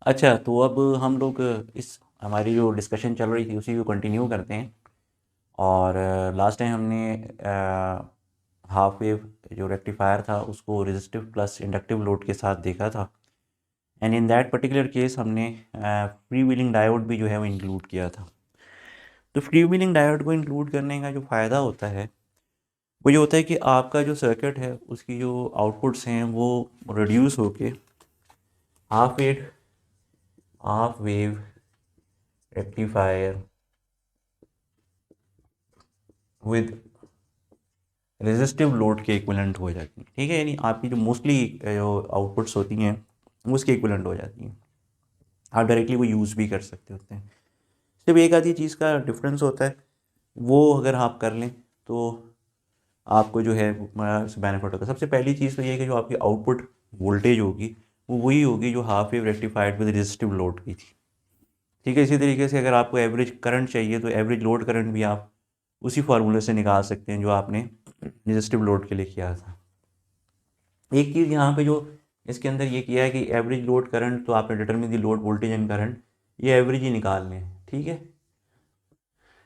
अच्छा, तो अब हम लोग इस हमारी जो डिस्कशन चल रही थी उसी को कंटिन्यू करते हैं। और लास्ट टाइम हमने हाफ वेव जो रेक्टिफायर था उसको रेजिस्टिव प्लस इंडक्टिव लोड के साथ देखा था। And in that particular case हमने फ्री व्हीलिंग डायोड भी जो है वो इंक्लूड किया था। तो फ्री व्हीलिंग डायोड को इंक्लूड करने का जो फ़ायदा होता है वो ये होता है कि आपका जो सर्किट है उसकी जो आउटपुट्स हैं वो रिड्यूस होके half wave half wave rectifier with resistive load के इक्विवेलेंट हो जाती हैं। ठीक है, यानी आपकी जो मोस्टली जो आउटपुट्स होती हैं वो उसके इक्विवेलेंट हो जाती हैं। आप डायरेक्टली वो यूज़ भी कर सकते होते हैं। सिर्फ एक आधी चीज़ का डिफरेंस होता है, वो अगर आप कर लें तो आपको जो है बेनिफिट होता है। सबसे पहली चीज़ तो ये है कि जो आपकी आउटपुट वोल्टेज होगी वो वही होगी जो half wave rectified with resistive load की थी। ठीक है, इसी तरीके से अगर आपको एवरेज करंट चाहिए तो एवरेज लोड करंट भी आप उसी फार्मूले से निकाल सकते हैं जो आपने रेजिस्टिव लोड के लिए किया था। एक चीज़ यहाँ पे जो इसके अंदर ये किया है कि एवरेज लोड करंट तो आपने determine the load voltage and current, ये एवरेज ही निकालने हैं। ठीक है,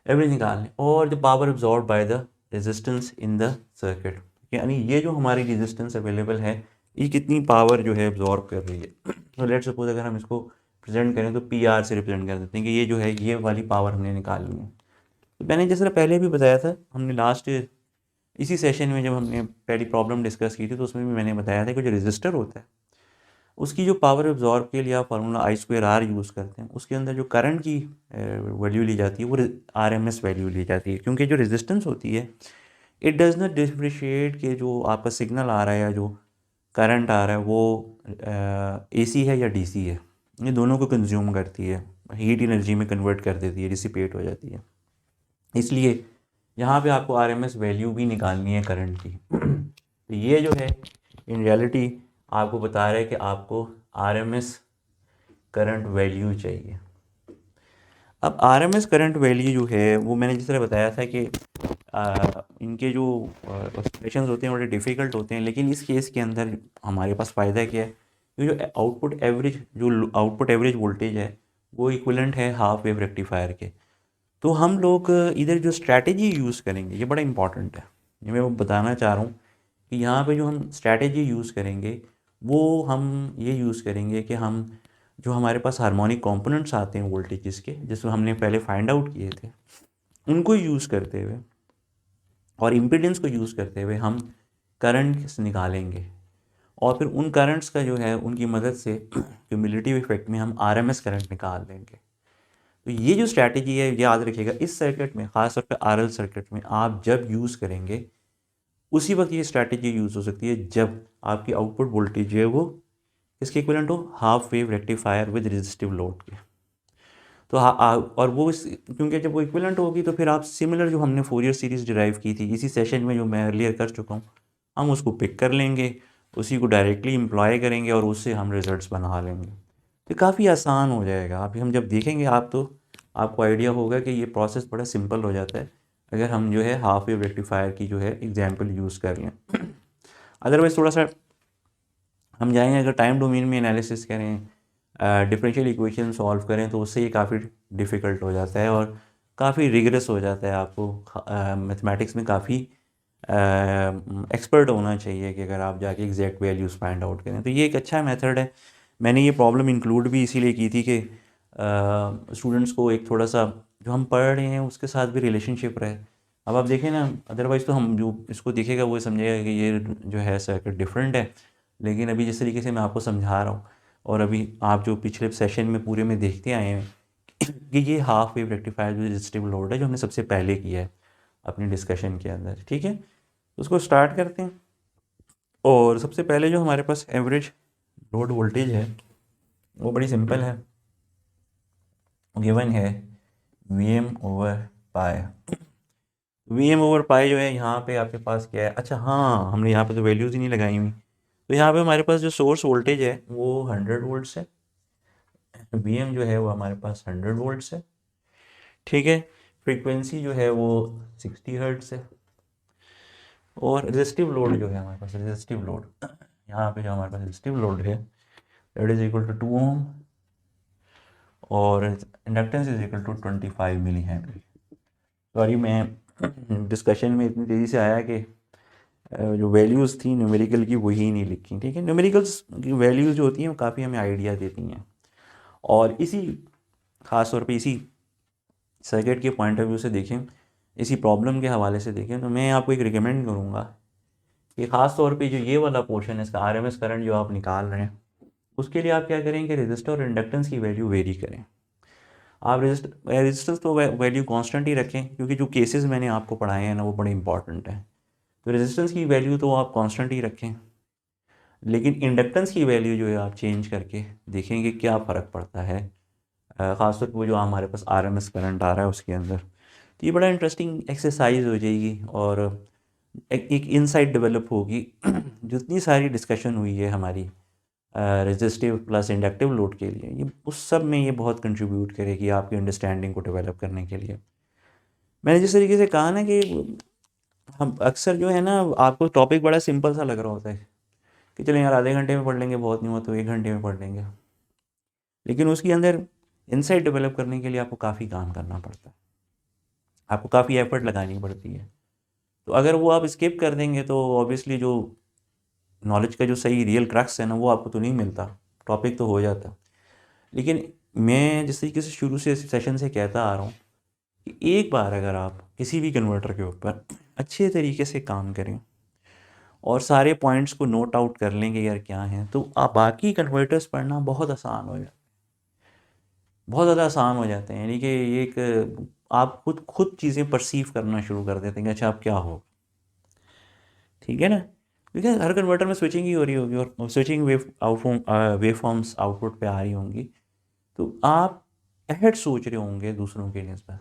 एवरेज निकालने और the power absorb by the resistance in the circuit, यानी ये जो हमारी रेजिस्टेंस अवेलेबल है ये कितनी पावर जो है एब्जॉर्ब कर रही है। तो लेट सपोज अगर हम इसको प्रेजेंट करें तो पी आर से रिप्रेजेंट कर देते हैं कि ये जो है ये वाली पावर हमने निकालनी है। तो मैंने जैसे पहले भी बताया था, हमने लास्ट इसी सेशन में जब हमने पहली प्रॉब्लम डिस्कस की थी तो उसमें भी मैंने बताया था कि जो रजिस्टर होता है उसकी जो पावर एब्जॉर्ब के लिए आप formula I square R use करते हैं, उसके अंदर जो करंट की वैल्यू ली जाती है वो आर एम एस वैल्यू ली जाती है। क्योंकि जो रेजिस्टेंस होती है इट डज़ नॉट डिफ्रेशिएट कि जो आपका सिग्नल आ रहा है या जो करंट आ रहा है वो ए सी है या डी सी है, ये दोनों को कंज्यूम करती है, हीट एनर्जी में कन्वर्ट कर देती है, डिसिपेट हो जाती है। इसलिए यहाँ पे आपको आरएमएस वैल्यू भी निकालनी है करंट की। तो ये जो है इन रियलिटी आपको बता रहा है कि आपको आरएमएस करंट वैल्यू चाहिए। अब आरएमएस करंट वैल्यू जो है वो मैंने जिस तरह बताया था कि इनके जो एक्सप्रेशन होते हैं बड़े डिफ़िकल्ट होते हैं, लेकिन इस केस के अंदर हमारे पास फ़ायदा क्या है कि जो आउटपुट एवरेज वोल्टेज है वो इक्विवेलेंट है हाफ वेव रेक्टिफायर के। तो हम लोग इधर जो स्ट्रैटेजी यूज़ करेंगे ये बड़ा इंपॉर्टेंट है। ये मैं वो बताना चाह रहा हूँ कि यहाँ पे जो हम स्ट्रैटेजी यूज़ करेंगे वो हम ये यूज़ करेंगे कि हम जो हमारे पास हार्मोनिक कंपोनेंट्स आते हैं वोल्टेजेस के जिसको हमने पहले फाइंड आउट किए थे उनको यूज़ करते हुए और इम्पीडेंस को यूज़ करते हुए हम करंट निकालेंगे। और फिर उन करंट्स का जो है उनकी मदद से क्यूमुलेटिव इफेक्ट में हम आरएमएस करंट निकाल लेंगे। तो ये जो स्ट्रैटेजी है याद रखिएगा, इस सर्किट में खासतौर पर आरएल सर्किट में आप जब यूज़ करेंगे उसी वक्त ये स्ट्रैटेजी यूज़ हो सकती है जब आपकी आउटपुट वोल्टेज जो है वो इसके इक्विवेलेंट हो half wave rectifier with resistive load के। तो और वो क्योंकि जब वो इक्विवेलेंट होगी तो फिर आप सिमिलर जो हमने फोरियर सीरीज़ डिराइव की थी इसी सेशन में जो मैं अर्लियर कर चुका हूँ, हम उसको पिक कर लेंगे, उसी को डायरेक्टली इम्प्लॉय करेंगे और उससे हम रिजल्ट्स बना लेंगे। तो काफ़ी आसान हो जाएगा। अभी हम जब देखेंगे आप तो आपको आइडिया होगा कि ये प्रोसेस बड़ा सिंपल हो जाता है अगर हम जो है हाफ वेव रेक्टिफायर की जो है एग्जांपल यूज़ कर लें। अदरवाइज़ थोड़ा सा हम जाएंगे अगर टाइम डोमेन में एनालिसिस करें, डिफरेंशियल इक्वेशन सॉल्व करें तो उससे ये काफ़ी डिफ़िकल्ट हो जाता है और काफ़ी रिगरस हो जाता है। आपको मैथमेटिक्स में काफ़ी एक्सपर्ट होना चाहिए कि अगर आप जाके एग्जैक्ट वैल्यूज़ फाइंड आउट करें। तो ये एक अच्छा मेथड है। मैंने ये प्रॉब्लम इंक्लूड भी इसीलिए की थी कि स्टूडेंट्स को एक थोड़ा सा जो हम पढ़ रहे हैं उसके साथ भी रिलेशनशिप रहे। अब आप देखें ना, अदरवाइज़ तो हम जो इसको देखेगा वो समझेगा कि ये जो है सर्किट डिफरेंट है। लेकिन अभी जिस तरीके से मैं आपको समझा रहा हूँ और अभी आप जो पिछले सेशन में पूरे में देखते आए हैं कि ये हाफ वेव रेक्टिफायर जो रेजिस्टिव लोड है जो हमने सबसे पहले किया है अपनी डिस्कशन के अंदर। ठीक है, उसको स्टार्ट करते हैं। और सबसे पहले जो हमारे पास एवरेज लोड वोल्टेज है वो बड़ी सिंपल है, गिवन है we m over pi. V m over pi जो है यहाँ पे आपके पास क्या है, अच्छा हाँ हमने यहाँ पे तो वैल्यूज़ ही नहीं लगाई हुई। तो यहाँ पे हमारे पास जो सोर्स वोल्टेज है वो 100 वोल्ट्स है, वी एम जो है वो हमारे पास 100 वोल्ट्स है। ठीक है, फ्रीक्वेंसी जो है वो 60 हर्ट्स है। और रेजिस्टिव लोड जो है हमारे पास, रेजिस्टिव लोड यहाँ पे जो हमारे पास रेजिस्टिव लोड है that is equal to 2 ohm और inductance is equal to 25 milli henry. Sorry मैं डिस्कशन में इतनी तेज़ी से आया कि जो वैल्यूज़ थी न्यूमेरिकल की वही नहीं लिखी। ठीक है, न्यूमेरिकल्स की वैल्यूज़ जो होती हैं वो काफ़ी हमें आइडिया देती हैं, और इसी ख़ास तौर पे इसी सर्किट के पॉइंट ऑफ व्यू से देखें, इसी प्रॉब्लम के हवाले से देखें, तो मैं आपको एक रिकमेंड करूँगा कि ख़ास तौर पे जो ये वाला पोर्शन है इसका आरएमएस करंट जो आप निकाल रहे हैं, उसके लिए आप क्या करें कि रेजिस्टर और इंडक्टेंस की वैल्यू वेरी करें। आप रेजिस्टेंस तो वैल्यू कांस्टेंट ही रखें, क्योंकि जो केसेस मैंने आपको पढ़ाए हैं ना वो बड़े इंपॉर्टेंट हैं। तो रेजिस्टेंस की वैल्यू तो आप कांस्टेंट ही रखें, लेकिन इंडक्टेंस की वैल्यू जो है आप चेंज करके देखेंगे क्या फ़र्क पड़ता है, ख़ासतौर पर वो जो हमारे पास आरएमएस करंट आ रहा है उसके अंदर। तो ये बड़ा इंटरेस्टिंग एक्सरसाइज हो जाएगी और एक इंसाइट डेवलप होगी। जितनी सारी डिस्कशन हुई है हमारी रेजिस्टिव प्लस इंडक्टिव लोड के लिए, ये उस सब में ये बहुत कंट्रीब्यूट करेगी आपकी अंडरस्टैंडिंग को डेवलप करने के लिए। मैंने जिस तरीके से कहा ना कि हम अक्सर जो है ना, आपको टॉपिक बड़ा सिंपल सा लग रहा होता है कि चलो यार आधे घंटे में पढ़ लेंगे, बहुत नहीं हुआ तो 1 घंटे में पढ़ लेंगे, लेकिन उसके अंदर इंसाइट डेवलप करने के लिए आपको काफ़ी काम करना पड़ता है, आपको काफ़ी एफर्ट लगानी पड़ती है। तो अगर वो आप स्किप कर देंगे तो ऑब्वियसली जो नॉलेज का जो सही रियल क्रक्स है ना वो आपको तो नहीं मिलता, टॉपिक तो हो जाता। लेकिन मैं जिस तरीके से शुरू से सेशन से कहता आ रहा हूँ कि एक बार अगर आप किसी भी कन्वर्टर के ऊपर अच्छे तरीके से काम करें और सारे पॉइंट्स को नोट आउट कर लेंगे यार क्या हैं, तो आप बाकी कन्वर्टर्स पढ़ना बहुत आसान हो जाता है, बहुत ज़्यादा आसान हो जाते हैं। यानी कि ये एक आप खुद चीज़ें परसीव करना शुरू कर देते हैं कि अच्छा अब क्या हो, ठीक है ना, क्योंकि हर कन्वर्टर में स्विचिंग ही हो रही होगी और स्विचिंग वेव फॉर्म्स आउटपुट पे आ रही होंगी, तो आप अहेड सोच रहे होंगे दूसरों के निस्बत।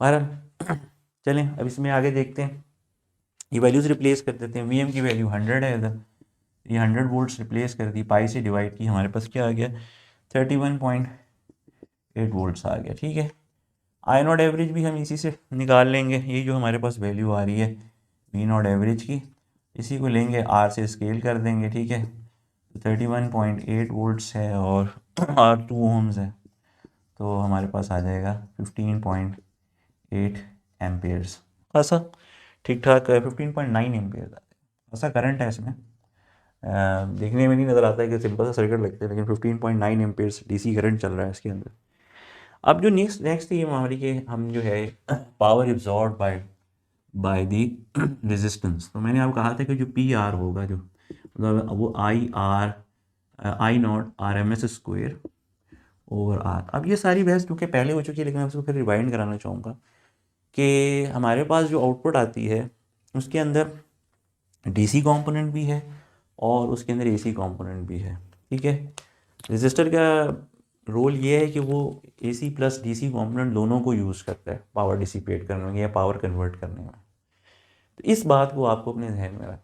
बहरहाल चलें अब इसमें आगे देखते हैं, ये वैल्यूज़ रिप्लेस कर देते हैं। वी की वैल्यू 100 है इधर, ये 100 वोल्ट्स रिप्लेस कर दी, पाई से डिवाइड की, हमारे पास क्या आ गया 31.8 वोल्ट्स आ गया। ठीक है, आई नॉट एवरेज भी हम इसी से निकाल लेंगे, ये जो हमारे पास वैल्यू आ रही है वी नॉट एवरेज की, इसी को लेंगे आर से स्केल कर देंगे। ठीक है, तो 31.8 वोल्ट्स है और आर 2 ओम्स है, तो हमारे पास आ जाएगा 15.8 एम्पेयर्स। ऐसा ठीक ठाक 15.9 एम्पेयर ऐसा करंट है इसमें। देखने में नहीं नज़र आता है कि सिंपल सा सर्किट लगता है, लेकिन 15.9 एम्पेयर्स डीसी करंट चल रहा है इसके अंदर। अब जो नेक्स्ट थी हमारी कि हम जो है power absorb by the resistance, तो मैंने आपको कहा था कि जो पी आर होगा, जो मतलब वो I naught R M S square over R. अब ये सारी बहस क्योंकि पहले हो चुकी है, लेकिन मैं उसको फिर रिवाइंड कराना चाहूँगा कि हमारे पास जो आउटपुट आती है उसके अंदर डीसी कंपोनेंट भी है और उसके अंदर एसी कंपोनेंट भी है। ठीक है, रेजिस्टर का रोल ये है कि वो एसी प्लस डीसी कंपोनेंट दोनों को यूज़ करता है पावर डिसिपेट करने में या पावर कन्वर्ट करने में। तो इस बात को आपको अपने जहन में रखना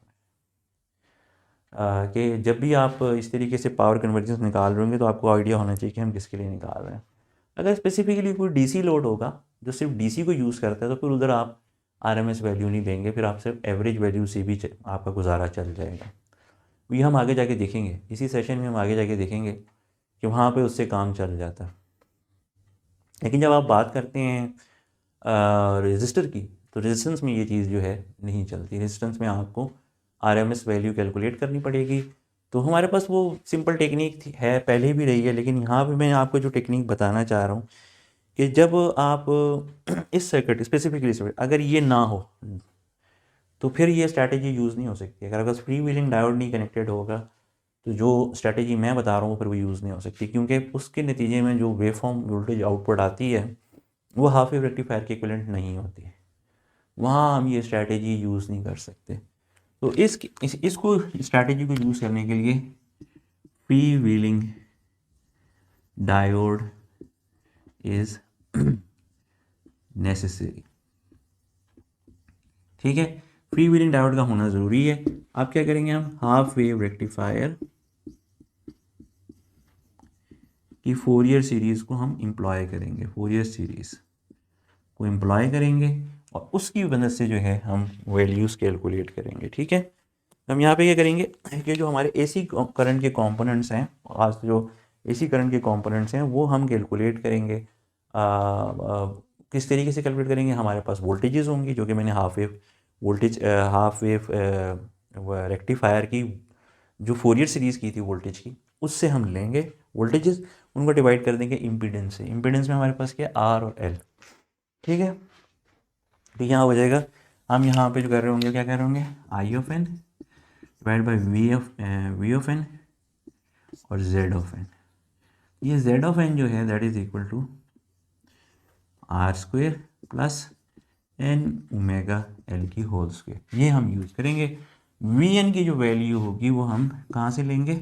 है कि जब भी आप इस तरीके से पावर कन्वर्जन निकाल रहे होंगे तो आपको आइडिया होना चाहिए कि हम किसके लिए निकाल रहे हैं। अगर स्पेसिफिकली कोई डीसी लोड होगा जो सिर्फ डीसी को यूज़ करता है, तो फिर उधर आप आरएमएस वैल्यू नहीं देंगे, फिर आप सिर्फ एवरेज वैल्यू से भी आपका गुजारा चल जाएगा। ये हम आगे जाके देखेंगे, इसी सेशन में हम आगे जाके देखेंगे कि वहाँ पे उससे काम चल जाता है। लेकिन जब आप बात करते हैं रेजिस्टर की, तो रेजिस्टेंस में ये चीज़ जो है नहीं चलती। रेजिस्टेंस में आपको आरएमएस वैल्यू कैलकुलेट करनी पड़ेगी। तो हमारे पास वो सिंपल टेक्निक है, पहले भी रही है, लेकिन यहाँ पे मैं आपको जो टेक्निक बताना चाह रहा हूँ कि जब आप इस सर्किट स्पेसिफिकली अगर ये ना हो तो फिर ये स्ट्रैटेजी यूज़ नहीं हो सकती। अगर फ्री व्हीलिंग डायोड नहीं कनेक्टेड होगा तो जो स्ट्रैटेजी मैं बता रहा हूँ फिर वो यूज़ नहीं हो सकती, क्योंकि उसके नतीजे में जो वेवफॉर्म वोल्टेज आउटपुट आती है वो हाफ वेव रेक्टिफायर के इक्विवेलेंट नहीं होती है, वहाँ हम ये स्ट्रैटेजी यूज़ नहीं कर सकते। तो इसको स्ट्रैटेजी को यूज़ करने के लिए free wheeling diode is necessary. ठीक है, फ्री व्हीलिंग डायोड का होना ज़रूरी है। आप क्या करेंगे, हम हाफ वेव रेक्टिफायर की फोरियर सीरीज़ को हम एम्प्लॉय करेंगे, फोरियर सीरीज़ को एम्प्लॉय करेंगे और उसकी मदद से जो है हम वैल्यूज़ कैलकुलेट करेंगे। ठीक है, हम यहाँ पे क्या करेंगे कि जो हमारे एसी करंट के कंपोनेंट्स हैं, खास जो एसी करंट के कंपोनेंट्स हैं वो हम कैलकुलेट करेंगे। किस तरीके से कैलकुलेट करेंगे, हमारे पास वोल्टेजेस होंगी जो कि मैंने half wave voltage half wave rectifier की जो फोरियर सीरीज़ की थी वोल्टेज की, उससे हम लेंगे वोल्टेजेस, उनको डिवाइड कर देंगे इम्पीडेंस से। इम्पीडेंस में हमारे पास क्या है, आर और एल। ठीक है, तो यहाँ हो जाएगा, हम यहाँ पे जो कर रहे होंगे क्या कर रहे होंगे, I of N divide by V of N और जेड ऑफ एन। ये जेड ऑफ एन जो है that is equal to R square plus N omega L की होल स्क्वेयर, ये हम यूज़ करेंगे। वी एन की जो वैल्यू होगी वो हम कहाँ से लेंगे,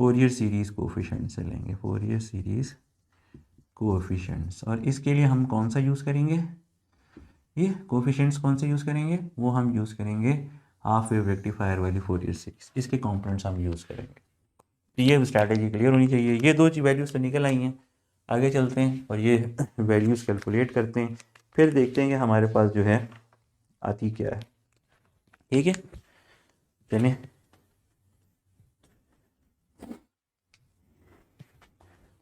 फोरियर सीरीज़ कोफिशिएंट से लेंगे, फोरियर सीरीज़ कोफिशिएंट्स। और इसके लिए हम कौन सा यूज़ करेंगे, ये कोफिशिएंट्स कौन से यूज़ करेंगे, वो हम यूज़ करेंगे हाफ वेव रेक्टिफायर वाली फोरियर सीरीज़, इसके कंपोनेंट्स हम यूज़ करेंगे। तो ये स्ट्रैटेजी क्लियर होनी चाहिए। ये दो वैल्यूज़ तो निकल आई हैं, आगे चलते हैं और ये वैल्यूज़ कैलकुलेट करते हैं, फिर देखते हैं कि हमारे पास जो है आती क्या है। ठीक है, चलिए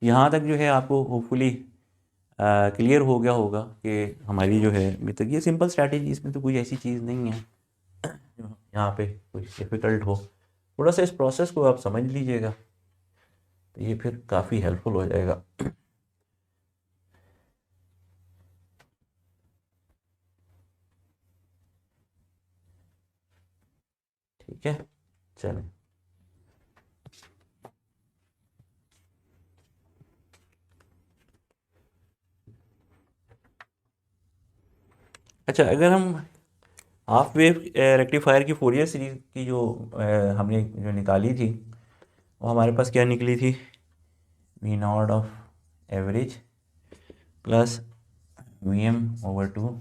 यहाँ तक जो है आपको होपफुली क्लियर हो गया होगा कि हमारी जो है अभी तक ये सिंपल स्ट्रैटेजी, इसमें तो कोई ऐसी चीज़ नहीं है जो यहाँ पे कोई डिफ़िकल्ट हो। थोड़ा सा इस प्रोसेस को आप समझ लीजिएगा तो ये फिर काफ़ी हेल्पफुल हो जाएगा। ठीक है, चलें। अच्छा, अगर हम हाफ वेव रेक्टिफायर की फोरियर सीरीज की जो हमने जो निकाली थी वो हमारे पास क्या निकली थी, we naught of average plus v m over two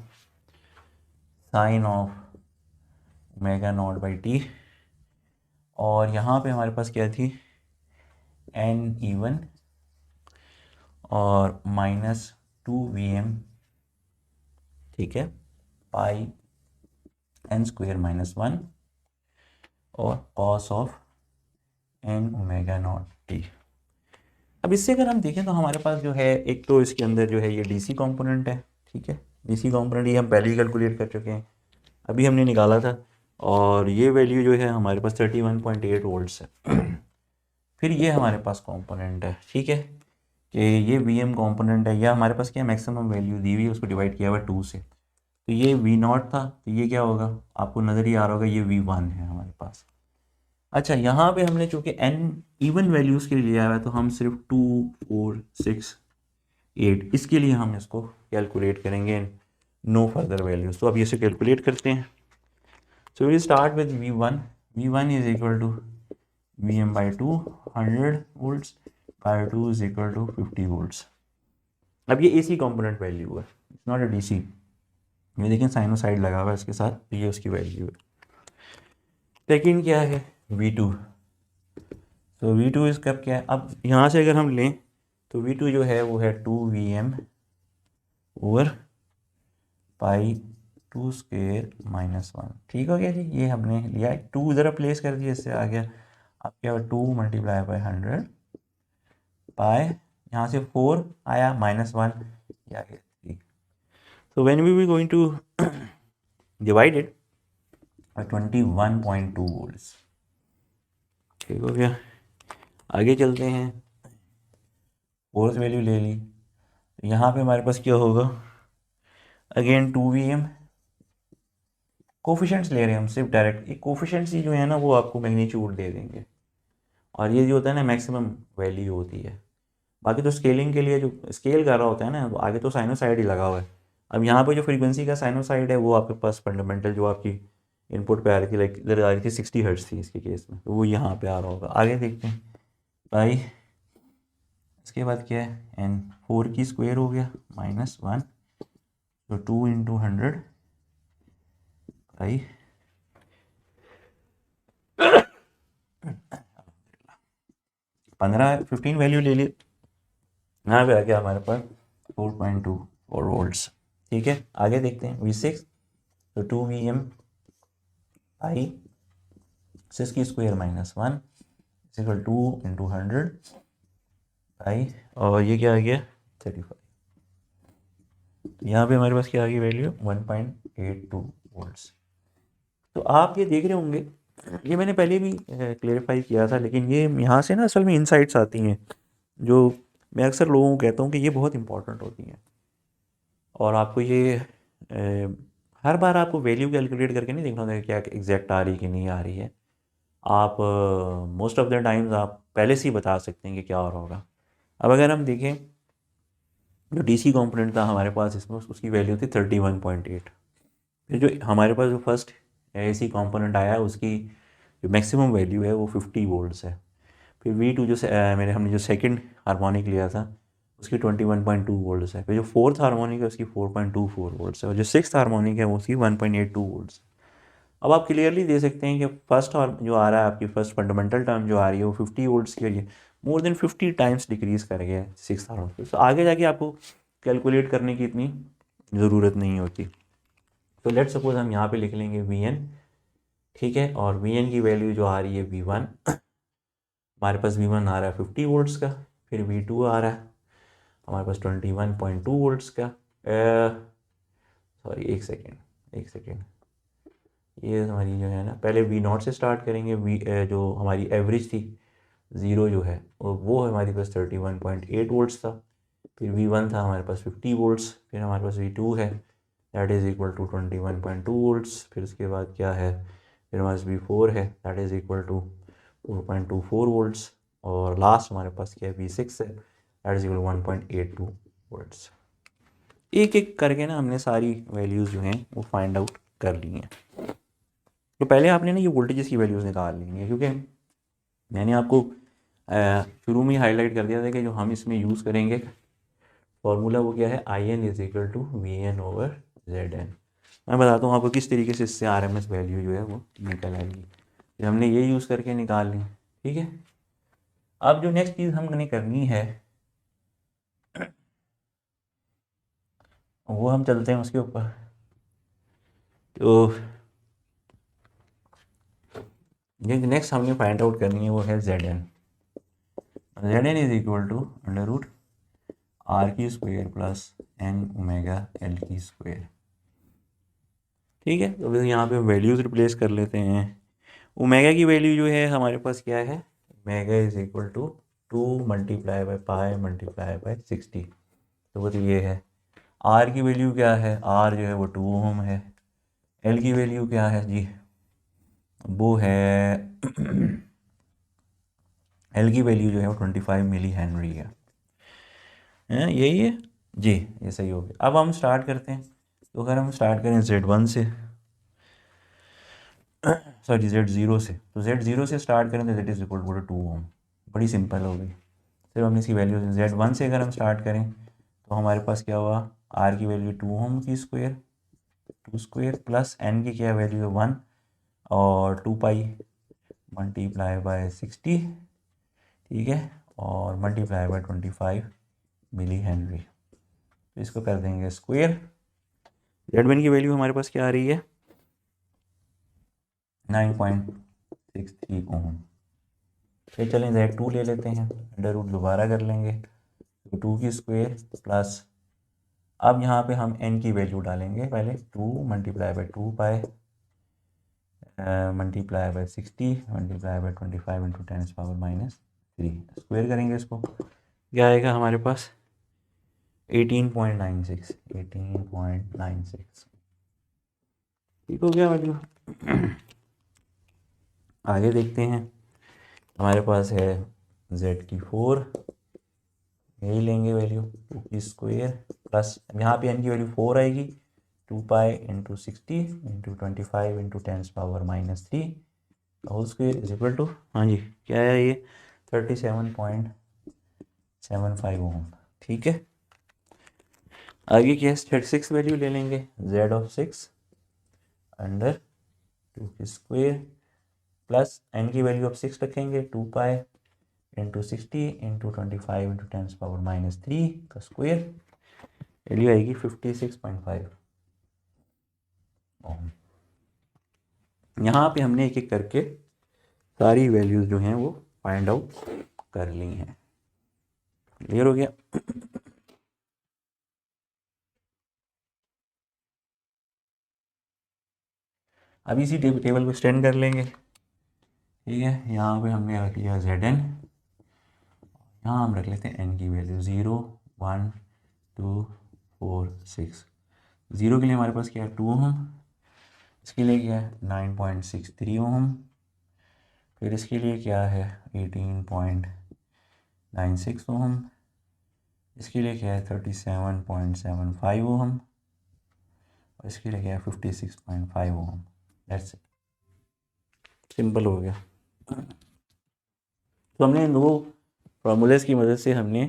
sine of omega naught by t, और यहाँ पे हमारे पास क्या थी, एन इवन और माइनस 2 VM, ठीक है, पाई एन स्क्वेयर माइनस 1 और cos of n omega naught t. अब इससे अगर हम देखें तो हमारे पास जो है एक तो इसके अंदर जो है ये डीसी कंपोनेंट है। ठीक है, डीसी कंपोनेंट ये हम पहले ही कैलकुलेट कर चुके हैं, अभी हमने निकाला था, और ये वैल्यू जो है हमारे पास 31.8 वोल्ट्स है। फिर ये हमारे पास कंपोनेंट है, ठीक है, कि ये वी एम कॉम्पोनेंट है, या हमारे पास क्या मैक्सिमम वैल्यू दी हुई है, उसको डिवाइड किया हुआ 2 से, तो ये वी नॉट था, तो ये क्या होगा, आपको नज़र ही आ रहा होगा, ये V1 है हमारे पास। अच्छा, यहाँ पे हमने चूँकि n इवन वैल्यूज़ के लिए लिया हुआ है, तो हम सिर्फ 2, 4, 6, 8 इसके लिए हम इसको कैलकुलेट करेंगे, नो फर्दर वैल्यूज़। तो अब ये से कैलकुलेट करते हैं। So we start with V1, V1 is equal to Vm by 2 100 volts by 2 is equal to 50 volts. अब ये AC कंपोनेंट वैल्यू है, इट्स नॉट अ DC। ये देखें साइनोसाइड लगा हुआ है इसके साथ, तो ये उसकी वैल्यू है। सेकेंड क्या है, V2। तो V2 इसका क्या है, अब यहाँ से अगर हम लें तो V2 जो है वो है 2 VM ओवर पाई 2 स्क्वेयर माइनस 1। ठीक हो गया जी, ये हमने लिया, 2 ज़रा प्लेस कर दिया, इससे आ गया अब क्या, 2 मल्टीप्लाई बाई 100 पाई, यहाँ से 4 आया माइनस 1, ये आ गया 3। So when we were going to divide it by 21.2 volts। ठीक हो गया, आगे चलते हैं, फोर्स वैल्यू ले ली, यहाँ पे हमारे पास क्या होगा, अगेन 2 VM, कोफिशेंट्स ले रहे हैं हम सिर्फ डायरेक्ट, ये कोफिशेंट्स ही जो है ना वो आपको मैग्नीट्यूड दे देंगे, और ये जो होता है ना मैक्सिमम वैल्यू होती है। बाकी तो स्केलिंग के लिए जो स्केल कर रहा होता है ना, तो आगे तो साइनोसाइड ही लगा हुआ है। अब यहाँ पे जो फ्रीक्वेंसी का साइनोसाइड है वो आपके पास फंडामेंटल जो आपकी इनपुट पे आ रही थी, लाइक इधर आ रही थी 60 हर्ट्ज थी इसके केस में, तो वो यहाँ पे आ रहा होगा। आगे देखते हैं भाई, इसके बाद क्या है, एन 4 की स्क्वायर हो गया माइनस 1, तो 2 इंटू 100 भाई 15 वैल्यू ले ली, यहाँ पे आ गया हमारे पास 4.24 वोल्ट्स। ठीक है, आगे देखते हैं V6, तो 2 VM आई 6 की स्क्वायर माइनस 1 इक्वल 2 इंटू 100 आई, और ये क्या आ गया 35। यहाँ पे हमारे पास क्या आ गई वैल्यू 1.82 वोल्ट्स। तो आप ये देख रहे होंगे, ये मैंने पहले भी क्लेरिफाई किया था, लेकिन ये यहाँ से ना असल में इनसाइट्स आती हैं जो मैं अक्सर लोगों को कहता हूँ कि ये बहुत इंपॉर्टेंट होती हैं। और आपको ये हर बार आपको वैल्यू कैलकुलेट करके नहीं देखना होता कि क्या एग्जैक्ट आ रही कि नहीं आ रही है। आप मोस्ट ऑफ द टाइम्स आप पहले से ही बता सकते हैं कि क्या हो रहा होगा। अब अगर हम देखें, जो डीसी कंपोनेंट था हमारे पास इसमें, उसकी वैल्यू थी 31.8। फिर जो हमारे पास जो फर्स्ट एसी कंपोनेंट आया उसकी जो मैक्सिमम वैल्यू है वो 50 वोल्ट्स है। फिर V2 जो हमने जो सेकंड हार्मोनिक लिया था उसकी 21.2 वोल्ट्स है। फिर जो फोर्थ हार्मोनिक है उसकी 4.24 वोल्ट्स है, और जो सिक्स्थ हार्मोनिक है वो उसकी 1.82 वोल्ट्स। अब आप क्लियरली दे सकते हैं कि फर्स्ट और जो आ रहा है आपकी फर्स्ट फंडामेंटल टर्म जो आ रही है वो 50 वोल्ट्स की है, मोर देन 50 टाइम्स डिक्रीज़ कर गया है सिक्स हार्मोनिक। तो आगे जाके आपको कैलकुलेट करने की इतनी ज़रूरत नहीं होती। तो लेट सपोज हम यहाँ पे लिख लेंगे Vn, ठीक है, और Vn की वैल्यू जो आ रही है V1, हमारे पास V1 आ रहा है 50 वोल्ट्स का। फिर V2 आ रहा है हमारे पास 21.2 वोल्ट्स का। सॉरी एक सेकेंड, ये हमारी जो है ना, पहले V0 से स्टार्ट करेंगे। जो हमारी एवरेज थी ज़ीरो जो है वो हमारे पास 31.8 वोल्ट्स था। फिर V1 था हमारे पास 50 वोल्ट्स। फिर हमारे पास V2 है that is equal to 21.2 volts. फिर उसके बाद क्या है, फिर हमारे पास V4 है that is equal to 4.24 volts. और लास्ट हमारे पास क्या है V6 है दैट इज़ इक्वल 1.82 वोल्ट्स। एक एक करके ना हमने सारी वैल्यूज़ जो हैं वो फाइंड आउट कर ली हैं। तो पहले आपने ना ये वोल्टेजेस की वैल्यूज़ निकाल ली हैं, क्योंकि मैंने आपको शुरू में ही हाईलाइट कर दिया था कि जो हम इसमें यूज़ करेंगे फॉर्मूला वो क्या है, I n is equal to v n over z n. मैं बताता हूँ आपको किस तरीके से इससे आर एम एस वैल्यू जो है वो निकल आएगी। फिर हमने ये यूज़ करके निकाल ली, ठीक है। अब जो नेक्स्ट चीज़ हमने करनी है वो हम चलते हैं उसके ऊपर। तो ये नेक्स्ट हमने फाइंड आउट करनी है वो है Z N. Z N is equal to under root R की square plus N omega L की स्क्वायर, ठीक है। तो फिर यहाँ पे वैल्यूज़ रिप्लेस कर लेते हैं। ओमेगा की वैल्यू जो है हमारे पास क्या है, omega is equal to 2 multiply by pi multiply by 60। तो वो तो ये है। आर की वैल्यू क्या है, आर जो है वो 2 ओम है। एल की वैल्यू क्या है जी, वो है एल की वैल्यू जो है वो 25 मिली हेनरी है। यही है जी, ये सही हो गया। अब हम स्टार्ट करते हैं। तो अगर हम स्टार्ट करें Z1 से, सॉरी Z0 से, तो Z0 से स्टार्ट करें तो Z इज इक्वल टू 2 ओम। बड़ी सिंपल हो गई। फिर हम इसकी वैल्यू Z1 से अगर हम स्टार्ट करें तो हमारे पास क्या हुआ, आर की वैल्यू 2 ओम की स्क्वायर, 2 स्क्वायर प्लस एन की क्या वैल्यू है 1 और 2 पाई मल्टीप्लाई बाय 60, ठीक है, और मल्टीप्लाई बाय 25 मिली हेनरी। तो इसको कर देंगे स्क्वायर। Z1 की वैल्यू हमारे पास क्या आ रही है 9.63 ओम। फिर चलें Z2 ले लेते हैं, अंडर रूट दोबारा कर लेंगे, तो 2 की स्क्वायर प्लस, अब यहाँ पे हम n की वैल्यू डालेंगे पहले, 2 multiply by 2 pi multiply by 60 multiply by 25 into 10 power -3, square करेंगे इसको, क्या आएगा हमारे पास 18.96, 18.96, ठीक हो गया वैल्यू। आगे देखते हैं, हमारे पास है Z की 4, यही लेंगे वैल्यू, 2 की स्क्वायर प्लस, यहाँ पे n की वैल्यू 4 आएगी, 2 pi into 60 into 25 into 10 power -3 whole square is equal to, हाँ जी क्या है ये 37.75 ओम, ठीक है। आगे क्या है, 36 वैल्यू ले लेंगे, Z ऑफ 6 अंडर 2 की स्क्वायर प्लस n की वैल्यू ऑफ 6 रखेंगे, 2 pi into 60 into 25 into 10 power -3 का स्क्वायर, वैल्यू आएगी 56.5 ओम। यहाँ पे हमने एक एक करके सारी वैल्यूज़ जो हैं वो फाइंड आउट कर ली हैं। क्लियर हो गया। अब इसी टेबल को एक्सटेंड कर लेंगे, ठीक है। यहाँ पे हमने रख लिया जेड एन, यहाँ हम रख लेते हैं एन की वैल्यू 0 1 2 4 6। 0 के लिए हमारे पास क्या है 2 ओम, इसके लिए क्या है 9.63 ओम, फिर इसके लिए क्या है 18.96 ओम, इसके लिए क्या है 37.75 ओम, और इसके लिए क्या है 56.5 ओम। दैट्स इट, सिंपल हो गया। तो हमने इन दो फार्मूलेस की मदद से हमने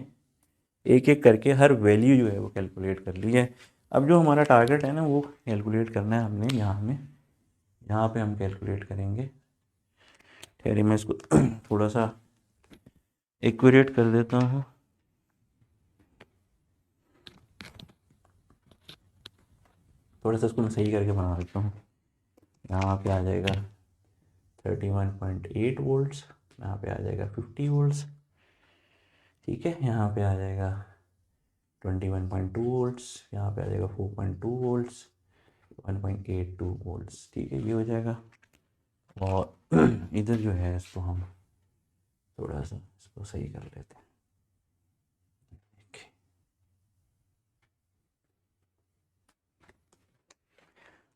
एक एक करके हर वैल्यू जो है वो कैलकुलेट कर ली है। अब जो हमारा टारगेट है ना वो कैलकुलेट करना है हमने यहाँ पे हम कैलकुलेट करेंगे। ठहरिए मैं इसको थोड़ा सा एक्यूरेट कर देता हूँ। थोड़ा सा इसको मैं सही करके बना देता हूँ। यहाँ पे आ जाएगा 31.8 वोल्ट्स, यहाँ पे आ जाएगा 50 वोल्ट्स, ठीक है। यहाँ पे आ जाएगा 21.2 वोल्ट्स, यहाँ पे आ जाएगा 4.2 वोल्ट्स, 1.82 वोल्ट्स, ठीक है, ये हो जाएगा। और इधर जो है इसको हम थोड़ा सा इसको सही कर लेते हैं।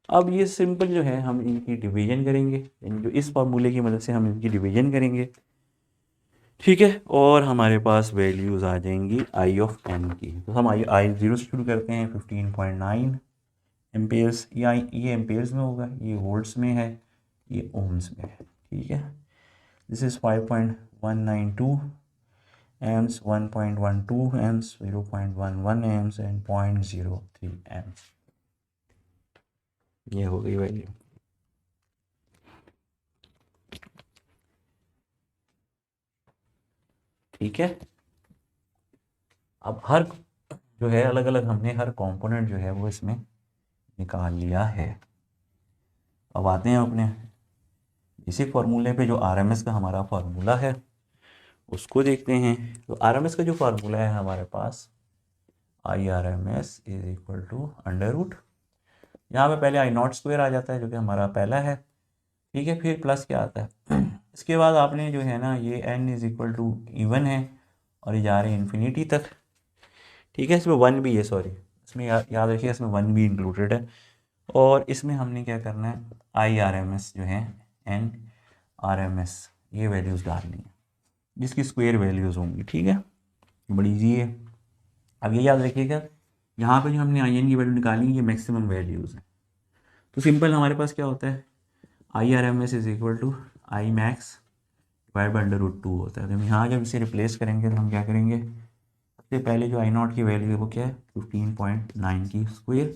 अब ये सिंपल जो है हम इनकी डिवीजन करेंगे, यानी जो इस फार्मूले की मदद से हम इनकी डिवीजन करेंगे, ठीक है। और हमारे पास वैल्यूज़ आ जाएंगी आई ऑफ एन की। तो हम आई ज़ीरो से शुरू करते हैं 15.9 एम्पेयर्स, ये एम्पेयर्स में होगा, ये वोल्ट्स में है, ये ओम्स में है, ठीक है। This is 5.192 AIIMS, 1.12 AIIMS, 0.11 AIIMS and 0.03 AIIMS, ये हो गई वैल्यू, ठीक है। अब हर जो है अलग अलग हमने हर कंपोनेंट जो है वो इसमें निकाल लिया है। अब आते हैं अपने इसी फार्मूले पे, जो आरएमएस का हमारा फार्मूला है उसको देखते हैं। तो आरएमएस का जो फार्मूला है हमारे पास, I R M S is equal to under root, यहाँ पे पहले आई नॉट स्क्वायर आ जाता है जो कि हमारा पहला है, ठीक है। फिर प्लस क्या आता है इसके बाद आपने जो है ना ये n is equal to even है और ये जा रहे हैं इन्फिनिटी तक, ठीक है। इसमें वन भी है, सॉरी, इसमें याद रखिए इसमें वन भी इंक्लूडेड है। और इसमें हमने क्या करना है आई आर एम एस जो है एन आर एम एस ये वैल्यूज़ डालनी है जिसकी स्क्वायर वैल्यूज़ होंगी, ठीक है। बड़ी ईजी है। अब ये याद रखिएगा यहाँ पे जो हमने आई एन की वैल्यू निकाली ये मैक्सिमम वैल्यूज़ है। तो सिंपल हमारे पास क्या होता है I R M S is equal to I max divide by under root 2 होता है। तो हम यहाँ जब इसे रिप्लेस करेंगे तो हम क्या करेंगे, सबसे पहले जो आई नॉट की वैल्यू है वो क्या है 15.9 की स्क्वायर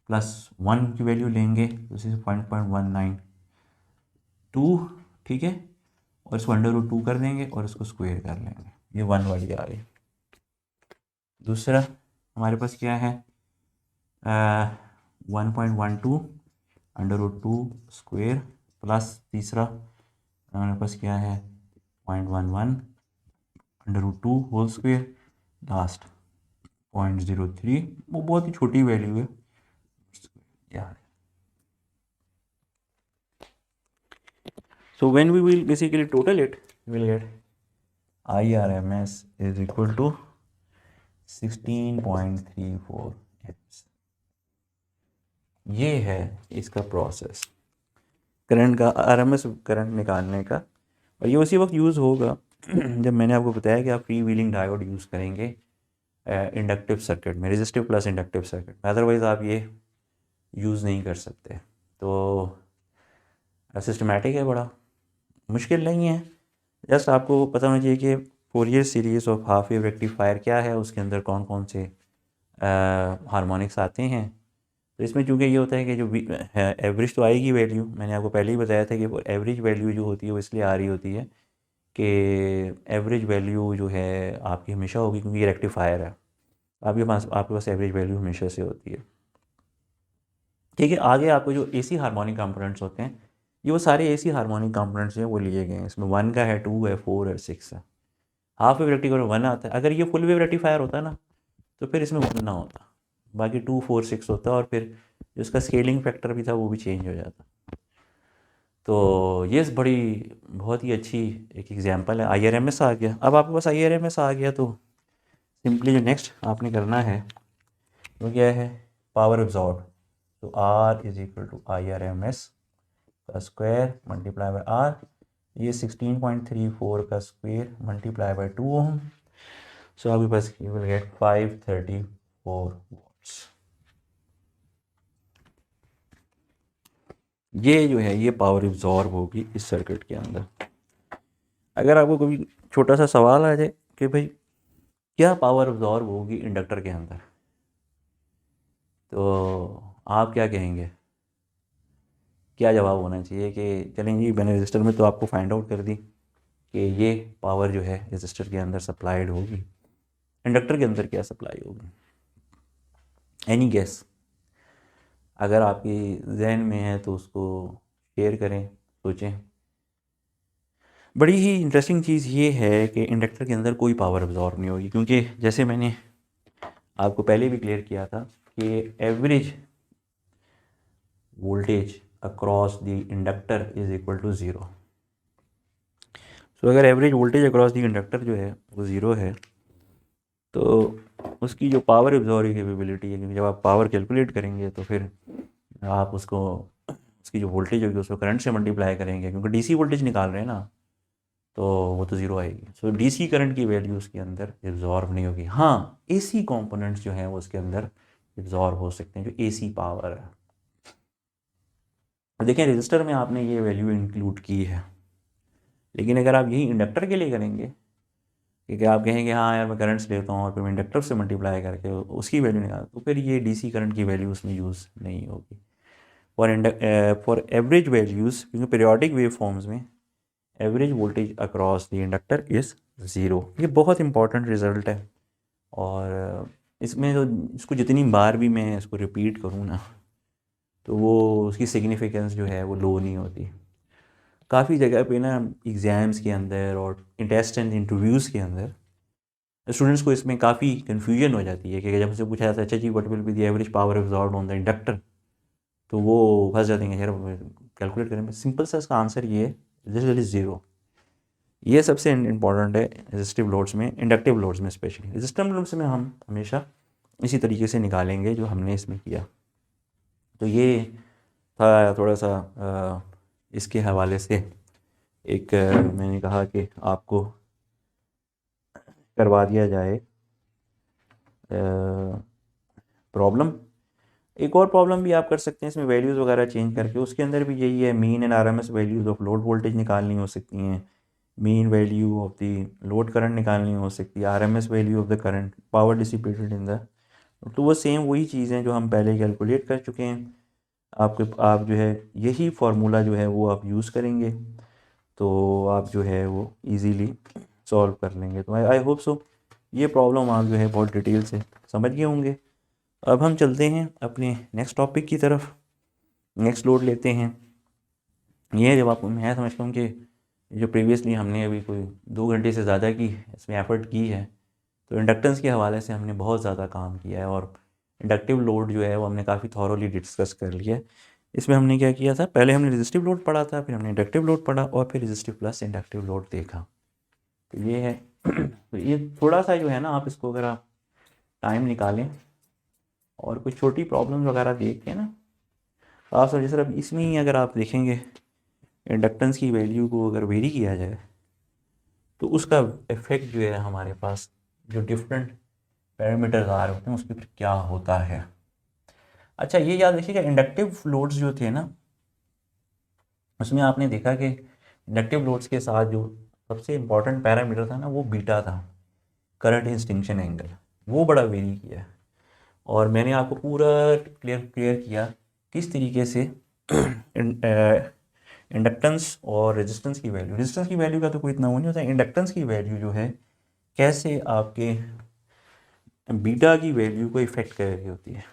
प्लस 1 की वैल्यू लेंगे तो इसे 0.192, ठीक है। और इसको अंडर रूट 2 कर देंगे और इसको स्क्वायर कर लेंगे, ये 1 वाली आ गई। दूसरा हमारे पास क्या है 1.12 अंडर रूट 2 स्क्वायर प्लस तीसरा हमारे पास क्या है 0.11 under root 2 whole square, last 0.03, वो बहुत ही छोटी वैल्यू है यार। So when we will basically total it, we will get IRMS is equal to 16.34 amps। ये है इसका प्रोसेस करंट का, आरएमएस करंट निकालने का। और ये उसी वक्त यूज़ होगा जब मैंने आपको बताया कि आप फ्री व्हीलिंग डायोड यूज़ करेंगे इंडक्टिव सर्किट में, रेजिस्टिव प्लस इंडक्टिव सर्किट में, अदरवाइज़ आप ये यूज़ नहीं कर सकते। तो सिस्टमेटिक है, बड़ा मुश्किल नहीं है। जस्ट आपको पता होना चाहिए कि Fourier series of half wave rectifier क्या है, उसके अंदर कौन कौन से हार्मोनिक्स आते हैं। तो इसमें चूँकि ये होता है कि जो एवरेज तो आएगी वैल्यू, मैंने आपको पहले ही बताया था कि वो एवरेज वैल्यू जो होती है वो इसलिए आ रही होती है कि एवरेज वैल्यू जो है आपकी हमेशा होगी, क्योंकि ये रेक्टिफायर है, आपके पास एवरेज वैल्यू हमेशा से होती है, ठीक है। आगे आपको जो एसी हार्मोनिक कंपोनेंट्स होते हैं, ये वो सारे एसी हार्मोनिक कंपोनेंट्स हैं वो लिए गए हैं। इसमें 1 का है, 2 है, 4 है, 6 है। हाफ वेव रेक्टिफायर 1 आता है। अगर ये फुल वेव रेक्टिफायर होता ना तो फिर इसमें 1 ना होता, बाकी 2 4 6 होता, और फिर जो उसका स्केलिंग फैक्टर भी था वो भी चेंज हो जाता। तो ये बड़ी बहुत ही अच्छी एक एग्जांपल है। IRMS आ गया। अब आपके पास IRMS आ गया तो सिंपली जो नेक्स्ट आपने करना है वो क्या है, पावर एब्जॉर्ब। तो R is equal to IRMS का स्क्वायर मल्टीप्लाई बाय R, ये 16.34 का square multiply by 2 ohm. So आपके पास यू विल गेट 534 वॉट्स। ये जो है ये पावर एब्जॉर्ब होगी इस सर्किट के अंदर। अगर आपको कभी छोटा सा सवाल आ जाए कि भाई क्या पावर एब्जॉर्ब होगी इंडक्टर के अंदर, तो आप क्या कहेंगे, क्या जवाब होना चाहिए कि चलें जी मैंने रजिस्टर में तो आपको फाइंड आउट कर दी कि ये पावर जो है रजिस्टर के अंदर सप्लाइड होगी, इंडक्टर के अंदर क्या सप्लाई होगी? Any guess? अगर आपकी जहन में है तो उसको शेयर करें, सोचें। बड़ी ही इंटरेस्टिंग चीज़ ये है कि इंडक्टर के अंदर कोई पावर एब्जॉर्ब नहीं होगी, क्योंकि जैसे मैंने आपको पहले भी क्लियर किया था कि average voltage across the inductor is equal to zero. So अगर average voltage across the inductor जो है वो ज़ीरो है तो उसकी जो पावर एब्जॉर्बिंग कैपेबिलिटी है, क्योंकि जब आप पावर कैलकुलेट करेंगे तो फिर आप उसको उसकी जो वोल्टेज होगी उसको करंट से मल्टीप्लाई करेंगे, क्योंकि डीसी वोल्टेज निकाल रहे हैं ना, तो वो तो ज़ीरो आएगी। सो डीसी करंट की वैल्यू उसके अंदर एब्जॉर्ब नहीं होगी। हाँ, एसी कंपोनेंट्स जो हैं वो उसके अंदर एब्जॉर्ब हो सकते हैं, जो एसी पावर है। देखें रजिस्टर में आपने ये वैल्यू इंक्लूड की है, लेकिन अगर आप यही इंडक्टर के लिए करेंगे, क्योंकि आप कहेंगे हाँ यार मैं करंट से लेता हूँ और फिर मैं इंडक्टर से मल्टीप्लाई करके उसकी वैल्यू निकाल, तो फिर ये डीसी करंट की वैल्यू उसमें यूज़ नहीं होगी। फॉर एवरेज वैल्यूज़, क्योंकि पीरियोडिक वेव फॉर्म्स में average voltage across the inductor is zero. ये बहुत इंपॉर्टेंट रिजल्ट है, और इसमें जो इसको जितनी बार भी मैं इसको रिपीट करूँ ना तो वो उसकी सिग्निफिकेंस जो है वो लो नहीं होती। काफ़ी जगह पे ना एग्ज़ाम्स के अंदर और टेस्ट एंड इंटरव्यूज़ के अंदर स्टूडेंट्स को इसमें काफ़ी कन्फ्यूजन हो जाती है कि जब उनसे पूछा जाता है अच्छा जी what will be the average power absorbed on the inductor, तो वो फंस जाते हैं यार कैलकुलेट करें। सिंपल सा इसका आंसर ये है, दिस इज ज़ीरो। ये सबसे इम्पॉर्टेंट है रेजिस्टिव लोड्स में, इंडक्टिव लोड्स में स्पेशली। रेजिस्टिव लोड्स में हम हमेशा इसी तरीके से निकालेंगे जो हमने इसमें किया। तो ये था थोड़ा सा इसके हवाले से एक मैंने कहा कि आपको करवा दिया जाए प्रॉब्लम। एक और प्रॉब्लम भी आप कर सकते हैं इसमें वैल्यूज़ वगैरह चेंज करके, उसके अंदर भी यही है, mean and RMS values of load voltage निकालनी हो सकती हैं, mean value of the load current निकालनी हो सकती है, RMS value of the current power dissipated in the, तो वो सेम वही चीज़ें जो हम पहले कैलकुलेट कर चुके हैं। आप जो है यही फार्मूला जो है वो आप यूज़ करेंगे तो आप जो है वो इजीली सॉल्व कर लेंगे। तो आई होप सो ये प्रॉब्लम आप जो है बहुत डिटेल से समझ गए होंगे। अब हम चलते हैं अपने नेक्स्ट टॉपिक की तरफ, नेक्स्ट लोड लेते हैं। ये जब आपको मैं समझता हूँ कि जो प्रीवियसली हमने अभी कोई 2 घंटे से ज़्यादा की इसमें एफ़र्ट की है, तो इंडक्टेंस के हवाले से हमने बहुत ज़्यादा काम किया है, और इंडक्टिव लोड जो है वो हमने काफ़ी थॉरोली डिस्कस कर लिया है। इसमें हमने क्या किया था, पहले हमने रेजिस्टिव लोड पढ़ा था, फिर हमने इंडक्टिव लोड पढ़ा, और फिर रेजिस्टिव प्लस इंडक्टिव लोड देखा। तो ये है तो ये थोड़ा सा जो है ना, आप इसको अगर आप टाइम निकालें और कुछ छोटी प्रॉब्लम वगैरह देख के ना, आप समझिए सर अब इसमें ही अगर आप देखेंगे इंडक्टेंस की वैल्यू को अगर वेरी किया जाए तो उसका इफेक्ट जो है हमारे पास जो डिफरेंट पैरामीटर्स आ रहे होते हैं उस पर क्या होता है। अच्छा ये याद रखिएगा, इंडक्टिव लोड्स जो थे ना उसमें आपने देखा कि इंडक्टिव लोड्स के साथ जो सबसे इम्पॉर्टेंट पैरामीटर था ना वो बीटा था, करंट एक्सटिंक्शन एंगल, वो बड़ा वेरी किया। और मैंने आपको पूरा क्लियर किया किस तरीके से इंडक्टेंस और रेजिस्टेंस की वैल्यू का तो कोई इतना वो नहीं होता, इंडक्टेंस की वैल्यू जो है कैसे आपके बीटा की वैल्यू को इफ़ेक्ट कर रही होती है।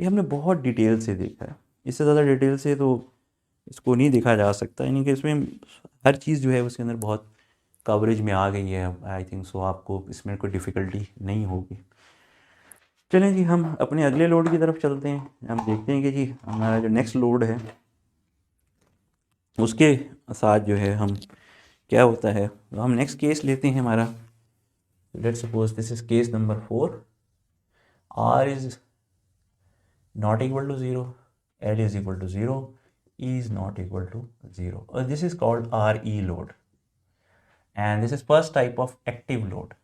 ये हमने बहुत डिटेल से देखा है, इससे ज़्यादा डिटेल से तो इसको नहीं देखा जा सकता, यानी कि इसमें हर चीज़ जो है उसके अंदर बहुत कवरेज में आ गई है आई थिंक सो, आपको इसमें कोई डिफ़िकल्टी नहीं होगी। चलें जी, हम अपने अगले लोड की तरफ चलते हैं। हम देखते हैं कि जी हमारा जो नेक्स्ट लोड है उसके साथ जो है हम क्या होता है। तो हम नेक्स्ट केस लेते हैं हमारा, let's suppose this is case number 4, r is not equal to 0, L is equal to 0, E is not equal to 0. This is called RE load and this is first type of active load.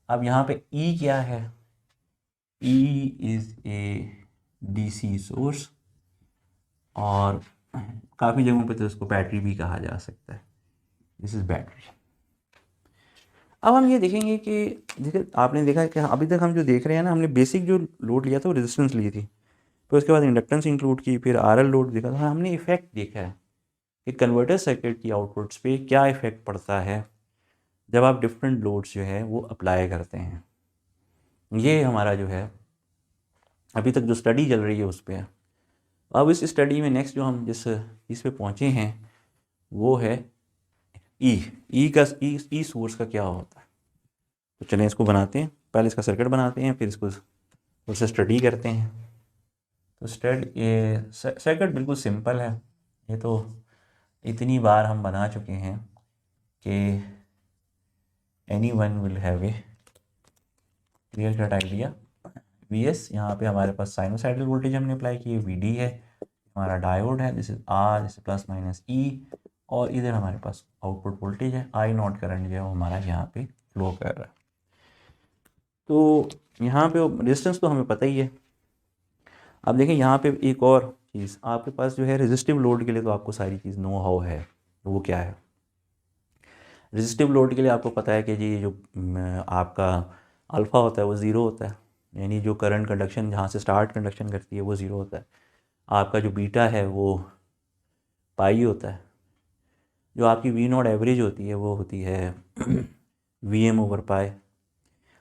अब यहाँ पे E क्या है? E is a DC source और काफ़ी जगहों पे तो इसको बैटरी भी कहा जा सकता है। This is battery. अब हम ये देखेंगे कि देखिए आपने देखा कि अभी तक हम जो देख रहे हैं ना, हमने बेसिक जो लोड लिया था वो रेजिस्टेंस ली थी, फिर उसके बाद इंडक्टेंस इंक्लूड की, फिर आरएल लोड देखा था। हमने इफेक्ट देखा है कि कन्वर्टर सर्किट की आउटपुट्स पे क्या इफेक्ट पड़ता है जब आप डिफरेंट लोड्स जो है वो अप्लाई करते हैं। ये हमारा जो है अभी तक जो स्टडी चल रही है उस पर। अब इस स्टडी में नेक्स्ट जो हम जिस चीज़ पे पहुँचे हैं वो है ई सोर्स का क्या होता है। तो चलें इसको बनाते हैं, पहले इसका सर्किट बनाते हैं, फिर इसको उससे स्टडी करते हैं। तो सर्किट बिल्कुल सिंपल है, ये तो इतनी बार हम बना चुके हैं कि any one will have a clear cut idea. Vs यहाँ पे हमारे पास साइनोसाइडल वोल्टेज हमने अप्लाई की है, Vd है, हमारा डायोड है, this is R, this is plus minus E, और इधर हमारे पास आउटपुट वोल्टेज है, I नॉट करंट जो है वो हमारा यहाँ पे फ्लो कर रहा है। तो यहाँ पे रेजिस्टेंस तो हमें पता ही है। अब देखें यहाँ पे एक और चीज़ आपके पास जो है रेजिस्टिव लोड के लिए, तो आपको सारी चीज़ नो हाउ है। तो वो क्या है? रेजिस्टिव लोड के लिए आपको पता है कि जी जो आपका अल्फ़ा होता है वो ज़ीरो होता है, यानी जो करंट कंडक्शन जहाँ से स्टार्ट कंडक्शन करती है वो ज़ीरो होता है। आपका जो बीटा है वो पाई होता है। जो आपकी वी नॉट एवरेज होती है वो होती है वी एम ओवर पाई।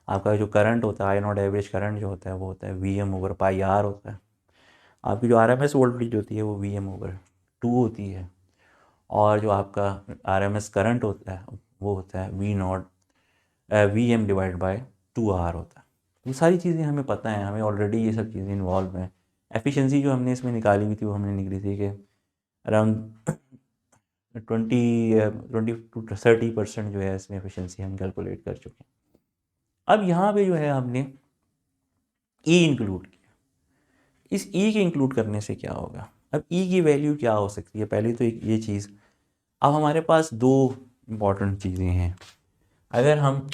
आपका जो करंट होता है आई नॉट एवरेज करंट जो होता है वो होता है we m over pi r होता है। आपकी जो आर एम एस वोल्टेज होती है वो वी एम ओवर 2 होती है, और जो आपका आर एम एस करंट होता है वो होता है we m divide by 2 r होता है। ये सारी चीज़ें हमें पता है, हमें ऑलरेडी ये सब चीज़ें इन्वॉल्व हैं। एफिशिएंसी जो हमने इसमें निकाली हुई थी वो हमने निकली थी कि अराउंड 20 to 30% जो है इसमें एफिशिएंसी हम कैलकुलेट कर चुके हैं। अब यहाँ पे जो है हमने ई इंक्लूड किया। इस ई के इंक्लूड करने से क्या होगा? अब ई की वैल्यू क्या हो सकती है? पहले तो ये चीज़, अब हमारे पास दो इम्पॉर्टेंट चीज़ें हैं। अगर हम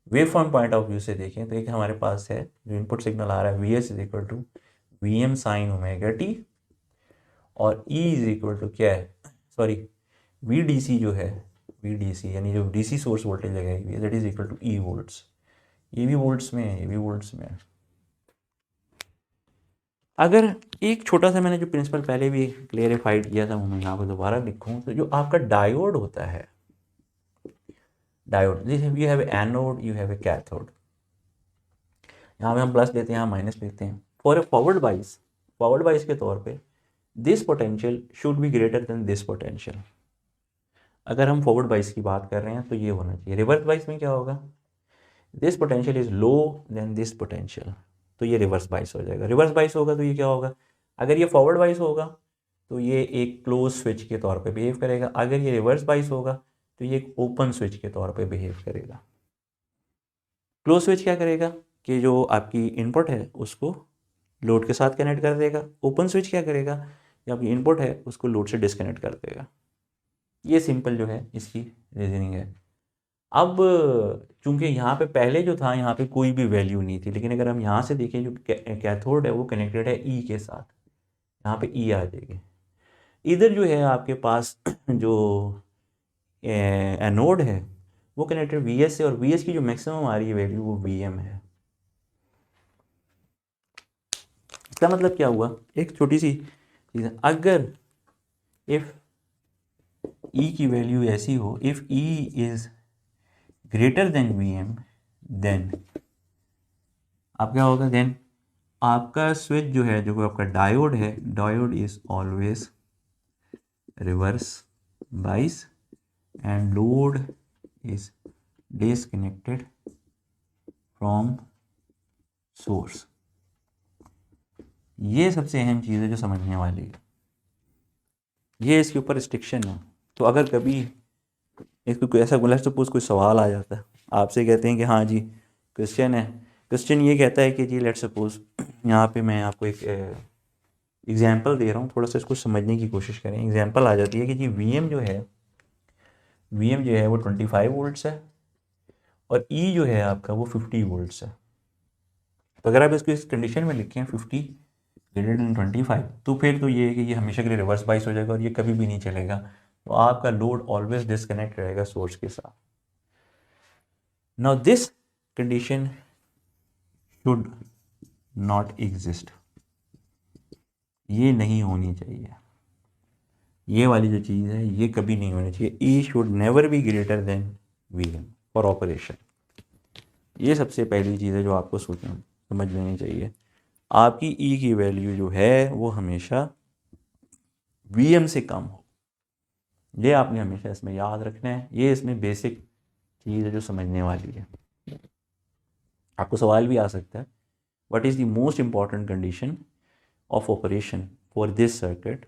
wave form point of view से देखें तो एक हमारे पास है जो इनपुट सिग्नल आ रहा है v S is equal to v M sine omega t, और ई इज इक्वल टू क्या है, सॉरी वी डी सी जो है, वी डी सी यानी जो डी सी सोर्स वोल्टेज लगाई हुई है that is equal to e volts. ये भी वोल्ट्स में है, ये भी वोल्ट्स में है। अगर एक छोटा सा मैंने जो प्रिंसिपल पहले भी क्लेरिफाइड किया था वो मैं यहाँ पर दोबारा लिखूँ, तो जो आपका डायोड होता है, diode this you have anode, you have a cathode. यहाँ पे हम प्लस लेते हैं, यहाँ माइनस लेते हैं। फॉर ए फॉरवर्ड बाइस के तौर पे this potential should be greater then this potential. अगर हम फॉरवर्ड बाइस की बात कर रहे हैं तो ये होना चाहिए। रिवर्स बाइस में क्या होगा? This potential is low than this potential, तो ये रिवर्स बाइस हो जाएगा। रिवर्स बाइस होगा तो ये क्या होगा? अगर ये फॉरवर्ड बाइस होगा तो ये एक क्लोज स्विच के तौर पे बिहेव करेगा। अगर ये रिवर्स बाइस होगा तो ये एक ओपन स्विच के तौर पे बिहेव करेगा। क्लोज स्विच क्या करेगा कि जो आपकी इनपुट है उसको लोड के साथ कनेक्ट कर देगा। ओपन स्विच क्या करेगा, जो आपकी इनपुट है उसको लोड से डिस्कनेक्ट कर देगा। ये सिंपल जो है इसकी रीजनिंग है। अब चूंकि यहाँ पे पहले जो था यहाँ पे कोई भी वैल्यू नहीं थी, लेकिन अगर हम यहाँ से देखें जो कैथोड है वो कनेक्टेड है ई के साथ, यहाँ पे ई आ जाएगी। इधर जो है आपके पास जो एनोड है वो कनेक्टेड वी एस से, और वी एस की जो मैक्सिमम आ रही है वैल्यू वो वी एम है। इसका मतलब क्या हुआ? एक छोटी सी चीज़, अगर इफ़ ई की वैल्यू ऐसी हो, if e is greater than we m, then आप क्या होगा? देन आपका स्विच जो है, जो आपका डायोड है, diode is always reverse bias and load is disconnected from source. ये सबसे अहम चीज़ है जो समझने वाली है, ये इसके ऊपर रिस्ट्रिक्शन है। तो अगर कभी इसको कोई ऐसा बोला, सपोज कोई सवाल आ जाता है, आपसे कहते हैं कि हाँ जी क्वेश्चन है, क्वेश्चन ये कहता है कि जी लेट सपोज, यहाँ पे मैं आपको एक एग्जांपल दे रहा हूँ, थोड़ा सा इसको समझने की कोशिश करें। एग्जांपल आ जाती है कि जी वीएम जो है वो 25 वोल्ट्स है और ई जो है आपका वो 50 वोल्ट्स है। तो अगर आप इसको इस कंडीशन में लिखें 50 ग्रेटर देन 25, तो फिर तो ये है कि ये हमेशा के लिए रिवर्स बाइस हो जाएगा और ये कभी भी नहीं चलेगा। तो आपका लोड ऑलवेज डिस्कनेक्ट रहेगा सोर्स के साथ। Now this condition should not exist, ये नहीं होनी चाहिए। ये वाली जो चीज़ है ये कभी नहीं होनी चाहिए। E should never be greater than we M for operation. ये सबसे पहली चीज़ है जो आपको सोचना समझ लेनी चाहिए। आपकी ई की वैल्यू जो है वो हमेशा वी एम से कम हो, ये आपने हमेशा इसमें याद रखना है। ये इसमें बेसिक चीज़ है जो समझने वाली है। आपको सवाल भी आ सकता है what is the most important condition of operation for this circuit.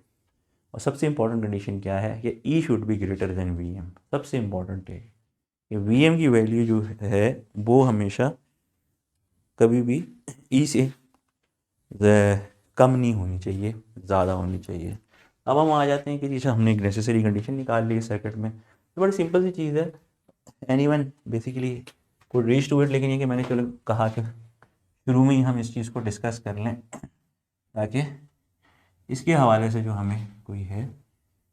और सबसे इम्पॉर्टेंट कंडीशन क्या है कि E should be greater than we M. सबसे इम्पॉर्टेंट है कि वी एम की वैल्यू जो है वो हमेशा कभी भी ई से कम नहीं होनी चाहिए, ज़्यादा होनी चाहिए। अब हम आ जाते हैं कि जैसे हमने एक नेसेसरी कंडीशन निकाल ली इस सर्किट में, तो बड़ी सिंपल सी चीज़ है, एनीवन बेसिकली कोई रीच टू इट। लेकिन ये कि मैंने चलो कहा कि शुरू में ही हम इस चीज़ को डिस्कस कर लें ताकि इसके हवाले से जो हमें कोई है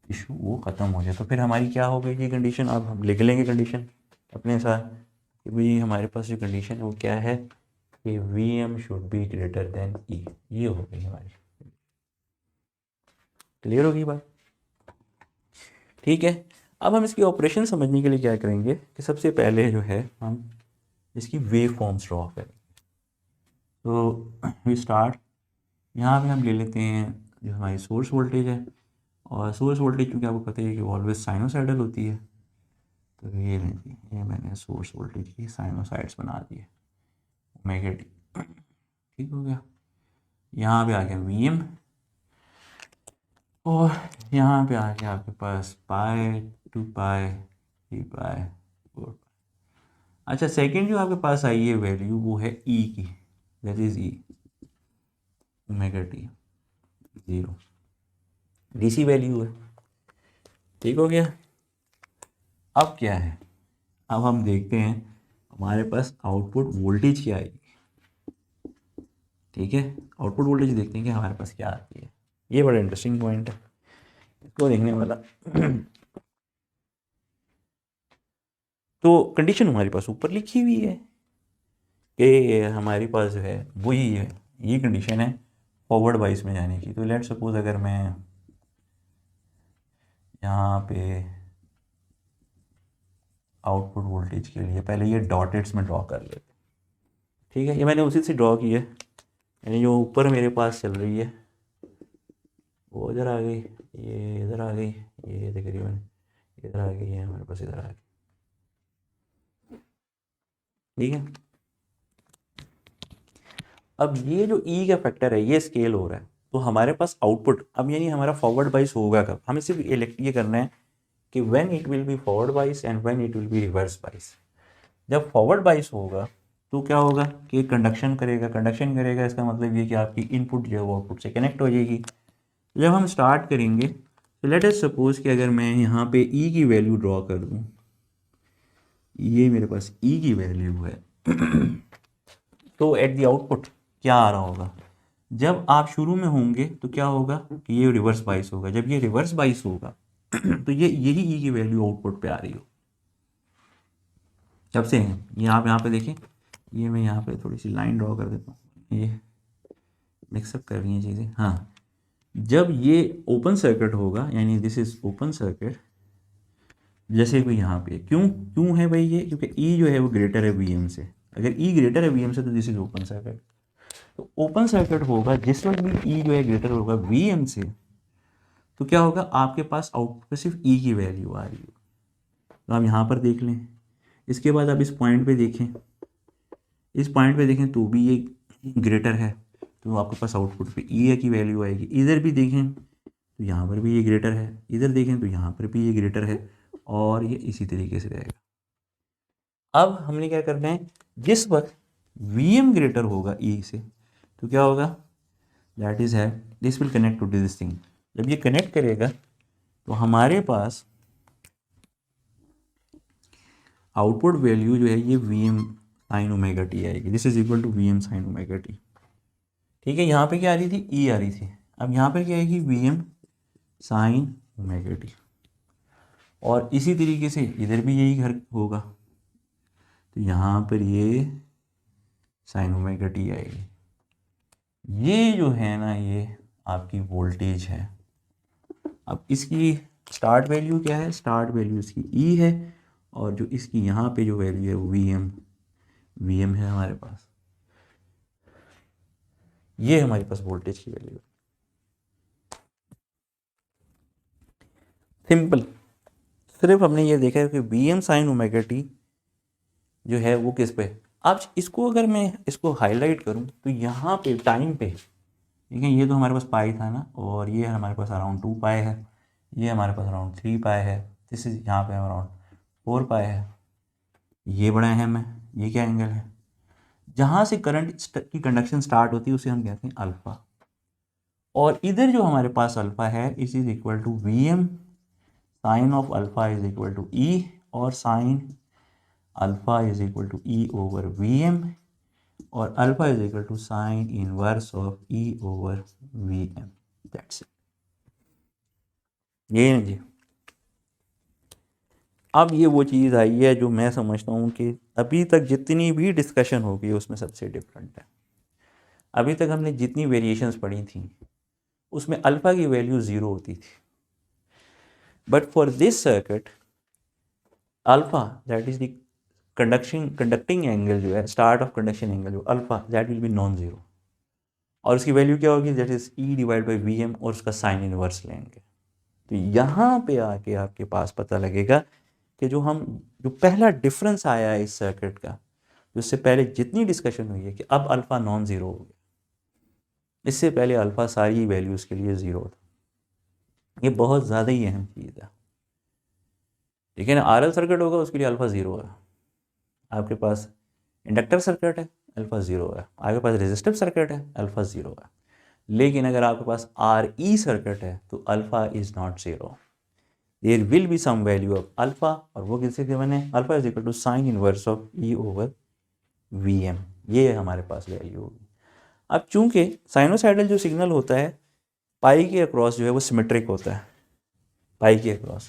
इशू वो ख़त्म हो जाए। तो फिर हमारी क्या हो गई ये कंडीशन, अब हम लिख लेंगे कंडीशन अपने साथ कि भाई हमारे पास जो कंडीशन है वो क्या है कि V M should be greater than E. ये हो गई हमारी, क्लियर होगी बात? ठीक है। अब हम इसकी ऑपरेशन समझने के लिए क्या करेंगे कि सबसे पहले जो है हम इसकी वेव फॉर्म्स ड्रॉ करेंगे। तो वी स्टार्ट, यहाँ पे हम ले लेते हैं जो हमारी सोर्स वोल्टेज है, और सोर्स वोल्टेज क्योंकि आपको पता है कि वो ऑलवेज साइनोसाइडल होती है। तो ये लेंगे, ये मैंने सोर्स वोल्टेज की साइनोसाइड्स बना दिए, ओमेगा टी। ठीक हो गया। यहाँ पे आ गया वी एम, और यहाँ पे आ गया आपके पास पाई 2 पाई 3 पाई 4 पाई। अच्छा, सेकंड जो आपके पास आई है वैल्यू वो है ई की, that is E omega T 0, DC value है। ठीक हो गया। अब क्या है, अब हम देखते हैं हमारे पास आउटपुट वोल्टेज क्या आएगी। ठीक है, आउटपुट वोल्टेज देखते हैं कि हमारे पास क्या आती है। ये बड़ा इंटरेस्टिंग पॉइंट है इसको देखने वाला। तो कंडीशन हमारे पास ऊपर लिखी हुई है कि हमारे पास जो है वही है, ये कंडीशन है फॉरवर्ड बाइस में जाने की। तो लेट सपोज अगर मैं यहाँ पे आउटपुट वोल्टेज के लिए पहले ये डॉटेड्स में ड्रॉ कर लेते, ठीक है, ये मैंने उसी से ड्रॉ की है, यानी जो ऊपर मेरे पास चल रही है वो इधर आ गई, ये इधर आ गई, ये तकरीबन इधर आ गई है, हमारे पास इधर आ गई। ठीक है। अब ये जो ई का फैक्टर है ये स्केल हो रहा है, तो हमारे पास आउटपुट अब यानी हमारा फॉरवर्ड बाइस होगा कब, हमें सिर्फ ये करना है कि when it will be forward बाइस and when it will be reverse bias. जब फॉरवर्ड बाइस होगा तो क्या होगा कि कंडक्शन करेगा, इसका मतलब ये कि आपकी इनपुट जो है वो आउटपुट से कनेक्ट हो जाएगी। जब हम स्टार्ट करेंगे तो लेट अस सपोज कि अगर मैं यहाँ पे ई की वैल्यू ड्रॉ कर दूँ, ये मेरे पास ई की वैल्यू है तो एट द आउटपुट क्या आ रहा होगा, जब आप शुरू में होंगे तो क्या होगा कि ये रिवर्स बाइस होगा। जब ये रिवर्स बाइस होगा तो ये यही ई की वैल्यू आउटपुट पे आ रही हो। जब से यहाँ पे देखें, ये मैं यहाँ पे थोड़ी सी लाइन ड्रॉ कर देता हूँ, ये मिक्सअप कर रही हैं चीज़ें। हाँ, जब ये ओपन सर्किट होगा यानी दिस इज ओपन सर्किट, जैसे कि यहाँ पे क्यों है भाई ये, क्योंकि ई जो है वो ग्रेटर है वी एम से। अगर ई ग्रेटर है वी एम से तो दिस इज ओपन सर्किट। तो ओपन सर्किट होगा जिस वक्त भी ई जो है ग्रेटर होगा वी एम से, तो क्या होगा आपके पास आउटपुट पे सिर्फ ई की वैल्यू आ रही है। तो आप यहाँ पर देख लें। इसके बाद आप इस पॉइंट पे देखें, इस पॉइंट पे देखें तो भी ये ग्रेटर है, तो आपके पास आउटपुट पे ई की वैल्यू आएगी। इधर भी देखें तो यहाँ पर भी ये ग्रेटर है, इधर देखें तो यहाँ पर भी ये ग्रेटर है, और ये इसी तरीके से रहेगा। अब हमने क्या करना है, जिस वक्त Vm ग्रेटर होगा ई से, तो क्या होगा, दैट इज है this will connect to this thing. जब ये कनेक्ट करेगा तो हमारे पास आउटपुट वैल्यू जो है ये Vm साइन ओमेगा टी आएगी। This is equal to Vm sine omega T. ठीक है, यहाँ पे क्या आ रही थी, ई आ रही थी, अब यहाँ पे क्या आएगी, Vm साइन ओमेगा टी। और इसी तरीके से इधर भी यही घर होगा, तो यहाँ पर ये साइन ओमेगा टी आएगी। ये जो है ना, ये आपकी वोल्टेज है। अब इसकी स्टार्ट वैल्यू क्या है, स्टार्ट वैल्यू इसकी ई है, और जो इसकी यहाँ पे जो वैल्यू है वो Vm है हमारे पास। ये हमारे पास वोल्टेज की वैल्यू है, सिंपल। सिर्फ हमने ये देखा है कि Vm साइन ओमेगा टी जो है वो किस पे। अब इसको अगर मैं इसको हाईलाइट करूं तो यहाँ पे टाइम पे, ठीक है, ये तो हमारे पास पाई था ना, और ये हमारे पास अराउंड 2 पाई है, ये हमारे पास अराउंड 3 पाई है, दिस इज यहाँ पे अराउंड 4 पाई है, ये बड़ा अहम है, ये क्या एंगल है, जहाँ से करंट की कंडक्शन स्टार्ट होती है उसे हम कहते हैं अल्फ़ा। और इधर जो हमारे पास अल्फ़ा है इस is equal to Vm sine of alpha is equal to E, और sine alpha is equal to E over Vm, और alpha is equal to sine inverse of E over Vm। That's it, ये जी। अब ये वो चीज़ आई है जो मैं समझता हूँ कि अभी तक जितनी भी डिस्कशन होगी उसमें सबसे डिफरेंट है। अभी तक हमने जितनी वेरिएशंस पढ़ी थी उसमें अल्फ़ा की वैल्यू 0 होती थी, but for this circuit alpha that is the conducting angle जो है, स्टार्ट ऑफ कंडक्शन एंगल जो alpha that will be non zero, और उसकी वैल्यू क्या होगी, that is E divide by Vm, और उसका साइन इनवर्स लेंगे। तो यहाँ पे आके आपके पास पता लगेगा कि जो पहला डिफरेंस आया है इस सर्किट का, उससे पहले जितनी डिस्कशन हुई है कि अब अल्फ़ा नॉन ज़ीरो हो गया, इससे पहले अल्फ़ा सारी वैल्यूज़ के लिए ज़ीरो था। ये बहुत ज़्यादा ही अहम चीज़ है, ठीक है ना। आरएल सर्किट होगा उसके लिए अल्फ़ा ज़ीरो है, आपके पास इंडक्टर सर्किट है अल्फ़ा ज़ीरो है, आपके पास रेजिस्टिव सर्किट है अल्फ़ा ज़ीरो है। लेकिन अगर आपके पास आर ई सर्किट है तो alpha is not zero, there will be some value of alpha, और वो किससे गिवन है, alpha is equal to sine inverse of E over Vm, ये हमारे पास वैल्यू होगी। अब चूंकि साइनोसाइडल जो सिग्नल होता है पाई के अक्रॉस जो है वो सिमेट्रिक होता है, पाई के अक्रॉस,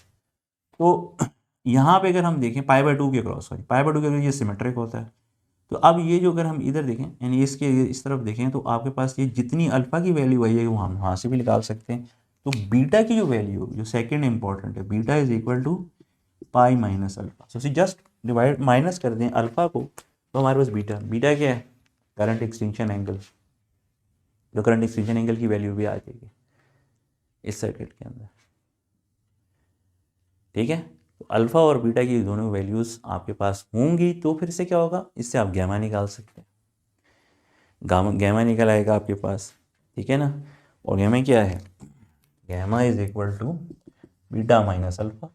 तो यहाँ पे अगर हम देखें पाई बाय 2 के अक्रॉस, सॉरी पाई बाय 2 के अक्रॉस ये सिमेट्रिक होता है। तो अब ये जो अगर हम इधर देखें यानी इसके इस तरफ देखें तो आपके पास ये जितनी अल्फ़ा की वैल्यू आई है वो हम वहाँ से भी निकाल सकते हैं। तो बीटा की जो वैल्यू होगी, जो सेकंड इंपॉर्टेंट है, beta is equal to pi minus alpha. So just divide minus कर दें अल्फ़ा को, तो हमारे पास बीटा क्या है, करंट एक्सटिंक्शन एंगल, जो करंट एक्सटिंक्शन एंगल की वैल्यू भी आ जाएगी इस सर्किट के अंदर, ठीक है। तो अल्फ़ा और बीटा की दोनों वैल्यूज़ आपके पास होंगी, तो फिर से क्या होगा, इससे आप गैमा निकाल सकते हैं, गैमा निकल आएगा आपके पास, ठीक है ना। और गैमा क्या है, gamma is equal to beta minus alpha,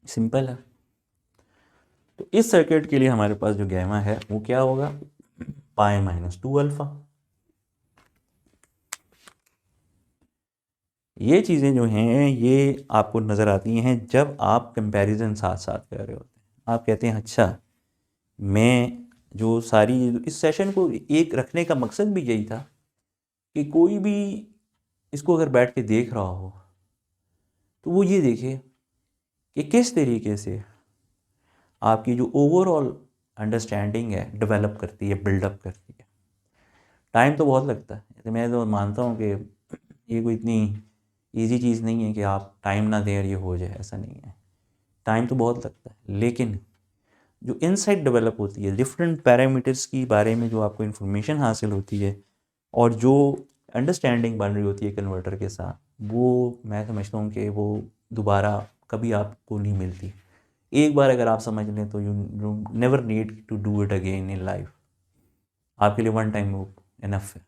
simple है। तो इस सर्किट के लिए हमारे पास जो गैमा है वो क्या होगा, पाई माइनस 2 अल्फ़ा। ये चीज़ें जो हैं ये आपको नज़र आती हैं जब आप कंपैरिजन साथ साथ कर रहे होते हैं। आप कहते हैं अच्छा, मैं जो सारी इस सेशन को एक रखने का मकसद भी यही था कि कोई भी इसको अगर बैठ के देख रहा हो तो वो ये देखे कि किस तरीके से आपकी जो ओवरऑल अंडरस्टैंडिंग है डेवलप करती है, बिल्डअप करती है। टाइम तो बहुत लगता है, मैं तो मानता हूँ कि ये कोई इतनी ईजी चीज़ नहीं है कि आप टाइम ना दें और ये हो जाए, ऐसा नहीं है। टाइम तो बहुत लगता है, लेकिन जो इनसाइट डेवलप होती है, डिफरेंट पैरामीटर्स की बारे में जो आपको इन्फॉर्मेशन हासिल होती है और जो अंडरस्टैंडिंग बन रही होती है कन्वर्टर के साथ, वो मैं समझता हूँ कि वो दोबारा कभी आपको नहीं मिलती। एक बार अगर आप समझ लें तो you never need to do it again in life. आपके लिए वन टाइम वो इनफ है।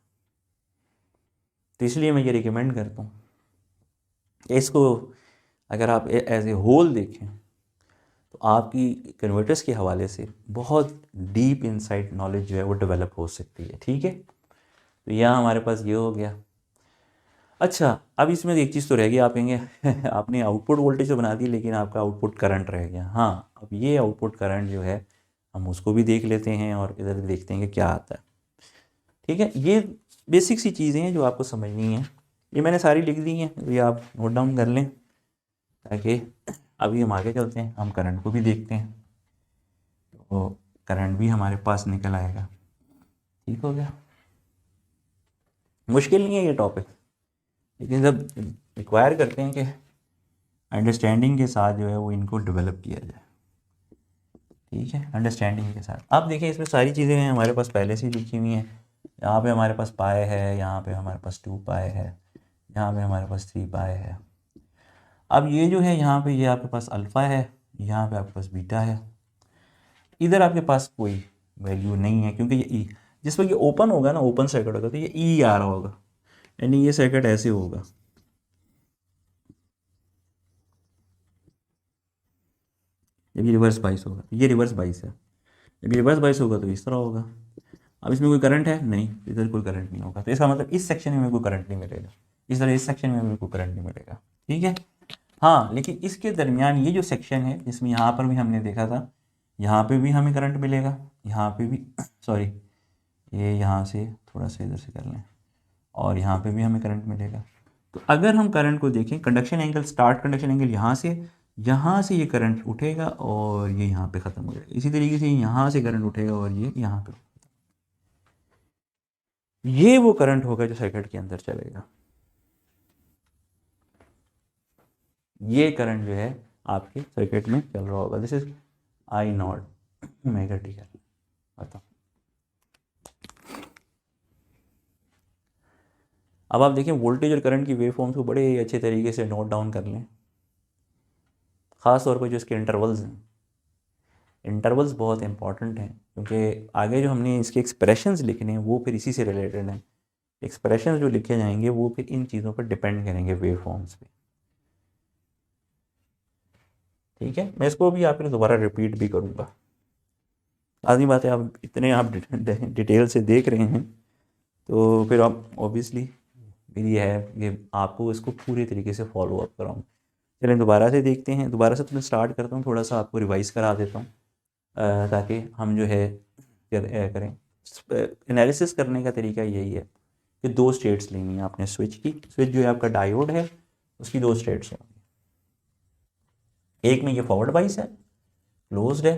तो इसलिए मैं ये रिकमेंड करता हूँ, इसको अगर आप एज ए होल देखें तो आपकी कन्वर्टर्स के हवाले से बहुत डीप इनसाइट नॉलेज जो है वो डेवलप हो सकती है। ठीक है, तो यहाँ हमारे पास ये हो गया। अच्छा, अब इसमें एक चीज़ तो रह गई, आप कहेंगे आपने आउटपुट वोल्टेज तो बना दी लेकिन आपका आउटपुट करंट रह गया। हाँ, अब ये आउटपुट करंट जो है हम उसको भी देख लेते हैं और इधर देखते हैं कि क्या आता है। ठीक है, ये बेसिक सी चीज़ें हैं जो आपको समझनी है। ये मैंने सारी लिख दी हैं, ये आप नोट डाउन कर लें ताकि अभी हम आगे चलते हैं, हम करंट को भी देखते हैं। तो करंट भी हमारे पास निकल आएगा। ठीक हो गया, मुश्किल नहीं है ये टॉपिक, लेकिन जब रिक्वायर करते हैं कि अंडरस्टैंडिंग के साथ जो है वो इनको डेवलप किया जाए। ठीक है, अंडरस्टैंडिंग के साथ। अब देखिए इसमें सारी चीज़ें हैं हमारे पास पहले से लिखी हुई हैं। यहाँ पे हमारे पास पाए है, यहाँ पे हमारे पास 2 पाए है, यहाँ पे हमारे पास 3 पाए है। अब ये जो है यहाँ पे ये आपके पास अल्फ़ा है, यहाँ पे आपके पास बीटा है। इधर आपके पास कोई वैल्यू नहीं है क्योंकि ये ई, जिस पर ये ओपन होगा ना, ओपन सर्किट होगा तो ये ई आ रहा होगा, यानी ये सर्किट ऐसे होगा। जब ये रिवर्स बाइस होगा, ये रिवर्स बाइस है, जब ये रिवर्स बाइस होगा तो इस तरह होगा। अब इसमें कोई करंट है नहीं, इधर कोई करंट नहीं होगा, तो इसका मतलब इस सेक्शन में मेरे को करंट नहीं मिलेगा, इस तरह इस सेक्शन में मेरे को करंट नहीं मिलेगा। ठीक है, हाँ, लेकिन इसके दरमियान ये जो सेक्शन है जिसमें यहाँ पर भी हमने देखा था, यहाँ पे भी हमें करंट मिलेगा, यहाँ पे भी सॉरी, ये यहाँ से थोड़ा सा इधर से कर लें, और यहाँ पे भी हमें करंट मिलेगा। तो अगर हम करंट को देखें, conduction angle, start conduction angle यहाँ से ये करंट उठेगा और ये यहाँ पे ख़त्म हो जाएगा। इसी तरीके से यहाँ से करंट उठेगा और ये यहाँ पे, ये वो करंट होगा जो सर्किट के अंदर चलेगा। ये करंट जो है आपके सर्किट में चल रहा होगा। This is I not mega T L. बताओ, अब आप देखें वोल्टेज और करंट की वेव फॉर्म्स को बड़े अच्छे तरीके से नोट डाउन कर लें, ख़ास तौर पर जो इसके इंटरवल्स हैं। इंटरवल्स बहुत इंपॉर्टेंट हैं क्योंकि आगे जो हमने इसके एक्सप्रेशंस लिखने हैं वो फिर इसी से रिलेटेड हैं। एक्सप्रेशंस जो लिखे जाएंगे वो फिर इन चीज़ों पर डिपेंड करेंगे, वेव फॉर्म्स पे। ठीक है, मैं इसको भी आपके दोबारा रिपीट भी करूँगा। आदमी बात है, आप इतने आप डिटेल से देख रहे हैं तो फिर आप ऑब्वियसली मेरी है कि आपको इसको पूरे तरीके से फॉलो अप कराऊँ। चलें दोबारा से देखते हैं, दोबारा से तो मैं स्टार्ट करता हूँ, थोड़ा सा आपको रिवाइज़ करा देता हूँ ताकि हम जो है करें। एनालिसिस करने का तरीका यही है कि 2 स्टेट्स लेनी है आपने स्विच की। स्विच जो है आपका डायोड है, उसकी 2 स्टेट्स होंगी, एक में ये फॉरवर्ड बाइस है, क्लोज्ड है,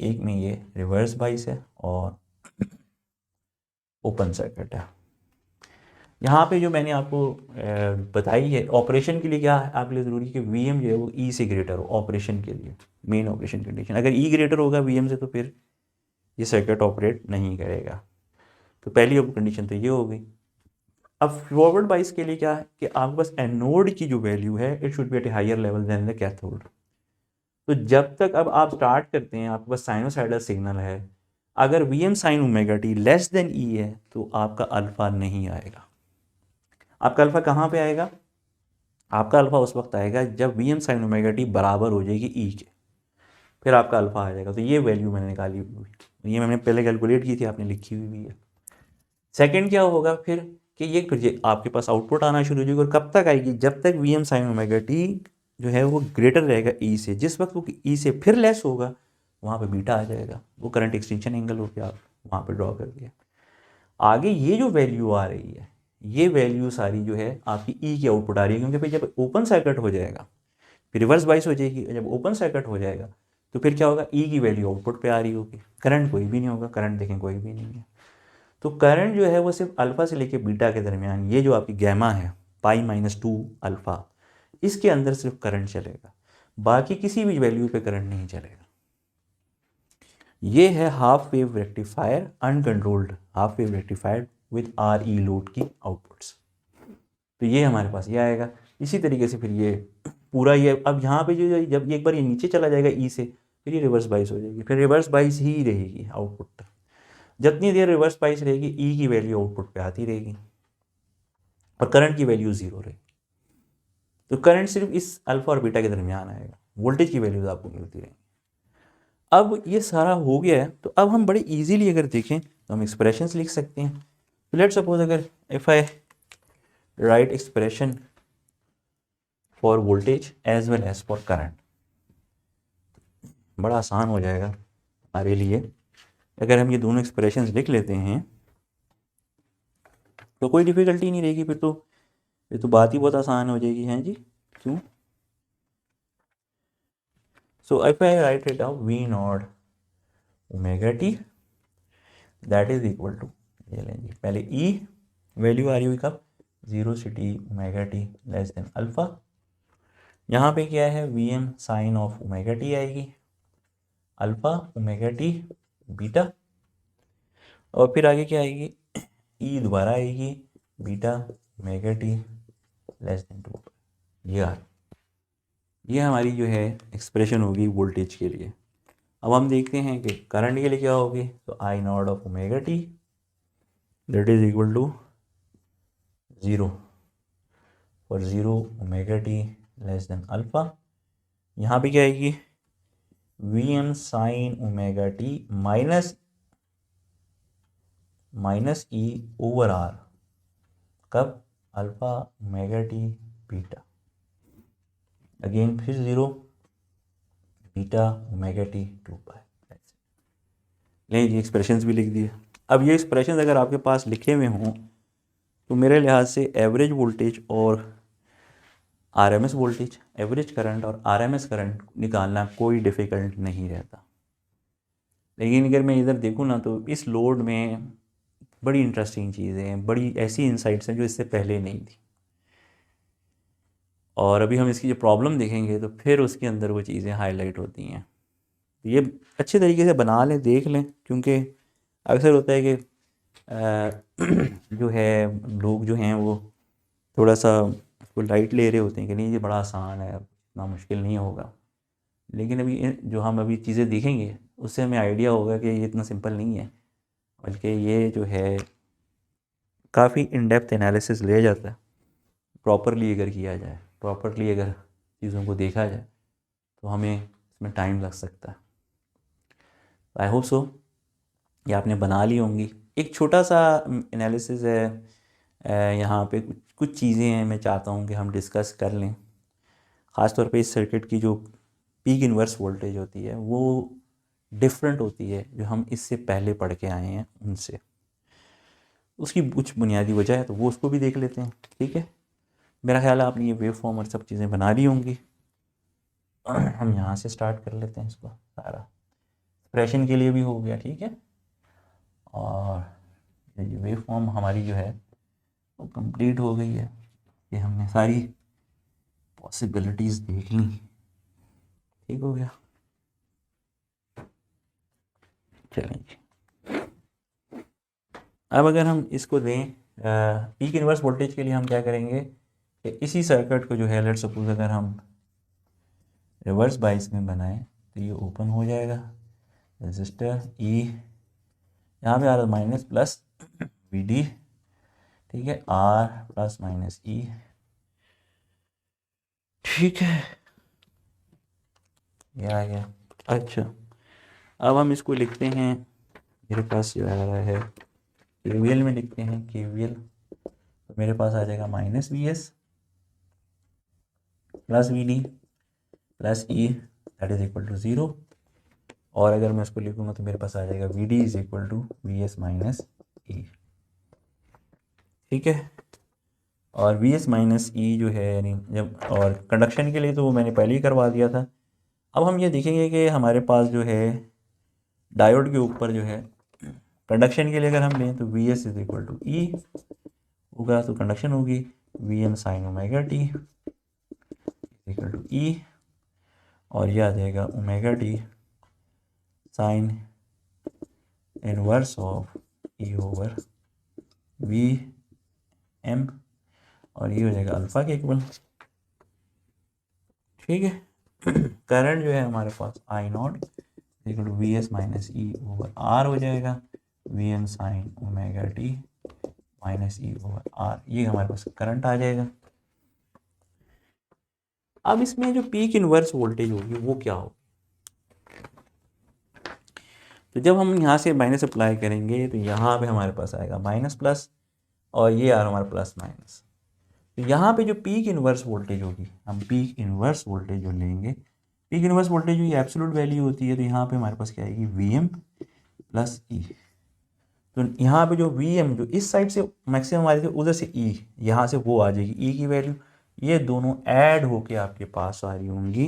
एक में ये रिवर्स बाइस है और ओपन सर्किट है। यहाँ पे जो मैंने आपको बताई है ऑपरेशन के लिए क्या है आपके लिए ज़रूरी है कि वीएम जो है वो ई से ग्रेटर हो ऑपरेशन के लिए, मेन ऑपरेशन कंडीशन। अगर ई ग्रेटर होगा वीएम से तो फिर ये सर्किट ऑपरेट नहीं करेगा। तो पहली कंडीशन तो ये हो गई। अब फॉरवर्ड बाइस के लिए क्या है कि आपके पास एनोड की जो वैल्यू है it should be at a higher level than the cathode. तो जब तक अब आप स्टार्ट करते हैं आपके पास साइनोसाइडल सिग्नल है, अगर V M sine omega T less than E है तो आपका अल्फ़ा नहीं आएगा। आपका अल्फ़ा कहाँ पे आएगा? आपका अल्फ़ा उस वक्त आएगा जब V M sine omega t बराबर हो जाएगी ई के, फिर आपका अल्फ़ा आ जाएगा। तो ये वैल्यू मैंने निकाली हुई, ये मैंने पहले कैलकुलेट की थी, आपने लिखी हुई भी है। सेकेंड क्या होगा फिर कि ये आपके पास आउटपुट आना शुरू हो जाएगी, और कब तक आएगी? जब तक V M sine omega t जो है वो ग्रेटर रहेगा ई से। जिस वक्त वो ई से फिर लेस होगा वहाँ पे बीटा आ जाएगा, वो करंट एक्सटेंशन एंगल हो गया, आप वहाँ पे ड्रॉ कर दिया। आगे ये जो वैल्यू आ रही है ये वैल्यू सारी जो है आपकी ई की आउटपुट आ रही है, क्योंकि फिर जब ओपन सर्किट हो जाएगा फिर रिवर्स बाइस हो जाएगी। जब ओपन सर्किट हो जाएगा तो फिर क्या होगा? ई की वैल्यू आउटपुट पे आ रही होगी, करंट कोई भी नहीं होगा, करंट देखें कोई भी नहीं है। तो करंट जो है वो सिर्फ अल्फ़ा से लेके बीटा के दरमियान, ये जो आपकी गैमा है पाई-2 अल्फ़ा, इसके अंदर सिर्फ करंट चलेगा, बाकी किसी भी वैल्यू पे करंट नहीं चलेगा। ये है half wave rectifier, uncontrolled half wave rectifier with R E load की आउटपुट्स। तो ये हमारे पास ये आएगा। इसी तरीके से फिर ये पूरा ये अब यहाँ पे जो जब एक बार ये नीचे चला जाएगा ई से, फिर ये रिवर्स बाइस हो जाएगी, फिर रिवर्स बाइस ही रहेगी आउटपुट तक। जितनी देर रिवर्स बाइस रहेगी ई की वैल्यू आउटपुट पे आती रहेगी और करंट की वैल्यू 0 रहेगी। तो करंट सिर्फ इस अल्फा और बीटा के दरमियान आएगा, वोल्टेज की वैल्यूज आपको मिलती रहेंगी। अब ये सारा हो गया है, तो अब हम बड़े इजीली अगर देखें तो हम एक्सप्रेशंस लिख सकते हैं। तो लेट्स सपोज अगर if I write expression for voltage as well as for current, बड़ा आसान हो जाएगा हमारे लिए। अगर हम ये दोनों एक्सप्रेशंस लिख लेते हैं तो कोई डिफ़िकल्टी नहीं रहेगी, फिर तो बात ही बहुत आसान हो जाएगी। हैं जी, क्यों? So if I write it down V naught omega T that is equal to, ये लें जी, पहले ई वैल्यू आ रही हुई कब, 0 से t omega T less than alpha. यहाँ पे क्या है, V M sine of omega t आएगी, अल्फ़ा ओमेगा टी बीटा, और फिर आगे क्या आएगी, ई दोबारा आएगी, beta omega T less than 2। ये हमारी जो है एक्सप्रेशन होगी वोल्टेज के लिए। अब हम देखते हैं कि करंट के लिए क्या होगी। तो I naught of omega T that is equal to 0 for 0 omega T less than alpha. यहाँ पे क्या आएगी, V M sine omega T minus E over R, कब, alpha omega T beta, again फिर 0 बीटा ओमेगा टी 2 पाई। नहीं जी, expressions भी लिख दिए। अब ये एक्सप्रेशंस अगर आपके पास लिखे हुए हों तो मेरे लिहाज से एवरेज वोल्टेज और आरएमएस वोल्टेज, एवरेज करंट और आरएमएस करंट निकालना कोई डिफ़िकल्ट नहीं रहता। लेकिन अगर मैं इधर देखूँ ना तो इस लोड में बड़ी इंटरेस्टिंग चीज़ें हैं, बड़ी ऐसी इंसाइट्स हैं जो इससे पहले नहीं थी, और अभी हम इसकी जो प्रॉब्लम देखेंगे तो फिर उसके अंदर वो चीज़ें हाईलाइट होती हैं। तो ये अच्छे तरीके से बना लें, देख लें, क्योंकि अक्सर होता है कि जो है लोग जो हैं वो थोड़ा सा उसको लाइट ले रहे होते हैं कि नहीं ये बड़ा आसान है, इतना मुश्किल नहीं होगा। लेकिन अभी जो हम अभी चीज़ें देखेंगे उससे हमें आइडिया होगा कि ये इतना सिंपल नहीं है, बल्कि ये जो है काफ़ी इन डेप्थ एनालिसिस ले जाता है। प्रॉपरली अगर किया जाए, प्रॉपरली अगर चीज़ों को देखा जाए तो हमें इसमें टाइम लग सकता है। आई होप सो ये आपने बना ली होंगी। एक छोटा सा एनालिसिस है यहाँ पे, कुछ चीज़ें हैं मैं चाहता हूँ कि हम डिस्कस कर लें। ख़ासतौर पे इस सर्किट की जो पीक इन्वर्स वोल्टेज होती है वो डिफरेंट होती है जो हम इससे पहले पढ़ के आए हैं उनसे। उसकी कुछ बुनियादी वजह है तो वो उसको भी देख लेते हैं, ठीक है। मेरा ख्याल है आपने ये वेव फॉर्म और सब चीज़ें बना ली होंगी। हम यहाँ से स्टार्ट कर लेते हैं इसको, सारा एक्सप्रेशन के लिए भी हो गया, ठीक है। और ये वेव फॉर्म हमारी जो है वो कंप्लीट हो गई है, कि हमने सारी पॉसिबिलिटीज़ देख ली, ठीक हो गया। चलें जी, अब अगर हम इसको दें पीक इन्वर्स वोल्टेज के लिए हम क्या करेंगे कि इसी सर्किट को जो है लेट्स सपोज अगर हम रिवर्स बाइस में बनाएं तो ये ओपन हो जाएगा, रेजिस्टर ई यहाँ पे आ रहा है माइनस प्लस वी डी, ठीक है, आर प्लस माइनस ई, ठीक है, ये आ गया। अच्छा, अब हम इसको लिखते हैं, मेरे पास जो आ रहा है केवीएल में लिखते हैं, केवीएल तो मेरे पास आ जाएगा minus V S plus V D plus E that is equal to 0, और अगर मैं उसको लिखूँगा तो मेरे पास आ जाएगा V D is equal to V S minus E, ठीक है। और वी एस माइनस ई जो है यानी जब, और कंडक्शन के लिए तो वो मैंने पहले ही करवा दिया था। अब हम ये देखेंगे कि हमारे पास जो है डायोड के ऊपर जो है कंडक्शन के लिए अगर हम लें तो V S is equal to E होगा, तो कंडक्शन होगी V M sine omega T equal to E, और यह आ जाएगा omega T sine inverse of E over V M, और ये हो जाएगा अल्फ़ा के इक्वल। ठीक है। करंट जो है हमारे पास I naught equal to V S minus E over R हो जाएगा, V M sine omega T minus E over R, ये हमारे पास करंट आ जाएगा। अब इसमें जो पीक इनवर्स वोल्टेज होगी वो क्या होगी, तो जब हम यहाँ से माइनस अप्लाई करेंगे तो यहाँ पे हमारे पास आएगा माइनस प्लस, और ये आ रहा हमारा प्लस माइनस। तो यहाँ पे जो पीक इनवर्स वोल्टेज होगी, हम पीक इनवर्स वोल्टेज जो लेंगे, पीक इनवर्स वोल्टेज जो ये एब्सोल्यूट वैल्यू होती है, तो यहाँ पे हमारे पास क्या आएगी, वी एम प्लस ई। तो यहाँ पे जो वी एम जो इस साइड से मैक्सिमम आ रही थी, उधर से ई यहाँ से वो आ जाएगी, ई की वैल्यू, ये दोनों ऐड होके आपके पास आ रही होंगी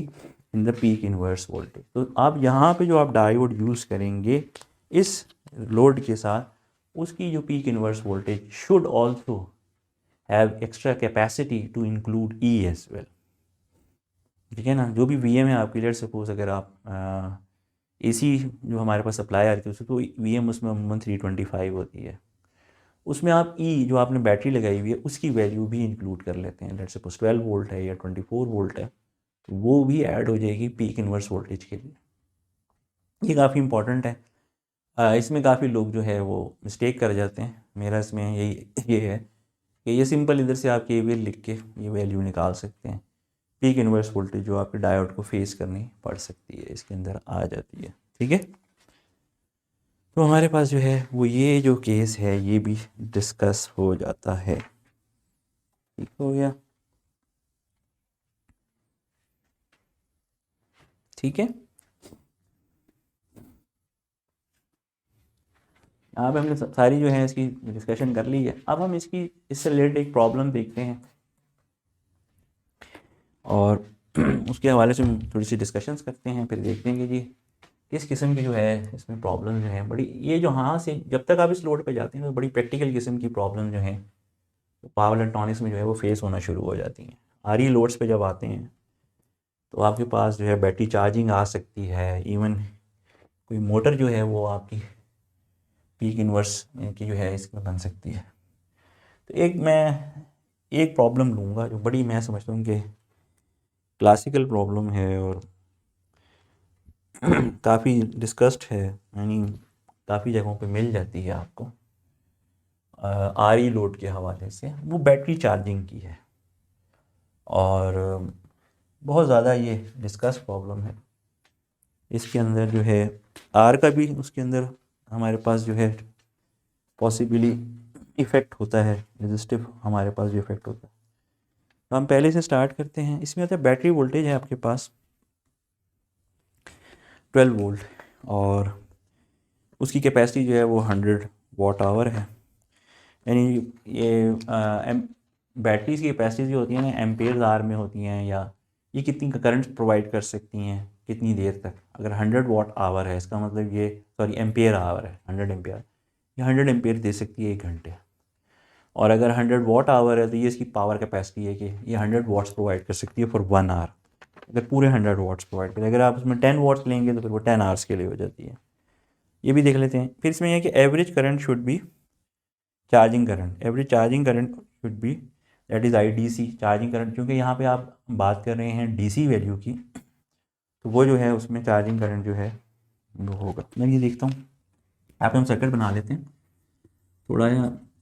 in the peak inverse voltage. तो आप यहाँ पे जो आप डायोड यूज़ करेंगे इस लोड के साथ, उसकी जो peak inverse voltage should also have extra capacity to include E as well. ठीक है ना, जो भी वी एम है आपकी, लेट सपोज अगर आप एसी जो हमारे पास सप्लाई आ रही थी उसको, तो वी एम उसमें अमूमन 325 होती है, उसमें आप ई जो आपने बैटरी लगाई हुई है उसकी वैल्यू भी इंक्लूड कर लेते हैं, लेट सपोज 12 वोल्ट है या 24 वोल्ट है, तो वो भी ऐड हो जाएगी पीक इनवर्स वोल्टेज के लिए। ये काफ़ी इंपॉर्टेंट है। इसमें काफ़ी लोग जो है वो मिस्टेक कर जाते हैं, मेरा इसमें यही ये है कि ये सिंपल इधर से आप केवीएल लिख के ये वैल्यू निकाल सकते हैं, पीक इनवर्स वोल्टेज जो आपके डायोड को फेस करनी पड़ सकती है इसके अंदर आ जाती है। ठीक है, तो हमारे पास जो है वो ये जो केस है ये भी डिस्कस हो जाता है। ठीक हो गया, ठीक है। यहाँ पे हमने सारी जो है इसकी डिस्कशन कर ली है। अब हम इससे रिलेटेड एक प्रॉब्लम देखते हैं और उसके हवाले से हम थोड़ी सी डिस्कशंस करते हैं, फिर देखते हैं कि जी किस किस्म की जो है इसमें प्रॉब्लम जो है बड़ी, ये जो हाँ से जब तक आप इस लोड पे जाते हैं तो बड़ी प्रैक्टिकल किस्म की प्रॉब्लम जो है तो पावर इलेक्ट्रॉनिक्स में जो है वो फेस होना शुरू हो जाती हैं। आरी लोड्स पे जब आते हैं तो आपके पास जो है बैटरी चार्जिंग आ सकती है, इवन कोई मोटर जो है वो आपकी पीक इनवर्स की जो है इसमें बन सकती है। तो एक प्रॉब्लम लूँगा जो बड़ी मैं समझता हूँ कि क्लासिकल प्रॉब्लम है और काफ़ी डिस्कस्ड है, यानी काफ़ी जगहों पे मिल जाती है आपको आरी लोड के हवाले से, वो बैटरी चार्जिंग की है और बहुत ज़्यादा ये डिस्कस प्रॉब्लम है। इसके अंदर जो है आर का भी उसके अंदर हमारे पास जो है पॉसिबली इफ़ेक्ट होता है, रेजिस्टिव हमारे पास जो इफ़ेक्ट होता है। तो हम पहले से स्टार्ट करते हैं। इसमें होता है बैटरी वोल्टेज है आपके पास 12 वोल्ट और उसकी कैपेसिटी जो है वो 100 वाट आवर है, यानी ये बैटरीज की कैपेसिटी जो होती है ना एम्पेयर आर में होती हैं, या ये कितनी करंट प्रोवाइड कर सकती हैं कितनी देर तक। अगर 100 वाट आवर है इसका मतलब ये, सॉरी एम्पेयर आवर है, 100 एम्पेयर, ये 100 एम्पेयर दे सकती है 1 घंटे। और अगर 100 वाट आवर है तो ये इसकी पावर कैपेसिटी है कि ये 100 वाट्स प्रोवाइड कर सकती है फॉर 1 आवर। अगर पूरे 100 वाट्स प्रोवाइड करें, अगर आप उसमें 10 वाट्स लेंगे तो फिर वो 10 आवर्स के लिए हो जाती है। ये भी देख लेते हैं। फिर इसमें यह कि average current should be charging current, average charging current should be that is IDC charging current, क्योंकि यहाँ पे आप बात कर रहे हैं DC वैल्यू की, तो वो जो है उसमें चार्जिंग करंट जो है वो होगा। मैं ये देखता हूँ, यहाँ पे हम सर्किट बना लेते हैं, थोड़ा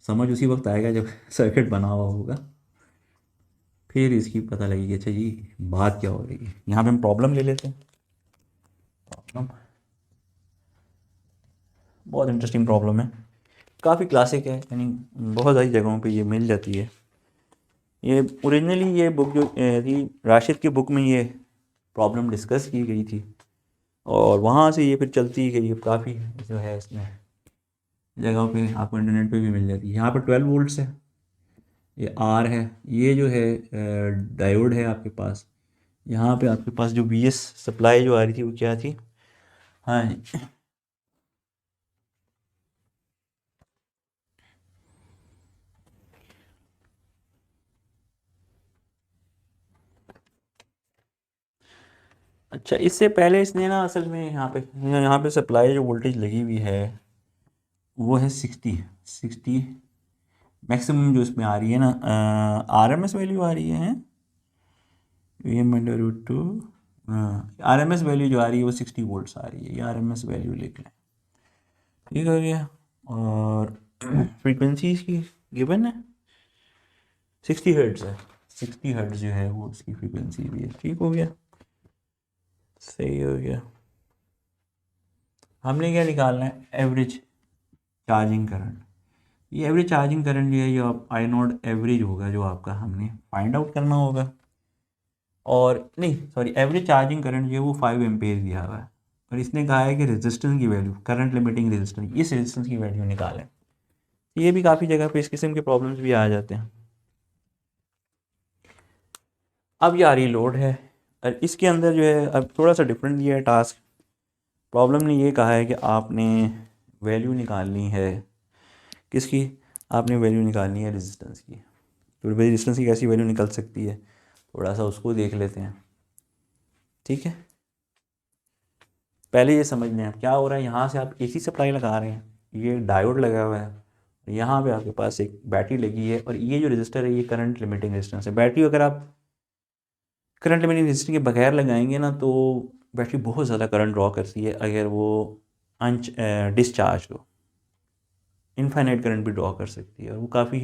समझ उसी वक्त आएगा जब सर्किट बना हुआ होगा, फिर इसकी पता लगेगी अच्छा जी बात क्या हो रही है। यहाँ पे हम प्रॉब्लम ले लेते हैं। प्रॉब्लम बहुत इंटरेस्टिंग प्रॉब्लम है, काफ़ी क्लासिक है, यानी बहुत सारी जगहों पे ये मिल जाती है। ये ओरिजिनली ये बुक जो थी राशिद की बुक में ये प्रॉब्लम डिस्कस की गई थी और वहाँ से ये फिर चलती गई, काफ़ी जो है इसमें जगहों पे आपको इंटरनेट पे भी मिल जाती है। यहाँ पर 12 वोल्ट्स है, ये आर है, ये जो है डायोड है आपके पास। यहाँ पे आपके पास जो BS सप्लाई जो आ रही थी वो क्या थी, हाँ अच्छा, इससे पहले इसने ना असल में यहाँ पे सप्लाई जो वोल्टेज लगी हुई है वो है 60 मैक्सिमम जो इसमें आ रही है ना, RMS वैल्यू आ रही है वीएम अंडर रूट टू, हाँ RMS वैल्यू जो आ रही है वो 60 वोल्ट्स आ रही है, ये RMS वैल्यू लिख लें, ठीक हो गया। और फ्रीक्वेंसी इसकी गिवन है 60 हर्ट्ज़ है, 60 हर्ट्ज़ जो है वो उसकी फ्रीक्वेंसी भी है, ठीक हो गया, सही हो गया। हमने क्या निकालना है, एवरेज चार्जिंग करंट। ये एवरेज चार्जिंग करंट जो है ये आई नोड एवरेज होगा जो आपका हमने फाइंड आउट करना होगा। और नहीं सॉरी, एवरेज चार्जिंग करंट जो है वो 5 एम्पेयर दिया हुआ है, और इसने कहा है कि रेजिस्टेंस की वैल्यू, करंट लिमिटिंग रेजिस्टेंस, इस रेजिस्टेंस की वैल्यू निकालें। ये भी काफ़ी जगह पे इस किस्म के प्रॉब्लम्स भी आ जाते हैं। अब ये आ रही लोड है, और इसके अंदर जो है अब थोड़ा सा डिफरेंट दिया है टास्क। प्रॉब्लम ने ये कहा है कि आपने वैल्यू निकालनी है किसकी, आपने वैल्यू निकालनी है रेजिस्टेंस की। तो भाई रेजिस्टेंस की कैसी वैल्यू निकल सकती है, थोड़ा सा उसको देख लेते हैं, ठीक है। पहले ये समझ लें आप क्या हो रहा है, यहाँ से आप AC सप्लाई लगा रहे हैं, ये डायोड लगा हुआ है, यहाँ पे आपके पास एक बैटरी लगी है, और ये जो रेजिस्टर है ये करंट लिमिटिंग रेजिस्टेंस है। बैटरी अगर आप करंट लिमिटिंग रेजिस्टेंस के बगैर लगाएंगे ना तो बैटरी बहुत ज़्यादा करंट ड्रॉ करती है, अगर वो डिस्चार्ज हो, इनफाइनाइट करंट भी ड्रॉ कर सकती है, और वो काफ़ी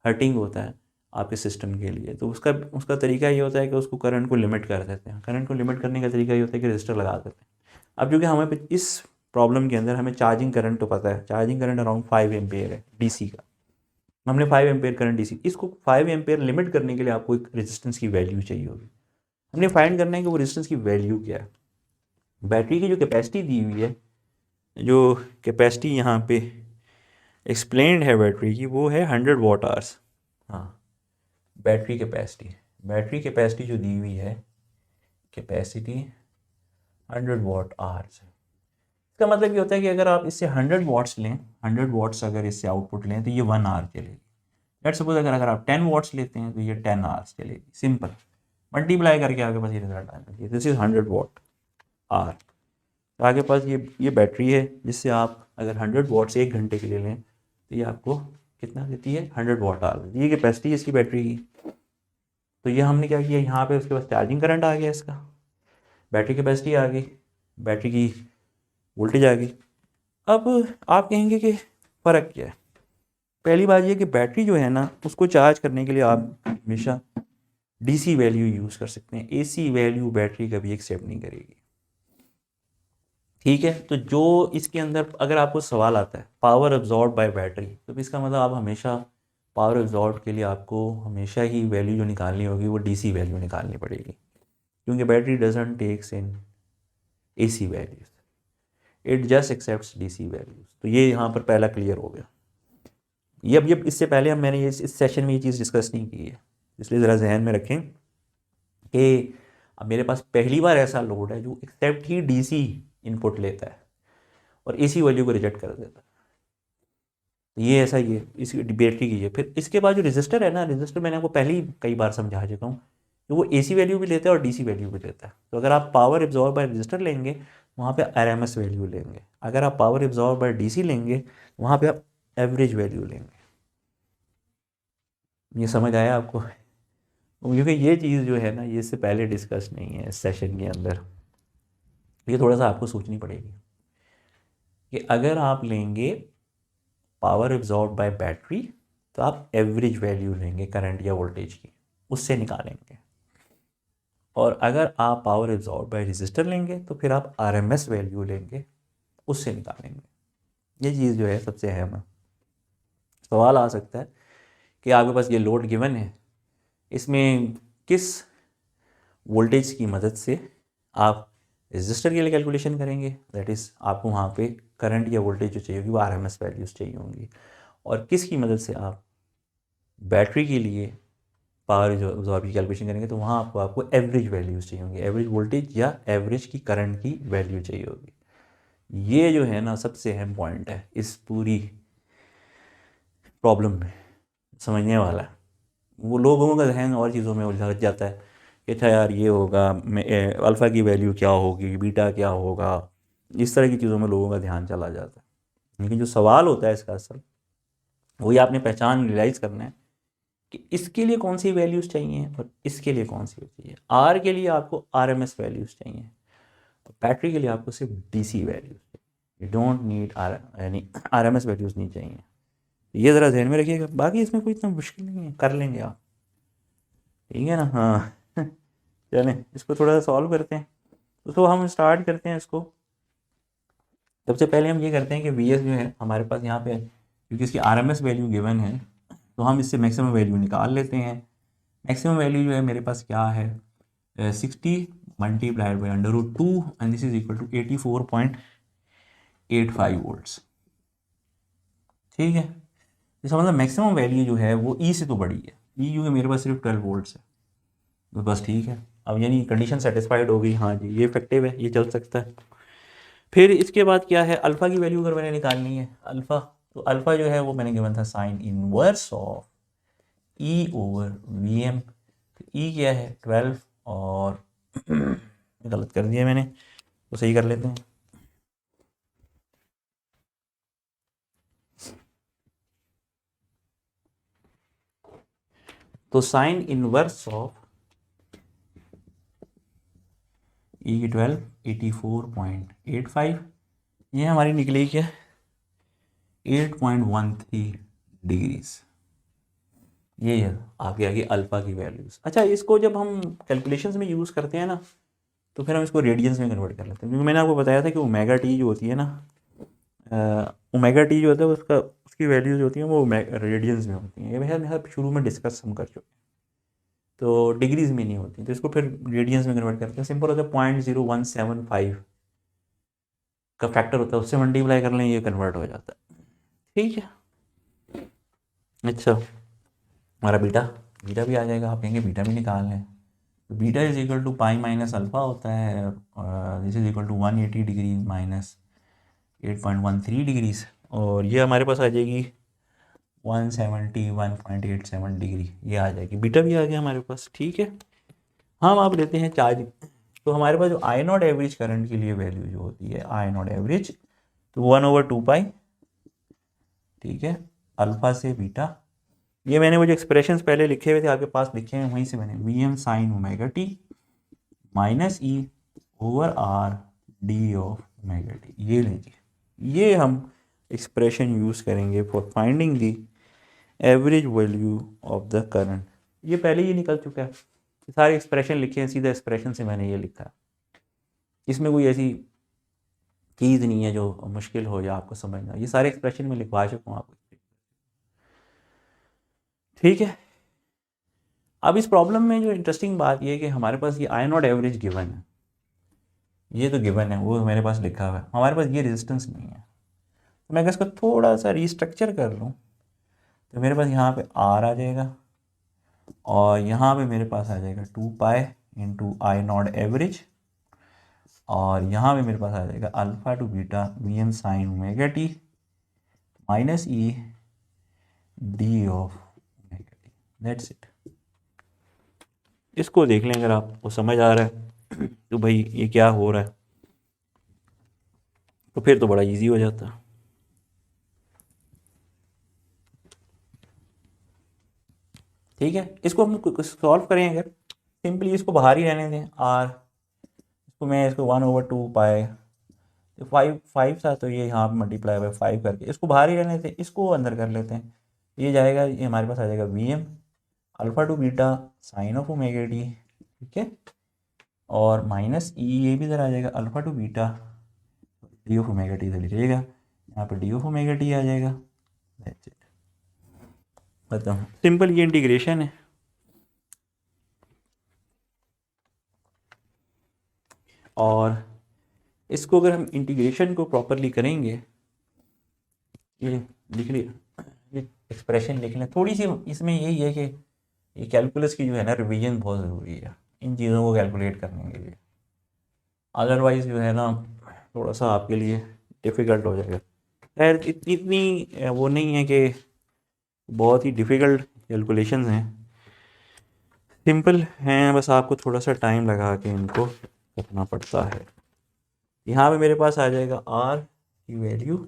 हर्टिंग होता है आपके सिस्टम के लिए। तो उसका उसका तरीका ये होता है कि उसको करंट को लिमिट कर देते हैं। करंट को लिमिट करने का तरीका ये होता है कि रजिस्टर लगा देते हैं। अब क्योंकि हमें इस प्रॉब्लम के अंदर हमें चार्जिंग करंट तो पता है, चार्जिंग करंट अराउंड 5 एम्पेयर है डीसी का, हमने 5 एम्पेयर करंट डीसी, इसको 5 एम्पेयर लिमिट करने के लिए आपको एक रेजिस्टेंस की वैल्यू चाहिए होगी। हमने फाइंड करना है कि वो रेजिस्टेंस की वैल्यू क्या है। बैटरी की जो कैपेसिटी दी हुई है, जो कैपेसिटी यहाँ पे एक्सप्लेन्ड है बैटरी की, वो है 100 वाट आवर्स। हाँ बैटरी कैपेसिटी जो दी हुई है, कैपेसिटी 100 वाट आवर्स है। इसका मतलब ये होता है कि अगर आप इससे 100 वाट्स लें, 100 वाट्स अगर इससे आउटपुट लें तो ये 1 आवर चलेगी। लेट्स सपोज अगर आप 10 वाट्स लेते हैं तो ये 10 आवर्स चलेगी, सिंपल मल्टीप्लाई करके आपके पास ये रिजल्ट आ जाती है। This is 100 watt hour. तो आपके पास ये बैटरी है जिससे आप अगर 100 वाट्स 1 घंटे के लिए लें तो ये आपको कितना देती है, 100 वाट आवर। ये कैपेसिटी है इसकी बैटरी की। तो ये हमने क्या किया, यहाँ पे उसके पास चार्जिंग करंट आ गया, इसका बैटरी कैपेसिटी आ गई, बैटरी की वोल्टेज आ गई। अब आप कहेंगे कि फ़र्क क्या है। पहली बात ये कि बैटरी जो है ना उसको चार्ज करने के लिए आप हमेशा DC वैल्यू यूज़ कर सकते हैं, AC वैल्यू बैटरी कभी एक्सेप्ट नहीं करेगी, ठीक है। तो जो इसके अंदर अगर आपको सवाल आता है पावर एब्जॉर्ब बाय बैटरी, तो इसका मतलब आप हमेशा पावर एब्जॉर्ब के लिए आपको हमेशा ही वैल्यू जो निकालनी होगी वो DC वैल्यू निकालनी पड़ेगी, क्योंकि battery doesn't takes in AC values, it just accepts DC values. तो ये यहाँ पर पहला क्लियर हो गया। ये अब इससे पहले हम मैंने इस सेशन में ये चीज़ डिस्कस नहीं की है, इसलिए ज़रा जहन में रखें कि अब मेरे पास पहली बार ऐसा लोड है जो एक्सेप्ट ही DC इनपुट लेता है और AC वैल्यू को रिजेक्ट कर देता है। ये ऐसा ही है, इसकी बैटरी की है। फिर इसके बाद जो रजिस्टर है ना, रजिस्टर मैंने आपको पहले ही कई बार समझा चुका हूँ कि वो AC वैल्यू भी लेता है और DC वैल्यू भी लेता है। तो अगर आप पावर एब्जॉर्ब बाय रजिस्टर लेंगे वहाँ पे RMS वैल्यू लेंगे, अगर आप पावर एब्जॉर्ब बाय DC लेंगे वहाँ पे आप एवरेज वैल्यू लेंगे। ये समझ आया आपको? क्योंकि ये चीज़ जो है ना ये इससे पहले डिस्कस नहीं है इस सेशन के अंदर, ये थोड़ा सा आपको सोचनी पड़ेगी कि अगर आप लेंगे पावर एब्जॉर्ब बाय बैटरी तो आप एवरेज वैल्यू लेंगे करंट या वोल्टेज की, उससे निकालेंगे। और अगर आप पावर एब्जॉर्ब बाय रेजिस्टर लेंगे तो फिर आप RMS वैल्यू लेंगे, उससे निकालेंगे। ये चीज़ जो है सबसे अहम है। सवाल आ सकता है कि आपके पास ये लोड गिवन है, इसमें किस वोल्टेज की मदद से आप रेजिस्टर के लिए कैलकुलेशन करेंगे, दैट इज़ आपको वहाँ पे करंट या वोल्टेज जो चाहिए होगी वो RMS वैल्यूज़ चाहिए होंगी, और किसकी मदद से आप बैटरी के लिए पावर जो आप कैलकुलेशन करेंगे तो वहाँ आपको एवरेज वैल्यूज़ चाहिए होंगी, एवरेज वोल्टेज या एवरेज की करंट की वैल्यू चाहिए होगी। ये जो है ना सबसे अहम पॉइंट है इस पूरी प्रॉब्लम में, समझने वाला है। वो लोगों का जहन और चीज़ों में उलझ जाता है कि अच्छा यार ये होगा, अल्फ़ा की वैल्यू क्या होगी, बीटा क्या होगा, इस तरह की चीज़ों में लोगों का ध्यान चला जाता है। लेकिन जो सवाल होता है इसका असल वही आपने पहचान रियलाइज़ करना है कि इसके लिए कौन सी वैल्यूज़ चाहिए और इसके लिए कौन सी चाहिए। आर के लिए आपको आरएमएस वैल्यूज़ चाहिए, बैटरी के लिए आपको सिर्फ डीसी वैल्यूज़ चाहिए। यू डोंट नीड आर यानी आरएमएस वैल्यूज़ नहीं चाहिए। ये ज़रा ध्यान में रखिएगा, बाकी इसमें कोई इतना मुश्किल नहीं है, कर लेंगे आप, ठीक है ना। हाँ चलें इसको थोड़ा सा सॉल्व करते हैं। तो हम स्टार्ट करते हैं इसको। सबसे पहले हम ये करते हैं कि वी एस जो है हमारे पास यहाँ पे, क्योंकि इसकी R M S value given है, तो हम इससे मैक्सिमम वैल्यू निकाल लेते हैं। मैक्सिमम वैल्यू जो है मेरे पास क्या है, 60 multiplied by √2 and this is equal to 84.85 volts. ठीक है, इसका मतलब मैक्सिमम वैल्यू जो है वो ई से तो बड़ी है। ई जो है मेरे पास सिर्फ 12 वोल्ट्स है, तो बस ठीक है। अब यानी कंडीशन सेटिस्फाइड हो गई, हाँ जी ये इफेक्टिव है, ये चल सकता है। फिर इसके बाद क्या है, अल्फ़ा की वैल्यू अगर मैंने निकालनी है अल्फ़ा, तो अल्फ़ा जो है वो मैंने गिवन था sine inverse of E over V M. तो ई क्या है 12, और गलत कर दिया मैंने, तो सही कर लेते हैं। तो साइन इनवर्स ऑफ ई की 12 84.85, ये हमारी निकली क्या 8.13 डिग्रीज। ये है आपके आगे अल्फ़ा की वैल्यूज़। अच्छा, इसको जब हम कैलकुलेशंस में यूज़ करते हैं ना, तो फिर हम इसको रेडियंस में कन्वर्ट कर लेते हैं, क्योंकि मैंने आपको बताया था कि ओमेगा टी जो होती है ना, ओमेगा टी जो होता है उसका उसकी वैल्यूज़ जो होती हैं वो रेडियंस में होती हैं। ये भैया शुरू में डिस्कस हम कर चुके हैं, तो डिग्रीज में नहीं होती, तो इसको फिर रेडियंस में कन्वर्ट करते हैं। सिंपल होता है 0.0175 का फैक्टर होता है, उससे मल्टीप्लाई कर लें, ये कन्वर्ट हो जाता है। ठीक है, अच्छा हमारा बीटा बीटा भी आ जाएगा। आप कहेंगे बीटा भी निकाल लें, तो beta is equal to pi minus alpha होता है, this is equal to 180 degree minus 8.13 degrees, और ये हमारे पास आ जाएगी 171.87 डिग्री, ये आ जाएगी। बीटा भी आ गया हमारे पास। ठीक है, हम आप लेते हैं चार्ज। तो हमारे पास जो आई नॉट एवरेज करंट के लिए वैल्यू जो होती है आई नॉट एवरेज, तो 1/2 पाई, ठीक है, अल्फ़ा से बीटा। ये मैंने वो जो एक्सप्रेशंस पहले लिखे हुए थे आपके पास लिखे हैं, वहीं से मैंने V M sine omega T minus E over R D of omega t, ये लीजिए। ये हम एक्सप्रेशन यूज़ करेंगे for finding the average value of the current. ये पहले ही निकल चुका है, सारे एक्सप्रेशन लिखे हैं, सीधा एक्सप्रेशन से मैंने ये लिखा है। इसमें कोई ऐसी चीज़ नहीं है जो मुश्किल हो या आपको समझना, ये सारे एक्सप्रेशन में लिखवा चुका हूँ आपको। ठीक है, अब इस प्रॉब्लम में जो इंटरेस्टिंग बात ये है कि हमारे पास ये आई नॉट एवरेज गिवन है, ये तो गिवन है, वो मेरे पास लिखा हुआ है, हमारे पास ये रेजिस्टेंस नहीं है। तो मैं अगर इसको थोड़ा सा रीस्ट्रक्चर कर लूँ, तो मेरे पास यहाँ पे आर आ जाएगा, और यहाँ पे मेरे पास आ जाएगा 2 pi into I naught average, और यहाँ पे मेरे पास आ जाएगा alpha to beta V M sine omega T minus E D of omega t, that's it. इसको देख लें अगर आपको समझ आ रहा है तो भाई ये क्या हो रहा है, तो फिर तो बड़ा इजी हो जाता है। ठीक है, इसको हम सॉल्व करें अगर, सिंपली इसको बाहर ही रहने दें आर, इसको मैं इसको 1/2 पाए, तो 5 था, तो ये यहाँ पर मल्टीप्लाई बाई 5 करके इसको बाहर ही रहने देते हैं, इसको अंदर कर लेते हैं। ये जाएगा, ये हमारे पास आ जाएगा V M alpha to beta sine of omega T, ठीक है, और माइनस ई, ये भी इधर आ जाएगा alpha to beta D of omega T इधर लिखिएगा, यहाँ पर डी ऑफ ओमेगा टी आ जाएगा। दैट्स इट, बताओ सिंपल ये इंटीग्रेशन है। और इसको अगर हम इंटीग्रेशन को प्रॉपरली करेंगे, ये लिख लिया, ये एक्सप्रेशन लिख लें। थोड़ी सी इसमें यही है कि ये कैलकुलस की जो है ना रिवीजन बहुत ज़रूरी है इन चीज़ों को कैलकुलेट करने के लिए, अदरवाइज़ जो है ना थोड़ा सा आपके लिए डिफ़िकल्ट हो जाएगा। खैर इतनी वो नहीं है कि बहुत ही डिफ़िकल्ट कैलकुलेशंस हैं, सिंपल हैं, बस आपको थोड़ा सा टाइम लगा के इनको करना पड़ता है। यहाँ पे मेरे पास आ जाएगा आर की वैल्यू,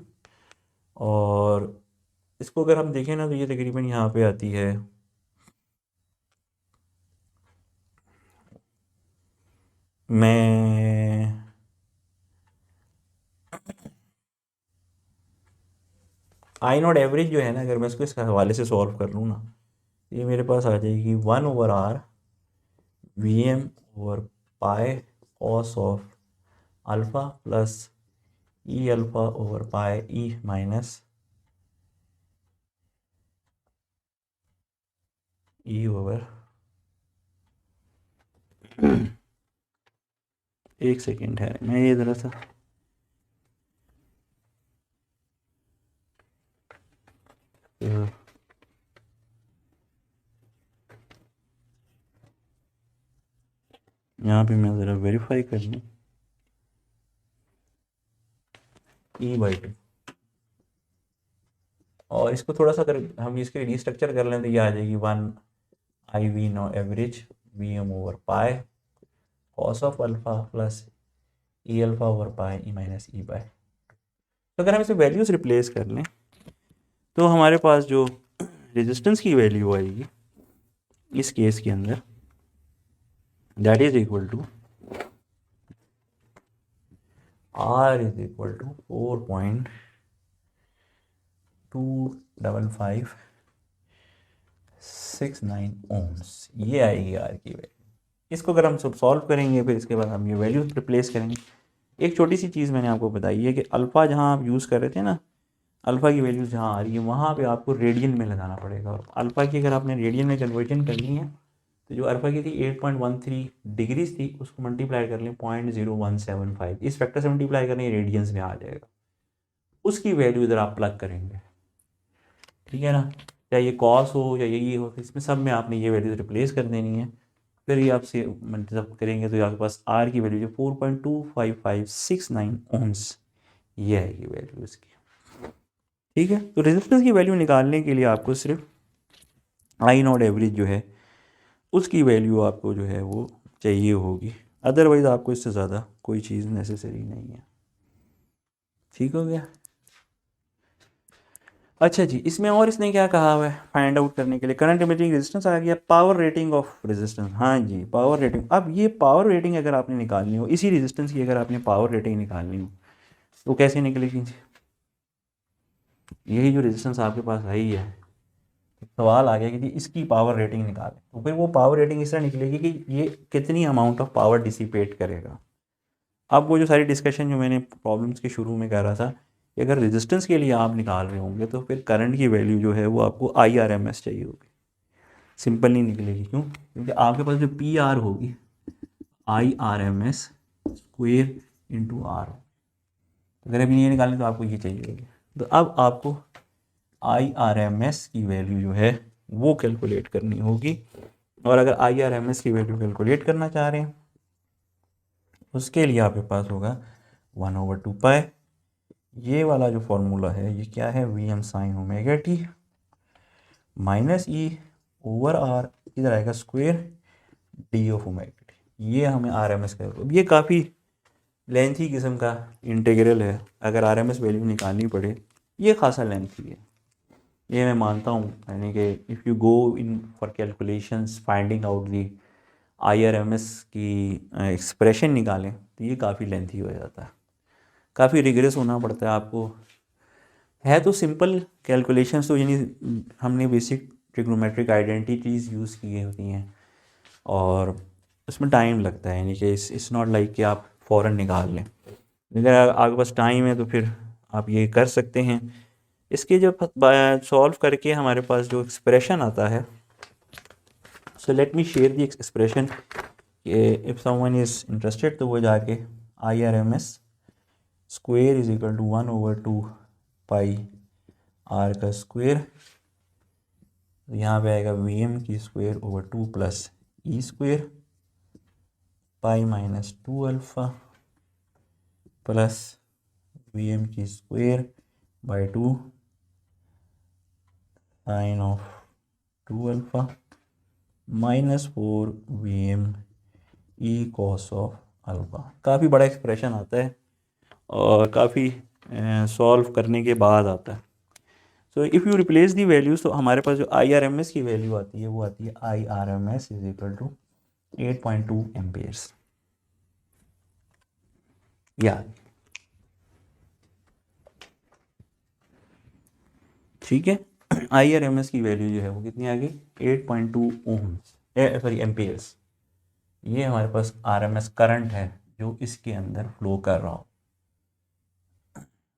और इसको अगर हम देखें ना तो ये तकरीबन यहाँ पे आती है मैं आई नॉट एवरेज जो है ना, अगर मैं इसको इस हवाले से सॉल्व कर लूँ ना, ये मेरे पास आ जाएगी 1/r VM over pi cos of alpha plus E alpha over pi E minus E over एक सेकेंड है, मैं ये ज़रा सा यहाँ पे मैं ज़रा वेरीफाई कर लूँ। E/2 और इसको थोड़ा सा अगर हम इसके रीस्ट्रक्चर कर लें तो ये आ जाएगी 1 IV no average VM over pi cos of alpha plus E alpha over pi E minus E bye. तो अगर हम इसे वैल्यूज़ रिप्लेस कर लें तो हमारे पास जो रेजिस्टेंस की वैल्यू आएगी इस केस के अंदर, that is equal to R is equal to 4.2559 ohms, ये आएगी R की वैल्यू। इसको अगर हम सब सॉल्व करेंगे फिर इसके बाद हम ये वैल्यू रिप्लेस करेंगे। एक छोटी सी चीज़ मैंने आपको बताई है कि अल्फ़ा जहाँ आप यूज़ कर रहे थे ना, अल्फ़ा की वैल्यूज़ जहाँ आ रही है वहाँ पे आपको रेडियन में लगाना पड़ेगा, और अल्फ़ा की अगर आपने रेडियन में कन्वर्जन करनी है तो जो अल्फ़ा की थी 8.13 डिग्रीज थी, उसको मल्टीप्लाई कर लें 0.0175, इस फैक्टर से मल्टीप्लाई करें रेडियंस में आ जाएगा, उसकी वैल्यू इधर आप प्लग करेंगे, ठीक है ना। चाहे ये कॉस हो या ये हो, तो इसमें सब में आपने ये वैल्यूज रिप्लेस कर देनी है। फिर ये आपसे मतलब करेंगे तो आपके पास आर की वैल्यू जो 4.25569 ओम्स, ये आएगी वैल्यू इसकी, ठीक है। तो रेजिस्टेंस की वैल्यू निकालने के लिए आपको सिर्फ आई नॉट एवरेज जो है उसकी वैल्यू आपको जो है वो चाहिए होगी, अदरवाइज़ आपको इससे ज़्यादा कोई चीज़ नेसेसरी नहीं है, ठीक हो गया। अच्छा जी, इसमें और इसने क्या कहा हुआ है फाइंड आउट करने के लिए, करंट इमेजिंग रेजिस्टेंस आ गया, पावर रेटिंग ऑफ रेजिस्टेंस, हाँ जी पावर रेटिंग। अब ये पावर रेटिंग अगर आपने निकालनी हो, इसी रेजिस्टेंस की अगर आपने पावर रेटिंग निकालनी हो तो कैसे निकलेगी जी, यही जो रेजिस्टेंस आपके पास आई है, सवाल आ गया कि जी इसकी पावर रेटिंग निकालें, तो फिर वो पावर रेटिंग इस तरह निकलेगी कि ये कितनी अमाउंट ऑफ पावर डिसिपेट करेगा। अब वो जो सारी डिस्कशन जो मैंने प्रॉब्लम्स के शुरू में कह रहा था कि अगर रेजिस्टेंस के लिए आप निकाल रहे होंगे तो फिर करंट की वैल्यू जो है वो आपको IRMS चाहिए होगी, सिंपल नहीं निकलेगी। क्यों? क्योंकि आपके पास जो PR होगी IRMS स्क्वेयर इंटू R, अगर अभी ये निकालें तो आपको ये चाहिए होगी। तो अब आपको IRMS की वैल्यू जो है वो कैलकुलेट करनी होगी, और अगर IRMS की वैल्यू कैलकुलेट करना चाह रहे हैं उसके लिए आपके पास होगा 1/2 पाई, ये वाला जो फॉर्मूला है ये क्या है, VM sine omega T minus E over R, इधर आएगा square D of omega t, ये हमें RMS का, अब ये काफ़ी लेंथी किस्म का इंटीग्रल है, अगर RMS वैल्यू निकालनी पड़े ये खासा लेंथी है, ये मैं मानता हूँ, यानी कि if you go in for calculations finding out the IRMS की एक्सप्रेशन निकालें तो ये काफ़ी लेंथी हो जाता है, काफ़ी रिग्रेस होना पड़ता है आपको। है तो सिंपल कैलकुलेशंस, तो यानी हमने बेसिक ट्रिग्नोमेट्रिक आइडेंटिटीज़ यूज़ की होती हैं और उसमें टाइम लगता है, यानी कि इट्स नॉट लाइक कि आप फ़ौरन निकाल लें, अगर आपके पास टाइम है तो फिर आप ये कर सकते हैं। इसके जब सॉल्व करके हमारे पास जो एक्सप्रेशन आता है, so let me share the expression, if someone is interested तो वो जाके IRMS square is equal to 1/2 pi R का स्क्वेयर, तो यहाँ पे आएगा VM की square over 2 plus E square pi minus 2 alpha plus VM की square by 2 sine of 2 alpha minus 4 VM E cos of alpha. काफ़ी बड़ा एक्सप्रेशन आता है और काफ़ी सॉल्व करने के बाद आता है। So if you replace the values, तो हमारे पास जो IRMS की वैल्यू आती है वो आती है IRMS is equal to 8.2 amperes, या ठीक है। IRMS की वैल्यू जो है वो कितनी आ गई 8.2 ओम्स सॉरी एम्पियर्स। ये हमारे पास RMS करंट है जो इसके अंदर फ्लो कर रहा हो।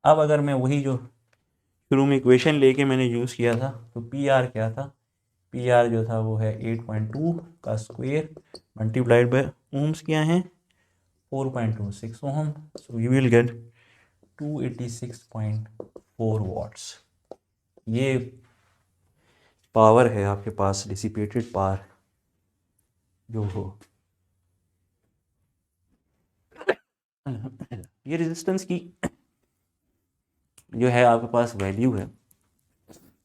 अब अगर मैं वही जो शुरू में इक्वेशन लेके मैंने यूज़ किया था तो PR क्या था, PR जो था वो है 8.2 का स्क्वायर मल्टीप्लाइड बाय ओम्स क्या है 4.26 ohm, so you will get 286.4 watts. ये पावर है आपके पास, डिसिपेटेड पावर जो हो। ये रेजिस्टेंस की जो है आपके पास वैल्यू है,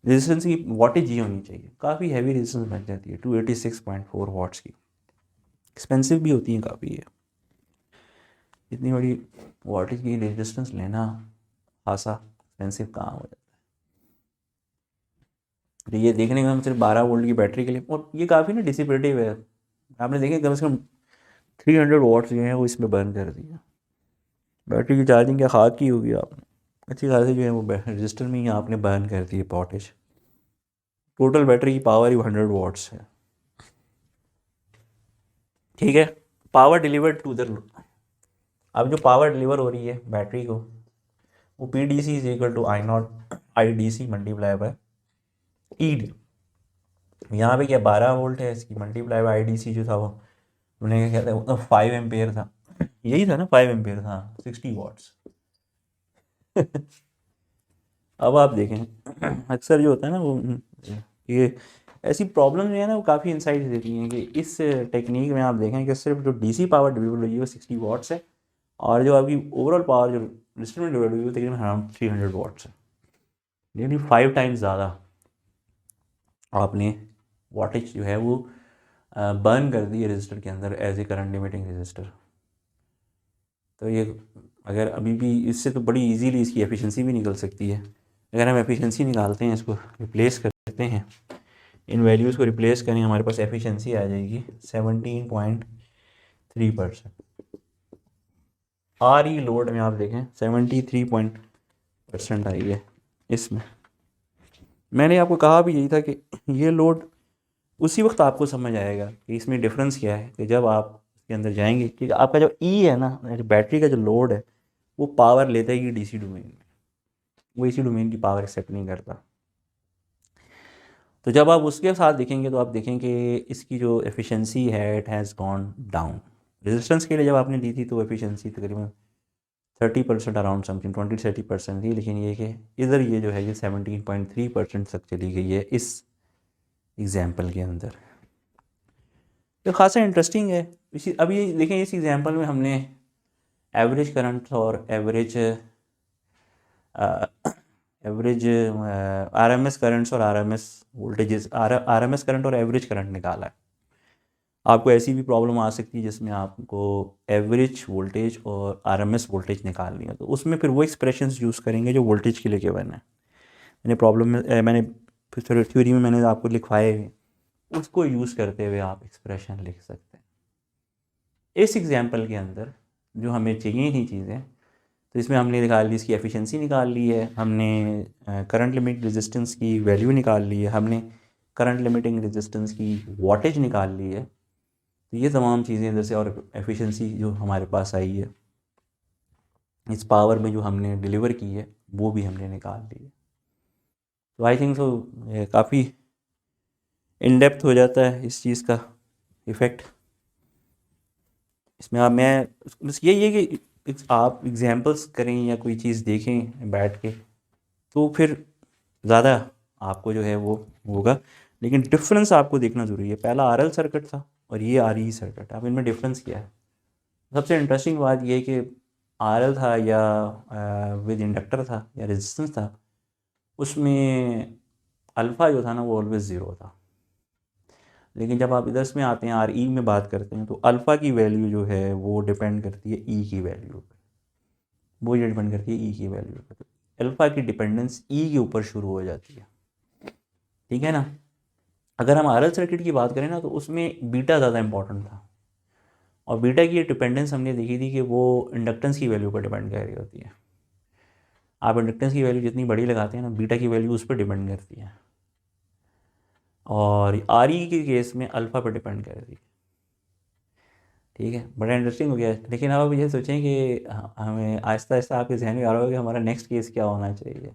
रेजिस्टेंस की वाटेज ये होनी चाहिए, काफ़ी हैवी रेजिस्टेंस बन जाती है 286.4 वाट्स की। एक्सपेंसिव भी होती है काफ़ी है, इतनी बड़ी वाटेज की रेजिस्टेंस लेना खासा एक्सपेंसिव काम हो जाता है। तो ये देखने का हम सिर्फ 12 वोल्ट की बैटरी के लिए, और ये काफ़ी ना डिसिपेटिव है, आपने देखे कम से कम 300 वाट्स जो है वो इसमें बर्न कर दिया। बैटरी की चार्जिंग क्या खाक की होगी आपने, अच्छी खासी जो है वो रजिस्टर में ही आपने बर्न कर दी है वोल्टेज। टोटल बैटरी की पावर ही 100 वाट्स है, ठीक है। पावर डिलीवर्ड टू द, अब जो पावर डिलीवर हो रही है बैटरी को वो PDC is equal to I0 IDC multiply by ईड। यहाँ पे क्या 12 वोल्ट है, इसकी मल्टीप्लाई बाय IDC जो था वो उन्हें क्या कहते हैं, वो तो 5 एम्पेयर था, यही था ना 5 एम्पेयर था, 60 वाट्स। अब आप देखें अक्सर जो होता है ना वो ये ऐसी प्रॉब्लम जो है ना वो काफ़ी इंसाइट्स देती हैं कि इस टेक्निक में आप देखें कि सिर्फ जो DC पावर डिलीवर हुई है वो 60 वाट्स है, और जो आपकी ओवरऑल पावर जो रजिस्टर में डिलीवर हुई है वो तकरीबन अराउंड 300 वाट्स है, यानी 5 टाइम्स ज़्यादा आपने वाटेज जो है वो बर्न कर दी है रजिस्टर के अंदर as a current limiting resistor. तो ये अगर अभी भी इससे तो बड़ी इजीली इसकी एफिशिएंसी भी निकल सकती है। अगर हम एफिशिएंसी निकालते हैं, इसको रिप्लेस करते हैं, इन वैल्यूज़ को रिप्लेस करें, हमारे पास एफिशिएंसी आ जाएगी 17.3%। RE लोड में आप देखें 73% आई है इसमें। मैंने आपको कहा भी यही था कि ये लोड उसी वक्त आपको समझ आएगा कि इसमें डिफरेंस क्या है, कि जब आप इसके अंदर जाएंगे कि आपका जो है ना बैटरी का जो लोड है वो पावर लेता है कि DC डोमेन में, वो AC डोमेन की पावर एक्सेप्ट नहीं करता। तो जब आप उसके साथ देखेंगे तो आप देखेंगे इसकी जो एफिशिएंसी है it has gone down. Resistance के लिए जब आपने दी थी तो एफिशिएंसी तकरीबन 30% अराउंड समथिंग 20-30% थी, लेकिन ये कि इधर ये जो है ये 17.3% तक चली गई है इस एग्जाम्पल के अंदर। तो खासा इंटरेस्टिंग है। इसी अभी देखें इस एग्जांपल में हमने एवरेज करंट और एवरेज RMS करंट्स और RMS वोल्टेजेस RMS करंट और एवरेज करंट निकाला है। आपको ऐसी भी प्रॉब्लम आ सकती है जिसमें आपको एवरेज वोल्टेज और RMS वोल्टेज निकालनी है, तो उसमें फिर वो एक्सप्रेशंस यूज़ करेंगे जो वोल्टेज के लिए गिवन है। मैंने प्रॉब्लम में मैंने थ्योरी में मैंने आपको लिखवाए हैं, उसको यूज़ करते हुए आप एक्सप्रेशन लिख सकते हैं। इस एग्जांपल के अंदर जो हमें चाहिए थी चीज़ें, तो इसमें हमने निकाल ली, इसकी एफिशिएंसी निकाल ली है, हमने करंट लिमिट रेजिस्टेंस की वैल्यू निकाल ली है, हमने करंट लिमिटिंग रेजिस्टेंस की वाटेज निकाल ली है। तो ये तमाम चीज़ें इधर से, और एफिशिएंसी जो हमारे पास आई है इस पावर में जो हमने डिलीवर की है वो भी हमने निकाल ली है। तो आई थिंक सो काफ़ी इन डेप्थ हो जाता है इस चीज़ का इफ़ेक्ट। इसमें आप मैं बस यही है कि आप एग्जांपल्स करें या कोई चीज़ देखें बैठ के तो फिर ज़्यादा आपको जो है वो होगा, लेकिन डिफरेंस आपको देखना ज़रूरी है। पहला RL सर्किट था और ये RE सर्किट, अब इनमें डिफरेंस क्या है। सबसे इंटरेस्टिंग बात ये है कि RL था या विद इंडक्टर था या रेजिस्टेंस था, उसमें अल्फ़ा जो था ना वो ऑलवेज़ ज़ीरो था, लेकिन जब आप इधर में आते हैं RE में बात करते हैं तो अल्फ़ा की वैल्यू जो है वो डिपेंड करती है E की वैल्यू पर, वो ये डिपेंड करती है E की वैल्यू पर। तो अल्फ़ा की डिपेंडेंस E के ऊपर शुरू हो जाती है, ठीक है ना। अगर हम RL सर्किट की बात करें ना तो उसमें बीटा ज़्यादा इंपॉर्टेंट था, और बीटा की डिपेंडेंस हमने देखी थी कि वो इंडक्टेंस की वैल्यू पर डिपेंड कर रही होती है। आप इंडक्टेंस की वैल्यू जितनी बड़ी लगाते हैं ना, बीटा की वैल्यू उस पर डिपेंड करती है, और आर ई के केस में अल्फ़ा पर डिपेंड करती है। ठीक है, बड़ा इंटरेस्टिंग हो गया। लेकिन अब ये सोचें कि हमें आहिस्ता आहिस्ता आपके जहन में आ रहा होगा कि हमारा नेक्स्ट केस क्या होना चाहिए।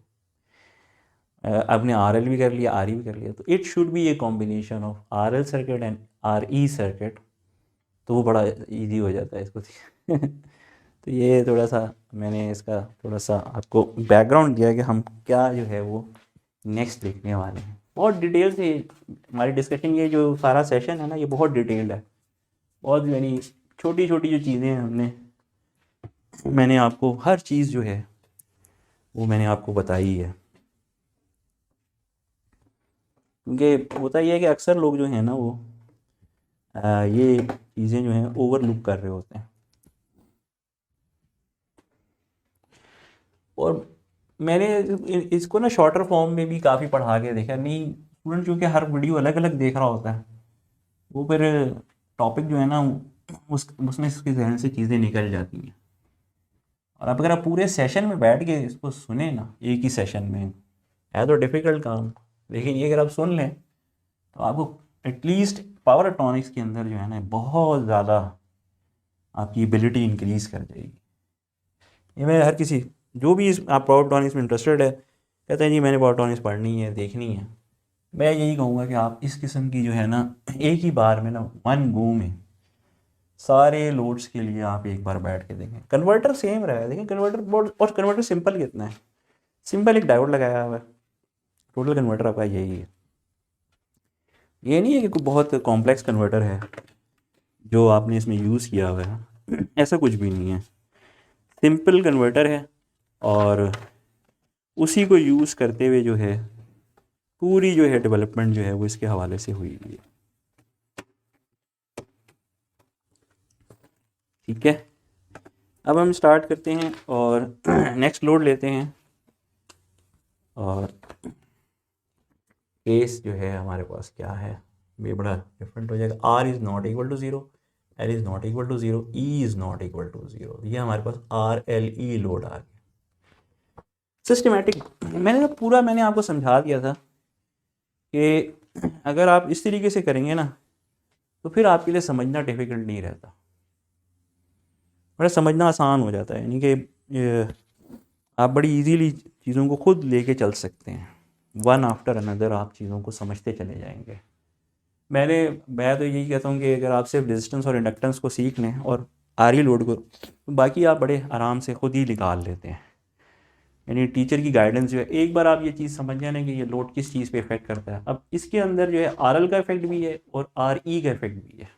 आपने आर एल भी कर लिया, आर ई भी कर लिया, तो it should B a combination of R L circuit and R E circuit, तो वो बड़ा इजी हो जाता है इसको। तो ये थोड़ा सा मैंने इसका थोड़ा सा आपको बैकग्राउंड दिया कि हम क्या जो है वो नेक्स्ट देखने वाले हैं। बहुत डिटेल से हमारी डिस्कशन, ये जो सारा सेशन है ना, ये बहुत डिटेल्ड है, बहुत यानी छोटी छोटी जो चीज़ें हैं मैंने आपको हर चीज़ जो है वो मैंने आपको बताई है। क्योंकि होता ये है कि अक्सर लोग जो हैं ना वो ये चीज़ें जो हैं ओवरलुक कर रहे होते हैं। और मैंने इसको ना शॉर्टर फॉर्म में भी काफ़ी पढ़ा के देखा। नहीं, स्टूडेंट चूँकि हर वीडियो अलग अलग देख रहा होता है, वो फिर टॉपिक जो है ना उसमें इसके जहन से चीज़ें निकल जाती हैं। और अब अगर आप पूरे सेशन में बैठ के इसको सुने ना, एक ही सेशन में, है तो डिफ़िकल्ट काम, लेकिन ये अगर आप सुन लें तो आपको एटलीस्ट पावर इलेक्ट्रॉनिक्स के अंदर जो है ना बहुत ज़्यादा आपकी एबिलिटी इंक्रीज़ कर जाएगी। ये मैं हर किसी जो भी आप पावर इलेक्ट्रॉनिक्स में इंटरेस्टेड है, कहते हैं जी मैंने पावर इलेक्ट्रॉनिक्स पढ़नी है, देखनी है, मैं यही कहूँगा कि आप इस किस्म की जो है ना एक ही बार में ना वन गो में सारे लोड्स के लिए आप एक बार बैठ के देखें। कन्वर्टर सेम रहा है, देखें कन्वर्टर बोर्ड, और कन्वर्टर सिंपल कितना है, सिंपल एक डायोड लगाया हुआ है, टोटल कन्वर्टर आपका यही है। ये नहीं है कि कोई बहुत कॉम्प्लेक्स कन्वर्टर है जो आपने इसमें यूज़ किया हुआ है, ऐसा कुछ भी नहीं है, सिंपल कन्वर्टर है। और उसी को यूज़ करते हुए जो है पूरी जो है डेवलपमेंट जो है वो इसके हवाले से हुई है। ठीक है, अब हम स्टार्ट करते हैं और नेक्स्ट लोड लेते हैं। और केस जो है हमारे पास क्या है, ये बड़ा डिफरेंट हो जाएगा। R is not equal to zero, L is not equal to zero, E is not equal to zero. ये हमारे पास आर एल ई लोड आ गया। सिस्टमेटिक मैंने आपको समझा दिया था कि अगर आप इस तरीके से करेंगे ना तो फिर आपके लिए समझना डिफ़िकल्ट नहीं रहता, बड़ा समझना आसान हो जाता है। यानी कि आप बड़ी इजीली चीज़ों को खुद लेके चल सकते हैं, वन आफ्टर अनदर आप चीज़ों को समझते चले जाएंगे। मैं तो यही कहता हूँ कि अगर आप सिर्फ रेजिस्टेंस और इंडक्टेंस को सीख लें और आर ई लोड को, तो बाकी आप बड़े आराम से खुद ही निकाल लेते हैं। यानी टीचर की गाइडेंस जो है, एक बार आप ये चीज़ समझ जाए ना कि ये लोड किस चीज़ पे इफेक्ट करता है। अब इसके अंदर जो है आर एल का इफेक्ट भी है और आर ई का इफेक्ट भी है।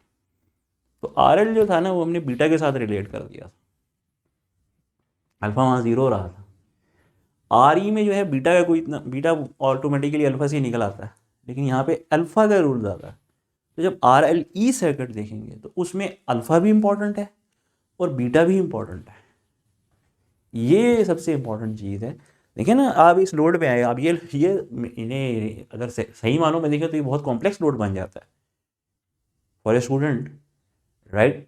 तो आर एल जो था ना वो हमने बीटा के साथ रिलेट कर दिया था, अल्फ़ा वहाँ ज़ीरो रहा था। आर ई में जो है बीटा का कोई इतना, बीटा ऑटोमेटिकली अल्फ़ा से ही निकल आता है, लेकिन यहाँ पे अल्फ़ा का रूल ज़्यादा है। तो जब आर एल ई सर्किट देखेंगे तो उसमें अल्फ़ा भी इम्पॉर्टेंट है और बीटा भी इम्पॉर्टेंट है। ये सबसे इम्पॉर्टेंट चीज़ है। देखिए ना, आप इस लोड पे आए, आप ये इन्हें अगर सही मानों में देखें तो ये बहुत कॉम्प्लेक्स लोड बन जाता है फॉर ए स्टूडेंट, राइट।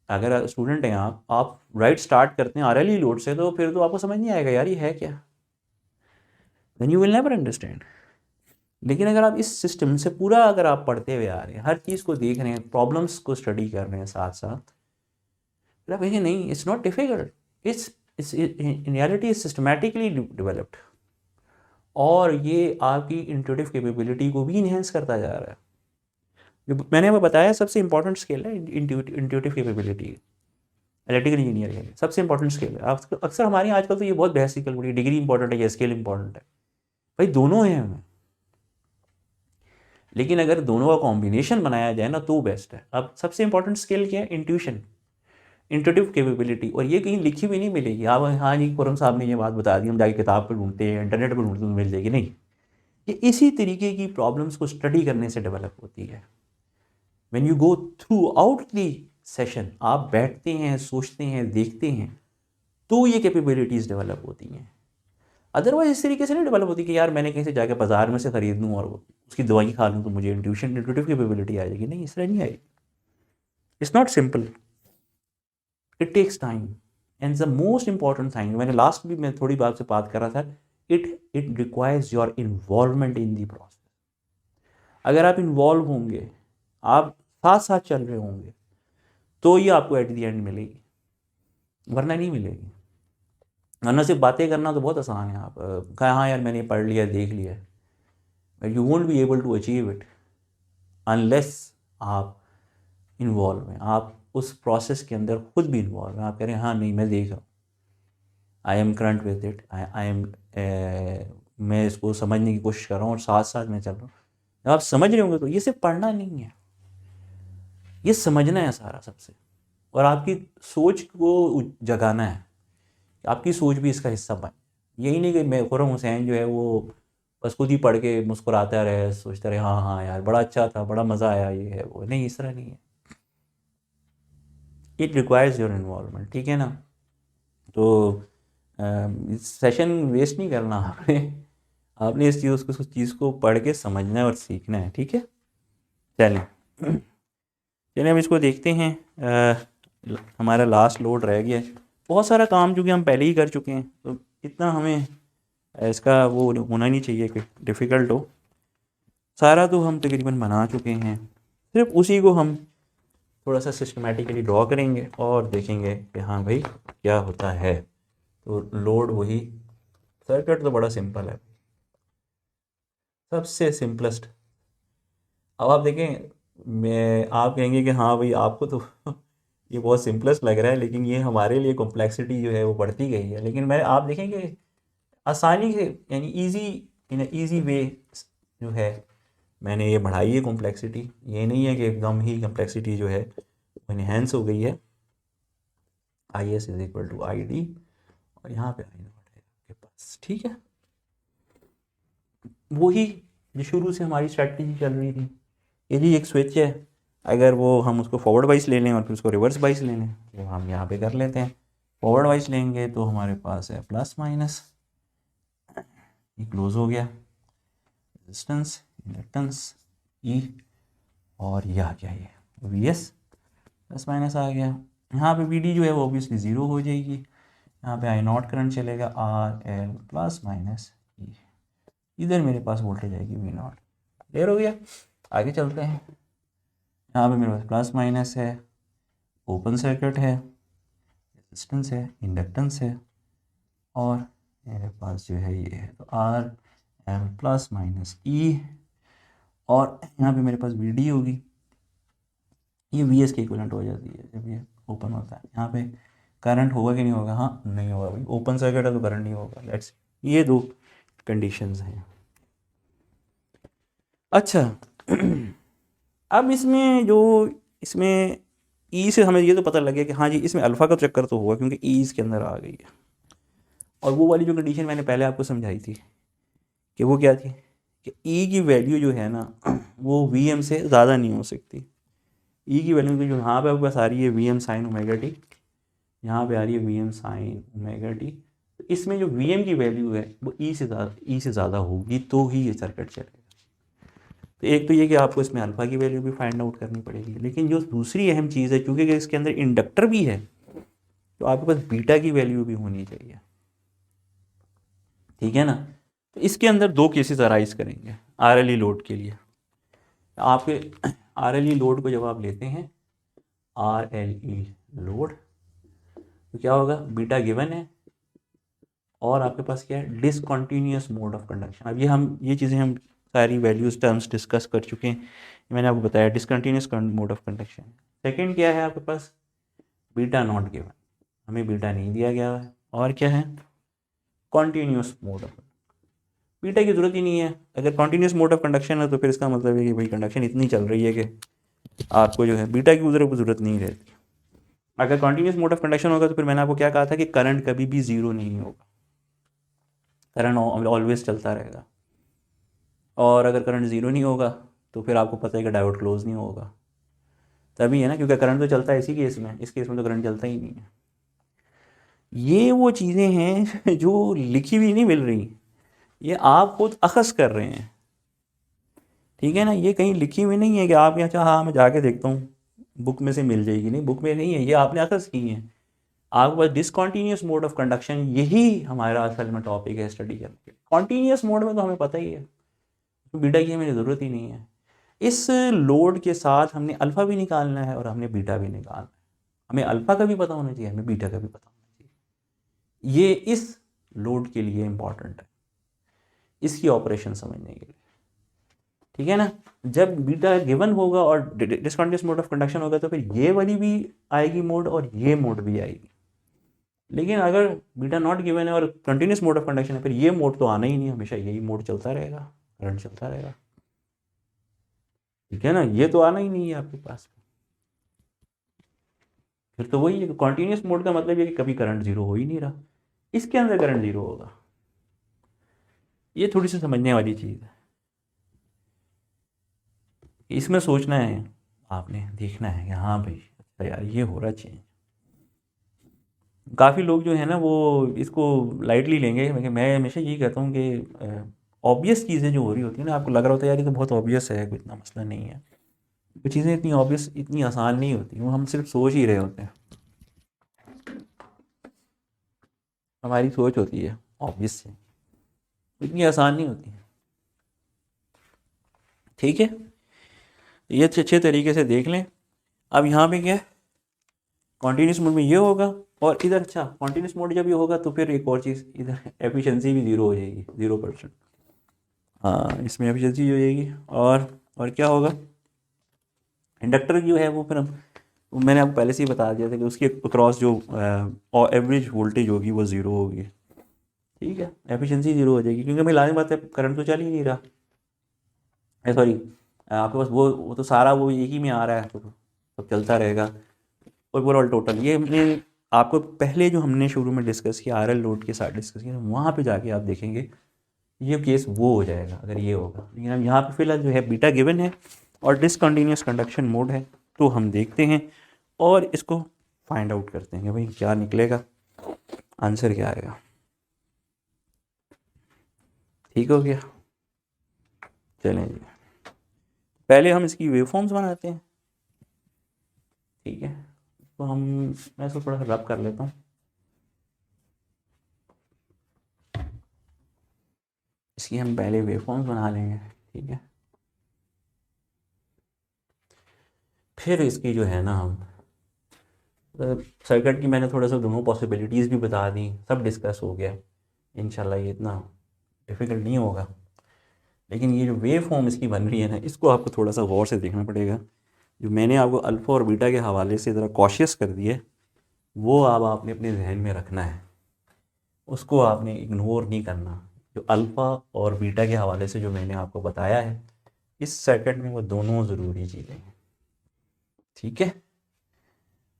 अगर स्टूडेंट हैं आप राइट स्टार्ट करते हैं आर एल ई लोड से, तो फिर तो आपको समझ नहीं आएगा यार ये है क्या, then you will never understand. लेकिन अगर आप इस सिस्टम से पूरा अगर आप पढ़ते हुए आ रहे हैं, हर चीज़ को देख रहे हैं, प्रॉब्लम्स को स्टडी कर रहे हैं साथ साथ, फिर आप कहेंगे नहीं it's not difficult, it's in reality is systematically developed. और ये आपकी इंट्यूटिव कैपेबिलिटी को भी इन्हेंस करता जा रहा है। जो मैंने हमें बताया सबसे इंपॉर्टेंट स्किल है इंट्यूटिव कैपेबिलिटी, इलेक्ट्रिकल इंजीनियर है सबसे इंपॉर्टेंट स्किल है। अक्सर हमारे आजकल तो ये बहुत बहस निकल पड़ी, डिग्री इंपॉर्टेंट है या स्किल इंपॉर्टेंट है। भाई दोनों हैं हमें, लेकिन अगर दोनों का कॉम्बिनेशन बनाया जाए ना तो बेस्ट है। अब सबसे इंपॉर्टेंट स्किल क्या है, इंट्यूशन, इंट्यूटिव कैपेबिलिटी। और ये कहीं लिखी भी नहीं मिलेगी, आप हाँ जी खुरम साहब ने ये बात बता दी, हम जाके किताब पर ढूंढते हैं, इंटरनेट पर ढूंढते हैं, मिल जाएगी, नहीं। ये इसी तरीके की प्रॉब्लम्स को स्टडी करने से डेवलप होती है। When you go through out the session, आप बैठते हैं, सोचते हैं, देखते हैं, तो ये कैपेबिलिटीज़ डेवलप होती हैं। अदरवाइज इस तरीके से नहीं डेवलप होती कि यार मैंने कहीं से जाकर बाजार में से ख़रीद लूँ और उसकी दवाई खा लूँ तो मुझे इंट्यूटिव कैपेबिलिटी आ जाएगी। नहीं, इस तरह नहीं आएगी। It's not simple. It takes time and the most important thing, मैंने लास्ट भी मैं थोड़ी बात से बात कर रहा था, it requires your involvement in the process. अगर आप इन्वॉल्व होंगे, आप साथ साथ चल रहे होंगे, तो ये आपको एट दी एंड मिलेगी, वरना नहीं मिलेगी। वरना सिर्फ बातें करना तो बहुत आसान है, आप कहा हाँ यार मैंने ये पढ़ लिया देख लिया, but you won't be able to achieve it unless आप इन्वॉल्व हैं, आप उस प्रोसेस के अंदर खुद भी इन्वॉल्व हैं। आप कह रहे हैं हाँ नहीं मैं देख रहा हूँ, I am current with it, I am मैं इसको समझने की कोशिश कर रहा हूँ और साथ साथ मैं चल रहा हूँ। जब आप समझ रहे होंगे तो ये सिर्फ पढ़ना नहीं है, ये समझना है सारा सबसे, और आपकी सोच को जगाना है, आपकी सोच भी इसका हिस्सा बने। यही नहीं कि मैं खुर्रम हुसैन जो है वो बस खुद ही पढ़ के मुस्कुराता रहे, सोचता रहे हाँ हाँ यार बड़ा अच्छा था, बड़ा मज़ा आया, ये है वो, नहीं, इस तरह नहीं है। इट रिक्वायर्स योर इन्वॉल्वमेंट, ठीक है ना। तो सेशन वेस्ट नहीं करना आपने, आपने इस चीज़ को पढ़ के समझना है और सीखना है, ठीक है। चलिए हम इसको देखते हैं। हमारा लास्ट लोड रह गया है, बहुत सारा काम चूँकि हम पहले ही कर चुके हैं, तो इतना हमें इसका वो होना नहीं चाहिए कि डिफ़िकल्ट हो। सारा तो हम तकरीबन बना चुके हैं, सिर्फ उसी को हम थोड़ा सा सिस्टमेटिकली ड्रॉ करेंगे और देखेंगे कि हाँ भाई क्या होता है। तो लोड वही, सर्किट तो बड़ा सिंपल है, सबसे सिंपलेस्ट। अब आप देखें, मैं आप कहेंगे कि हाँ भाई आपको तो ये बहुत सिंपलेस्ट लग रहा है, लेकिन ये हमारे लिए कॉम्प्लेक्सिटी जो है वो बढ़ती गई है। लेकिन मैं आप देखेंगे आसानी से, यानी इजी, इन इजी वे जो है मैंने ये बढ़ाई है कॉम्प्लेक्सिटी। ये नहीं है कि एकदम ही कॉम्प्लेक्सिटी जो है इनहेंस हो गई है। I S is equal to I D, और यहाँ पे आई नॉट है आपके पास, ठीक है। वही जो शुरू से हमारी स्ट्रैटेजी चल रही थी, ये जी एक स्विच है, अगर वो हम उसको फॉरवर्ड वाइज ले लें और फिर उसको रिवर्स वाइज ले लें, तो हम यहाँ पे कर लेते हैं। फॉरवर्ड वाइज लेंगे तो हमारे पास है प्लस माइनस, ये क्लोज हो गया, रेजिस्टेंस, इंडक्टेंस, ई, और यह आ गया ये वी एस, प्लस माइनस आ गया। यहाँ पे वी डी जो है वो ऑब्वियसली ज़ीरो हो जाएगी, यहाँ पे आई नॉट करंट चलेगा, आर एल प्लस माइनस ई, इधर मेरे पास वोल्टेज आएगी वी नॉट। क्लियर हो गया, आगे चलते हैं। यहाँ पे मेरे पास प्लस माइनस है, ओपन सर्किट है, रेजिस्टेंस है, इंडक्टेंस है, और मेरे पास जो है ये है तो आर एल प्लस माइनस ई, और यहाँ पे मेरे पास वी डी होगी, ये वी एस के इक्विवेलेंट हो जाती है जब ये ओपन होता है। यहाँ पे करंट होगा कि नहीं होगा, हाँ नहीं होगा भाई, ओपन सर्किट है तो करंट नहीं होगा। लेट्स, ये दो कंडीशंस हैं। अच्छा अब इसमें जो इसमें ई से हमें ये तो पता लग गया कि हाँ जी इसमें अल्फ़ा का चक्कर तो होगा क्योंकि ई इसके अंदर आ गई है। और वो वाली जो कंडीशन मैंने पहले आपको समझाई थी कि वो क्या थी कि ई की वैल्यू जो है ना वो वी एम से ज़्यादा नहीं हो सकती। ई की वैल्यू जो यहाँ पे आपके पास आ रही है V M sine omega t, यहाँ पे आ रही है V M sine omega t, तो इसमें जो वी एम की वैल्यू है वो ई से ज़्यादा होगी तो ही ये सर्किट चलेगा। तो एक तो ये कि आपको इसमें अल्फ़ा की वैल्यू भी फाइंड आउट करनी पड़ेगी, लेकिन जो दूसरी अहम चीज़ है क्योंकि इसके अंदर इंडक्टर भी है तो आपके पास बीटा की वैल्यू भी होनी चाहिए, ठीक है ना। तो इसके अंदर दो केसेस अराइज करेंगे आर एल ई लोड के लिए। आपके आर एल ई लोड को जब आप लेते हैं आर एल ई लोड तो क्या होगा, बीटा गिवन है और आपके पास क्या है, डिसकंटिन्यूअस मोड ऑफ कंडक्शन। अब ये चीज़ें हम सारी वैल्यूज टर्म्स डिस्कस कर चुके हैं, मैंने आपको बताया discontinuous mode of conduction. Second क्या है आपके पास, बीटा नॉट गिवन, हमें बीटा नहीं दिया गया है, और क्या है, कॉन्टीन्यूस मोड ऑफ, बीटा की ज़रूरत ही नहीं है। अगर कॉन्टीन्यूस मोड ऑफ कंडक्शन है तो फिर इसका मतलब है कि भाई कंडक्शन इतनी चल रही है कि आपको जो है बीटा की ज़रूरत नहीं रहती। अगर कॉन्टीन्यूस मोड ऑफ कंडक्शन होगा तो फिर मैंने आपको क्या कहा था कि करंट कभी भी ज़ीरो नहीं होगा, करंट ऑलवेज चलता रहेगा। और अगर करंट ज़ीरो नहीं होगा तो फिर आपको पता है कि डायोड क्लोज नहीं होगा, तभी है ना, क्योंकि करंट तो चलता है इसी केस में, इस केस में तो करंट चलता ही नहीं है। ये वो चीज़ें हैं जो लिखी हुई नहीं मिल रही, ये आप खुद अखज़ कर रहे हैं, ठीक है ना। ये कहीं लिखी हुई नहीं है कि आप यहाँ हाँ मैं जाके देखता हूँ बुक में से मिल जाएगी, नहीं बुक में नहीं है, ये आपने अखज़ की हैं आपके पास डिसकॉन्टीन्यूस मोड ऑफ कंडक्शन, यही हमारा असल में टॉपिक है स्टडी करने के। कॉन्टीन्यूस मोड में तो हमें पता ही है, तो बीटा की हमें ज़रूरत ही नहीं है। इस लोड के साथ हमने अल्फ़ा भी निकालना है और हमने बीटा भी निकालना है। हमें अल्फ़ा का भी पता होना चाहिए, हमें बीटा का भी पता होना चाहिए। ये इस लोड के लिए इम्पॉर्टेंट है, इसकी ऑपरेशन समझने के लिए, ठीक है ना। जब बीटा गिवन होगा और डिसकंटिन्यूस मोड ऑफ कंडक्शन होगा तो फिर ये वाली भी आएगी मोड और ये मोड भी आएगी। लेकिन अगर बीटा नॉट गिवन है और कंटिन्यूस मोड ऑफ कंडक्शन है, फिर ये मोड तो आना ही नहीं, हमेशा यही मोड चलता रहेगा, करंट चलता रहेगा, ठीक है ना। ये तो आना ही नहीं है आपके पास। फिर तो वही है, कॉन्टीन्यूस मोड का मतलब ये कि कभी करंट जीरो हो ही नहीं रहा, इसके अंदर करंट जीरो होगा। ये थोड़ी सी समझने वाली चीज़ है, इसमें सोचना है आपने, देखना है कि हाँ भाई अच्छा यार ये हो रहा चेंज। काफ़ी लोग जो है ना वो इसको लाइटली लेंगे, मैं हमेशा यही कहता हूँ कि ऑब्वियस चीज़ें जो हो रही होती है ना, आपको लग रहा होता है यार ये तो बहुत ऑब्वियस है, कोई इतना मसला नहीं है। वो चीज़ें इतनी ऑब्वियस, इतनी आसान नहीं होती, वो हम सिर्फ सोच ही रहे होते हैं, हमारी सोच होती है ऑब्वियस से, इतनी आसान नहीं होती, ठीक है। ये अच्छे तरीके से देख लें। अब यहाँ पे क्या है, कॉन्टीन्यूस मोड में ये होगा, और इधर अच्छा कॉन्टीन्यूस मोड जब ये होगा तो फिर एक और चीज़, इधर एफिशिएंसी भी ज़ीरो हो जाएगी, 0%। हाँ इसमें एफिशिएंसी हो जाएगी, और क्या होगा, इंडक्टर जो है वो फिर मैंने आपको पहले से ही बता दिया था कि उसके अक्रॉस जो एवरेज वोल्टेज होगी वो ज़ीरो होगी, ठीक है। एफिशिएंसी ज़ीरो हो जाएगी, क्योंकि भाई लाज़मी बात है करंट तो चल ही नहीं रहा, सॉरी आपके पास वो तो सारा वो एक ही में आ रहा है, तो सब चलता रहेगा। ओवरऑल टोटल ये हमने आपको पहले जो हमने शुरू में डिस्कस किया आरएल लोड के साथ डिस्कस किया, वहाँ पे जाके आप देखेंगे ये केस वो हो जाएगा अगर ये होगा। लेकिन हम यहाँ पे फिलहाल जो है बीटा गिवन है और डिसकंटिन्यूस कंडक्शन मोड है, तो हम देखते हैं और इसको फाइंड आउट करते हैं कि भाई क्या निकलेगा, आंसर क्या आएगा। ठीक हो गया, चलें जी, पहले हम इसकी वेवफॉर्म्स बनाते हैं, ठीक है। तो मैं इसको थोड़ा सा रब कर लेता हूँ। इसकी हम पहले वेवफॉर्म्स बना लेंगे, ठीक है। फिर इसकी जो है ना हम सर्किट की मैंने थोड़ा सा दोनों पॉसिबिलिटीज़ भी बता दी, सब डिस्कस हो गया। इंशाल्लाह ये इतना डिफ़िकल्ट नहीं होगा, लेकिन ये जो वेव फॉर्म इसकी बन रही है ना, इसको आपको थोड़ा सा गौर से देखना पड़ेगा। जो मैंने आपको अल्फ़ा और बीटा के हवाले से ज़रा कॉशियस कर दिया है, वो अब आपने अपने जहन में रखना है, उसको आपने इग्नोर नहीं करना। जो अल्फ़ा और बीटा के हवाले से जो मैंने आपको बताया है इस सर्किट में, वो दोनों ज़रूरी चीज़ें हैं, ठीक है।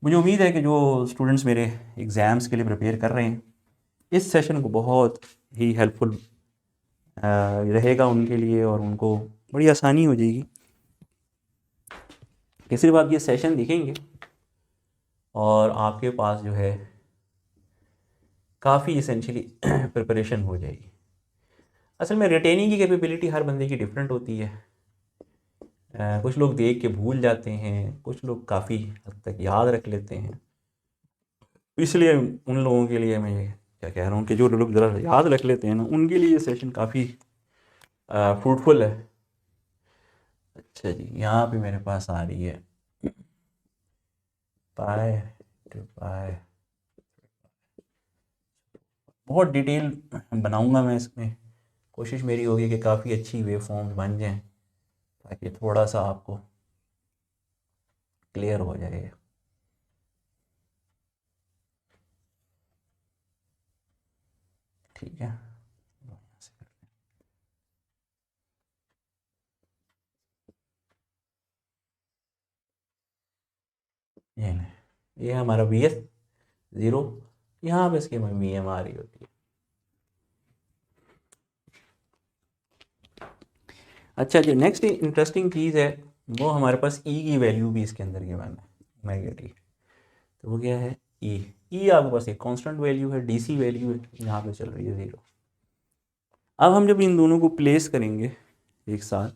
मुझे उम्मीद है कि जो स्टूडेंट्स मेरे एग्ज़ाम्स के लिए प्रिपेयर कर रहे हैं, इस सेशन को बहुत ही हेल्पफुल रहेगा उनके लिए, और उनको बड़ी आसानी हो जाएगी कि सिर्फ आप ये सेशन देखेंगे और आपके पास जो है काफ़ी इसेंशियली प्रिपरेशन हो जाएगी। असल में रिटेनिंग की कैपेबिलिटी हर बंदे की डिफरेंट होती है। कुछ लोग देख के भूल जाते हैं, कुछ लोग काफ़ी हद तक याद रख लेते हैं। इसलिए उन लोगों के लिए मैं क्या कह रहा हूँ कि जो लोग ज़रा याद रख लेते हैं ना, उनके लिए ये सेशन काफ़ी फ्रूटफुल है। अच्छा जी, यहाँ पे मेरे पास आ रही है पाई टू पाई, बहुत डिटेल बनाऊंगा मैं इसमें, कोशिश मेरी होगी कि काफ़ी अच्छी वेव फॉर्म्स बन जाएं ताकि थोड़ा सा आपको क्लियर हो जाए, ठीक है। ये नहीं, ये हमारा वी एस ज़ीरो, यहाँ पे इसकी वी एम आ रही होती है। अच्छा जो नेक्स्ट इंटरेस्टिंग चीज़ है, वो हमारे पास ई की वैल्यू भी इसके अंदर गिवन है, ओमेगा टी। तो वो क्या है, ई आपके पास एक कांस्टेंट वैल्यू है, डीसी वैल्यू है, यहाँ पे चल रही है 0। अब हम जब इन दोनों को प्लेस करेंगे एक साथ,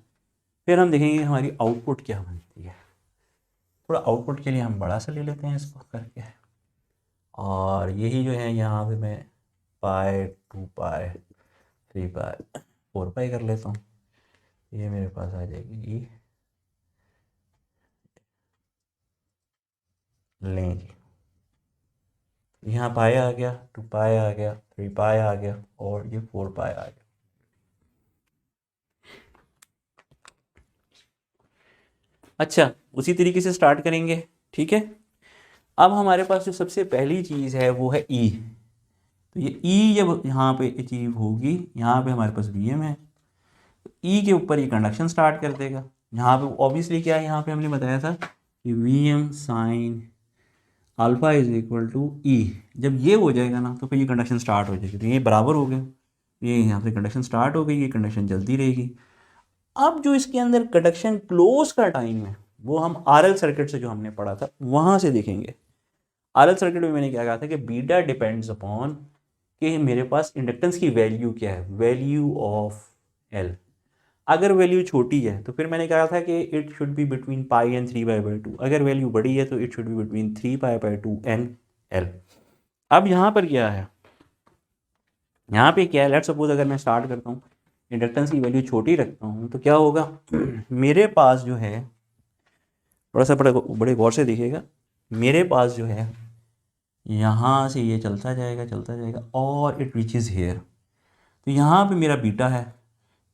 फिर हम देखेंगे हमारी आउटपुट क्या बनती है। थोड़ा आउटपुट के लिए हम बड़ा सा ले लेते हैं इसको करके, और यही जो है यहाँ पे मैं पाई 2 पाई 3 पाई 4 पाई कर लेता हूँ। ये मेरे पास आ जाएगी ई, लें जी, यहाँ पाई आ गया, 2 पाई आ गया, 3 पाई आ गया और ये 4 पाई आ गया। अच्छा, उसी तरीके से स्टार्ट करेंगे, ठीक है। अब हमारे पास जो सबसे पहली चीज़ है वो है ई। तो ये ई जब यहाँ पे अचीव होगी, यहाँ पे हमारे पास वी एम है, तो ई के ऊपर ये कंडक्शन स्टार्ट कर देगा। यहाँ पे ऑब्वियसली क्या है, यहाँ पे हमने बताया था कि V M sine alpha is equal to E. जब ये हो जाएगा ना तो फिर ये कंडक्शन स्टार्ट हो जाएगी, तो ये बराबर हो गया, ये यहाँ से कंडक्शन स्टार्ट हो गई, ये कंडक्शन चलती रहेगी। अब जो इसके अंदर कंडक्शन क्लोज का टाइम है वो हम आरएल सर्किट से जो हमने पढ़ा था वहाँ से देखेंगे। आरएल सर्किट में मैंने क्या कहा था कि बीटा डिपेंड्स अपॉन कि मेरे पास इंडक्टेंस की वैल्यू क्या है, वैल्यू ऑफ एल। अगर वैल्यू छोटी है तो फिर मैंने कहा था कि it should be between pi and 3 पाई/2। अगर वैल्यू बड़ी है तो इट शुड बी बिटवीन 3 पाई/2 एंड एल। अब यहाँ पर क्या है, यहाँ पे क्या है, लेट्स सपोज अगर मैं स्टार्ट करता हूँ, इंडक्टेंस की वैल्यू छोटी रखता हूँ, तो क्या होगा मेरे पास जो है, थोड़ा सा बड़े गौर से देखिएगा, मेरे पास जो है यहाँ से ये चलता जाएगा और इट रीचेज हेयर। तो यहाँ पे मेरा बीटा है,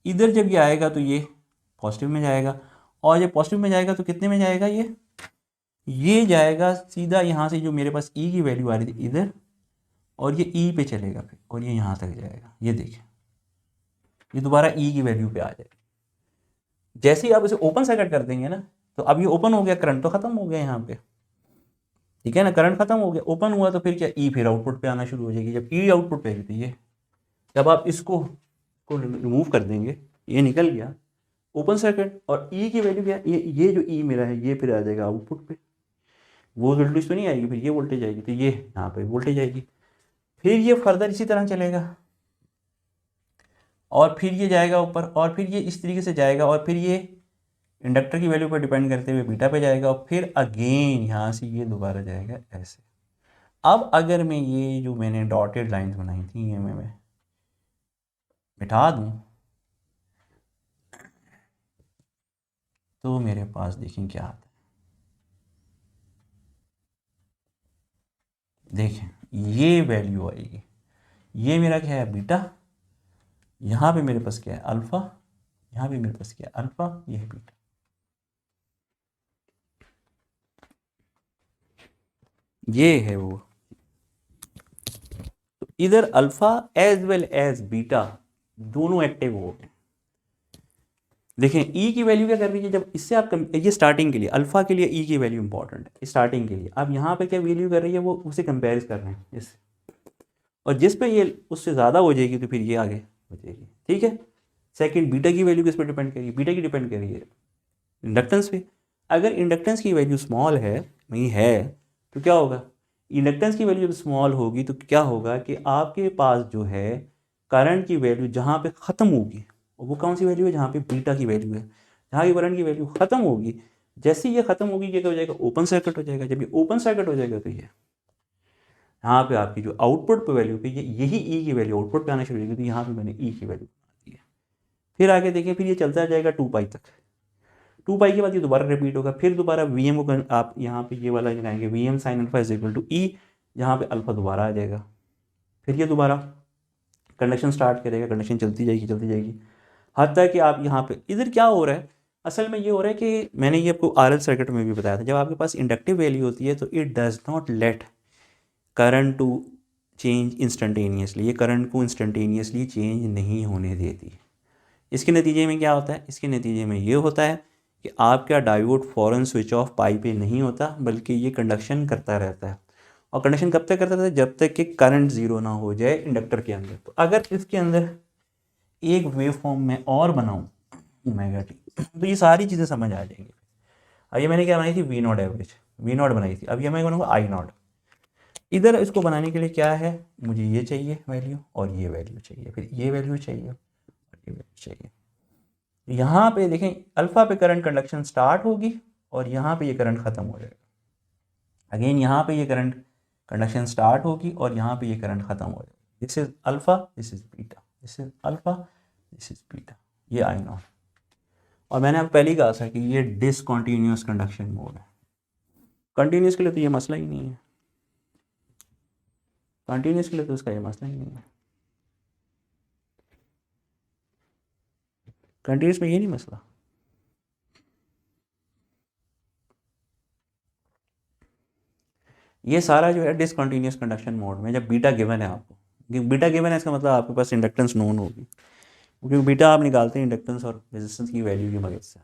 इधर जब ये आएगा तो ये पॉजिटिव में जाएगा, और जब पॉजिटिव में जाएगा तो कितने में जाएगा, ये जाएगा सीधा यहाँ से जो मेरे पास ई की वैल्यू आ रही थी इधर, और ये ई पे चलेगा फिर, और ये यहाँ तक जाएगा। ये देखिए, ये दोबारा ई की वैल्यू पे आ जाएगा। जैसे ही आप इसे ओपन सर्किट कर देंगे ना, तो अब ये ओपन हो गया, करंट तो खत्म हो गया यहाँ पे, ठीक है ना, करंट खत्म हो गया, ओपन हुआ, तो फिर क्या, ई फिर आउटपुट पे आना शुरू हो जाएगी। जब ई आउटपुट पे आएगी तो ये, जब आप इसको रिमूव कर देंगे, ये निकल गया ओपन सर्किट, और ई की वैल्यू क्या, ये जो ई मेरा है ये फिर आ जाएगा आउटपुट पे। वो वोल्टेज तो नहीं आएगी, फिर ये वोल्टेज आएगी, तो ये यहाँ पे वोल्टेज आएगी। फिर ये फर्दर इसी तरह चलेगा, और फिर ये जाएगा ऊपर, और फिर ये इस तरीके से जाएगा, और फिर ये इंडक्टर की वैल्यू पर डिपेंड करते हुए बीटा पे जाएगा, और फिर अगेन यहाँ से ये दोबारा जाएगा ऐसे। अब अगर मैं ये जो मैंने डॉटेड लाइंस बनाई थी ये मैं मिटा दूँ, तो मेरे पास देखें क्या आता है। देखें ये वैल्यू आएगी, ये मेरा क्या है, बीटा, यहाँ पे मेरे पास क्या है, अल्फ़ा, यहाँ पे मेरे पास क्या है, अल्फ़ा, ये है बीटा। ये है वो, तो इधर alpha as well as beta दोनों एक्टिव हो गए। देखें ई की वैल्यू क्या कर रही है, जब इससे आप ये स्टार्टिंग के लिए अल्फ़ा के लिए ई की वैल्यू इंपॉर्टेंट है स्टार्टिंग के लिए। अब यहाँ पे क्या वैल्यू कर रही है, वो उसे कंपेयर कर रहे हैं इससे, और जिस पे ये उससे ज़्यादा हो जाएगी तो फिर ये आगे हो जाएगी, ठीक है। सेकंड, बीटा की वैल्यू किस पर डिपेंड करेगी, बीटा की डिपेंड करेगी इंडक्टेंस पे। अगर इंडक्टेंस की वैल्यू स्मॉल है, नहीं है, तो क्या होगा, इंडक्टेंस की वैल्यू जब स्मॉल होगी तो क्या होगा कि आपके पास जो है करंट की वैल्यू जहाँ पे ख़त्म होगी, और वो कौन सी वैल्यू है, जहाँ पे बीटा की वैल्यू है, जहाँ की करंट की वैल्यू ख़त्म होगी, जैसे ही ये ख़त्म होगी ये क्या हो जाएगा, ओपन सर्किट हो जाएगा। जब ये ओपन सर्किट हो जाएगा तो ये यहाँ पे आपकी जो आउटपुट पे वैल्यू पे यही ई की वैल्यू आउटपुट पे आना शुरू होगी, तो यहाँ पे मैंने ई की वैल्यू बना दी है। फिर आगे देखिए, फिर ये चलता जाएगा 2 पाई तक, 2 पाई के बाद ये दोबारा रिपीट होगा, फिर दोबारा वी एम को आप यहाँ पे ये वाला लगाएंगे, V M sine alpha is equal to E, जहाँ पे अल्फा दोबारा आ जाएगा। फिर ये दोबारा कंडक्शन स्टार्ट करेगा, कंडक्शन चलती जाएगी हद तक कि आप यहाँ पे, इधर क्या हो रहा है, असल में ये हो रहा है कि मैंने ये आपको आर एल सर्किट में भी बताया था, जब आपके पास इंडक्टिव वैल्यू होती है तो it does not let current to change instantaneously, ये करंट को इंस्टेंटेनियसली चेंज नहीं होने देती। इसके नतीजे में क्या होता है, इसके नतीजे में ये होता है कि आपका डायोड फ़ौरन स्विच ऑफ पाई पे नहीं होता, बल्कि ये कंडक्शन करता रहता है। और कंडक्शन कब तक करता रहता है, जब तक कि करंट ज़ीरो ना हो जाए इंडक्टर के अंदर। तो अगर इसके अंदर एक वेव फॉर्म में और बनाऊँ ओमेगा टी, तो ये सारी चीज़ें समझ आ जाएंगी। अब ये मैंने क्या बनाई थी, we naught average, V naught बनाई थी। अब ये मैं बनाऊँगा आई नॉट। इधर इसको बनाने के लिए क्या है, मुझे ये चाहिए वैल्यू, और ये वैल्यू चाहिए, फिर ये वैल्यू चाहिए, और ये वैल्यू चाहिए। यहाँ पे देखें, अल्फ़ा पे करंट कंडक्शन स्टार्ट होगी, और यहाँ पे ये करंट ख़त्म हो जाएगा। अगेन यहाँ पे ये करंट कंडक्शन स्टार्ट होगी और यहाँ पे ये करंट ख़त्म हो जाएगी। This is alpha, this is beta, this is alpha, this is beta, ये आई नॉट। और मैंने आपको पहले ही कहा था कि ये डिसकंटिन्यूअस कंडक्शन मोड है। कंटिन्यूस के लिए तो ये मसला ही नहीं है, कंटिन्यूस के लिए तो उसका ये मसला ही नहीं है, कंटिन्यूस में ये नहीं मसला। ये सारा जो है डिसकंटिन्यूअस कंडक्शन मोड में, जब बीटा गिवन है आपको, बीटा गिवन है इसका मतलब आपके पास इंडक्टेंस नोन होगी, क्योंकि बीटा आप निकालते हैं इंडक्टेंस और रेजिस्टेंस की वैल्यू की मदद से।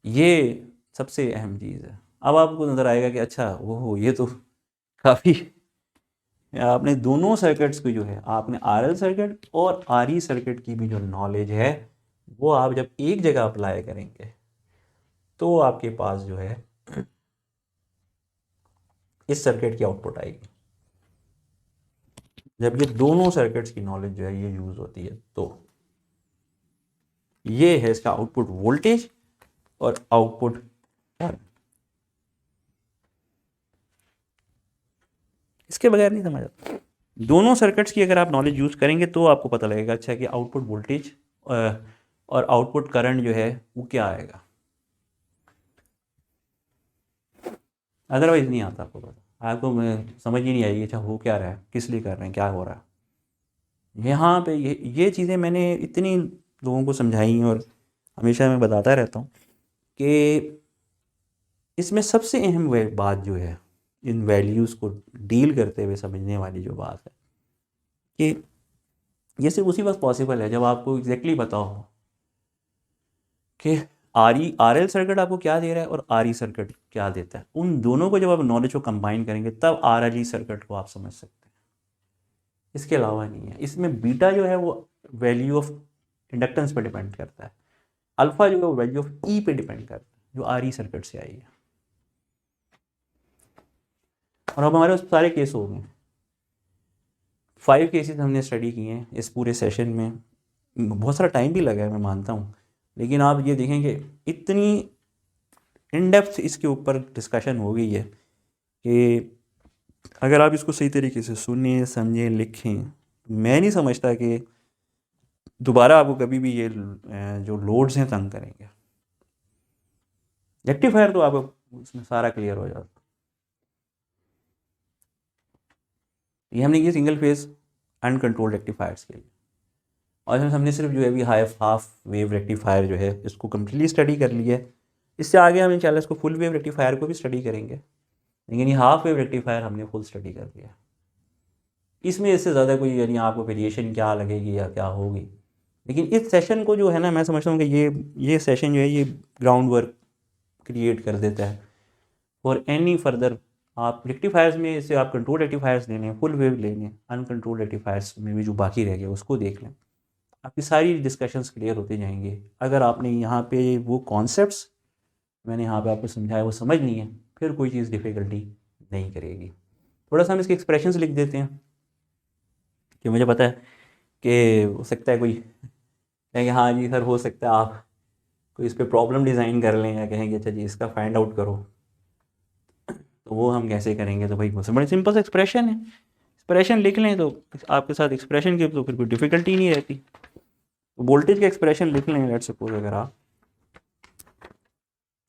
ये सबसे अहम चीज़ है। अब आपको नज़र आएगा कि अच्छा वो ये तो काफ़ी, आपने दोनों सर्किट्स की जो है, आपने आरएल सर्किट और आरई सर्किट की भी जो नॉलेज है वो आप जब एक जगह अप्लाई करेंगे तो आपके पास जो है इस सर्किट की आउटपुट आएगी। जब ये दोनों सर्किट्स की नॉलेज जो है ये यूज़ होती है तो ये है इसका आउटपुट वोल्टेज और आउटपुट करंट। इसके बगैर नहीं समझ आता। दोनों सर्किट्स की अगर आप नॉलेज यूज़ करेंगे तो आपको पता लगेगा अच्छा कि आउटपुट वोल्टेज और आउटपुट करंट जो है वो क्या आएगा, अदरवाइज नहीं आता आपको पता, आपको समझ ही नहीं आएगी अच्छा हो क्या रहा है, किस लिए कर रहे हैं, क्या हो रहा है। यहाँ पे ये चीज़ें मैंने इतनी लोगों को समझाई हैं और हमेशा मैं बताता रहता हूँ कि इसमें सबसे अहम बात जो है इन वैल्यूज़ को डील करते हुए समझने वाली जो बात है कि ये सिर्फ उसी वक्त पॉसिबल है जब आपको एग्जैक्टली पता हो कि आर एल सर्किट आपको क्या दे रहा है और आर ई सर्किट क्या देता है। उन दोनों को जब आप नॉलेज को कंबाइन करेंगे तब आर एल ई सर्किट को आप समझ सकते हैं, इसके अलावा नहीं है। इसमें बीटा जो है वो वैल्यू ऑफ इंडक्टेंस पर डिपेंड करता है, अल्फा जो है वो वैल्यू ऑफ ई पे डिपेंड करता है जो आर ई सर्किट से आई है। और अब हमारे पास सारे केस हो गए, 5 केसेस हमने स्टडी किए हैं इस पूरे सेशन में। बहुत सारा टाइम भी लगा है मैं मानता हूँ, लेकिन आप ये देखें कि इतनी इन डेप्थ इसके ऊपर डिस्कशन हो गई है कि अगर आप इसको सही तरीके से सुनें, समझें, लिखें, मैं नहीं समझता कि दोबारा आपको कभी भी ये जो लोड्स हैं तंग करेंगे। रेक्टिफायर तो आपको उसमें सारा क्लियर हो जाता। ये हमने ये सिंगल फेज अनकंट्रोल्ड रेक्टिफायर्स के लिए, और हमने सिर्फ जो है अभी हाफ वेव रेक्टिफायर जो है इसको कम्प्लीटली स्टडी कर लिया है। इससे आगे हम इंशाल्लाह इसको फुल वेव रेक्टिफायर को भी स्टडी करेंगे, लेकिन ये हाफ वेव रेक्टिफायर हमने फुल स्टडी कर लिया। इसमें इससे ज़्यादा कोई यानी आपको वेरिएशन क्या लगेगी या क्या होगी, लेकिन इस सेशन को जो है ना मैं समझता हूँ कि ये सेशन जो है ये ग्राउंड वर्क क्रिएट कर देता है फॉर एनी फर्दर। आप रेक्टिफायर्स में इससे आप कंट्रोल रेक्टिफायर्स ले लें, फुल वेव ले लें, अनकंट्रोल रेक्टिफायर्स में भी जो बाकी रह गया उसको देख लें, आपकी सारी डिस्कशंस क्लियर होते जाएंगे। अगर आपने यहाँ पे वो कॉन्सेप्ट्स मैंने यहाँ पे आपको समझाया वो समझ नहीं है, फिर कोई चीज़ डिफ़िकल्टी नहीं करेगी। थोड़ा सा हम इसके एक्सप्रेशंस लिख देते हैं कि मुझे पता है कि हो सकता है कोई कहेंगे हाँ जी सर हो सकता है आप कोई इस पर प्रॉब्लम डिज़ाइन कर लें या कहेंगे अच्छा जी इसका फाइंड आउट करो, तो वो हम कैसे करेंगे। तो भाई बड़े सिंपल सा एक्सप्रेशन है, एक्सप्रेशन लिख लें तो आपके साथ एक्सप्रेशन की तो फिर कोई डिफ़िकल्टी नहीं रहती। तो वोल्टेज का एक्सप्रेशन लिख लें, लेट्स सपोज अगर आप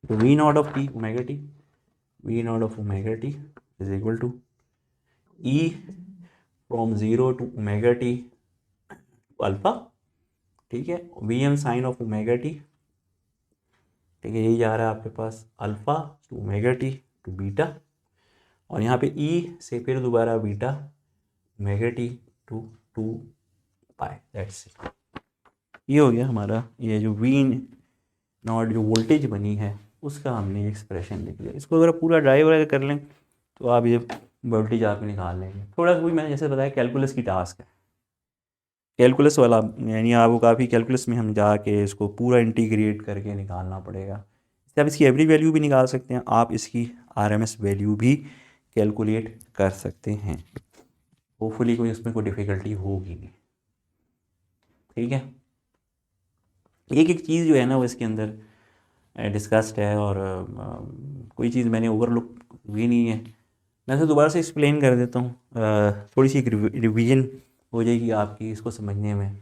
तो V naught of T omega T, V naught of omega T is equal to E from 0 to omega T alpha, ठीक है, V M sine of omega T, ठीक है, यही जा रहा है आपके पास alpha to omega T to beta, और यहाँ पे ई से फिर दोबारा beta omega T to 2 pi, that's it. ये हो गया हमारा ये जो वी नॉट जो वोल्टेज बनी है उसका हमने एक्सप्रेशन लिख लिया। इसको अगर पूरा ड्राइव वगैरह कर लें तो आप ये वोल्टेज आप निकाल लेंगे। थोड़ा सा भी मैंने जैसे बताया कैलकुलस की टास्क है, कैलकुलस वाला यानी आपको काफ़ी कैलकुलस में हम जाके इसको पूरा इंटीग्रेट करके निकालना पड़ेगा। इससे आप इसकी एवरी वैल्यू भी निकाल सकते हैं, आप इसकी आरएमएस वैल्यू भी कैलकुलेट कर सकते हैं। होपफुली कोई उसमें कोई डिफ़िकल्टी होगी नहीं, ठीक है। एक एक चीज़ जो है ना वो इसके अंदर डिस्कस्ड है और कोई चीज़ मैंने ओवरलुक हुई नहीं है। मैं इसे दोबारा से एक्सप्लेन कर देता हूँ, थोड़ी सी एक रिवीजन हो जाएगी आपकी इसको समझने में।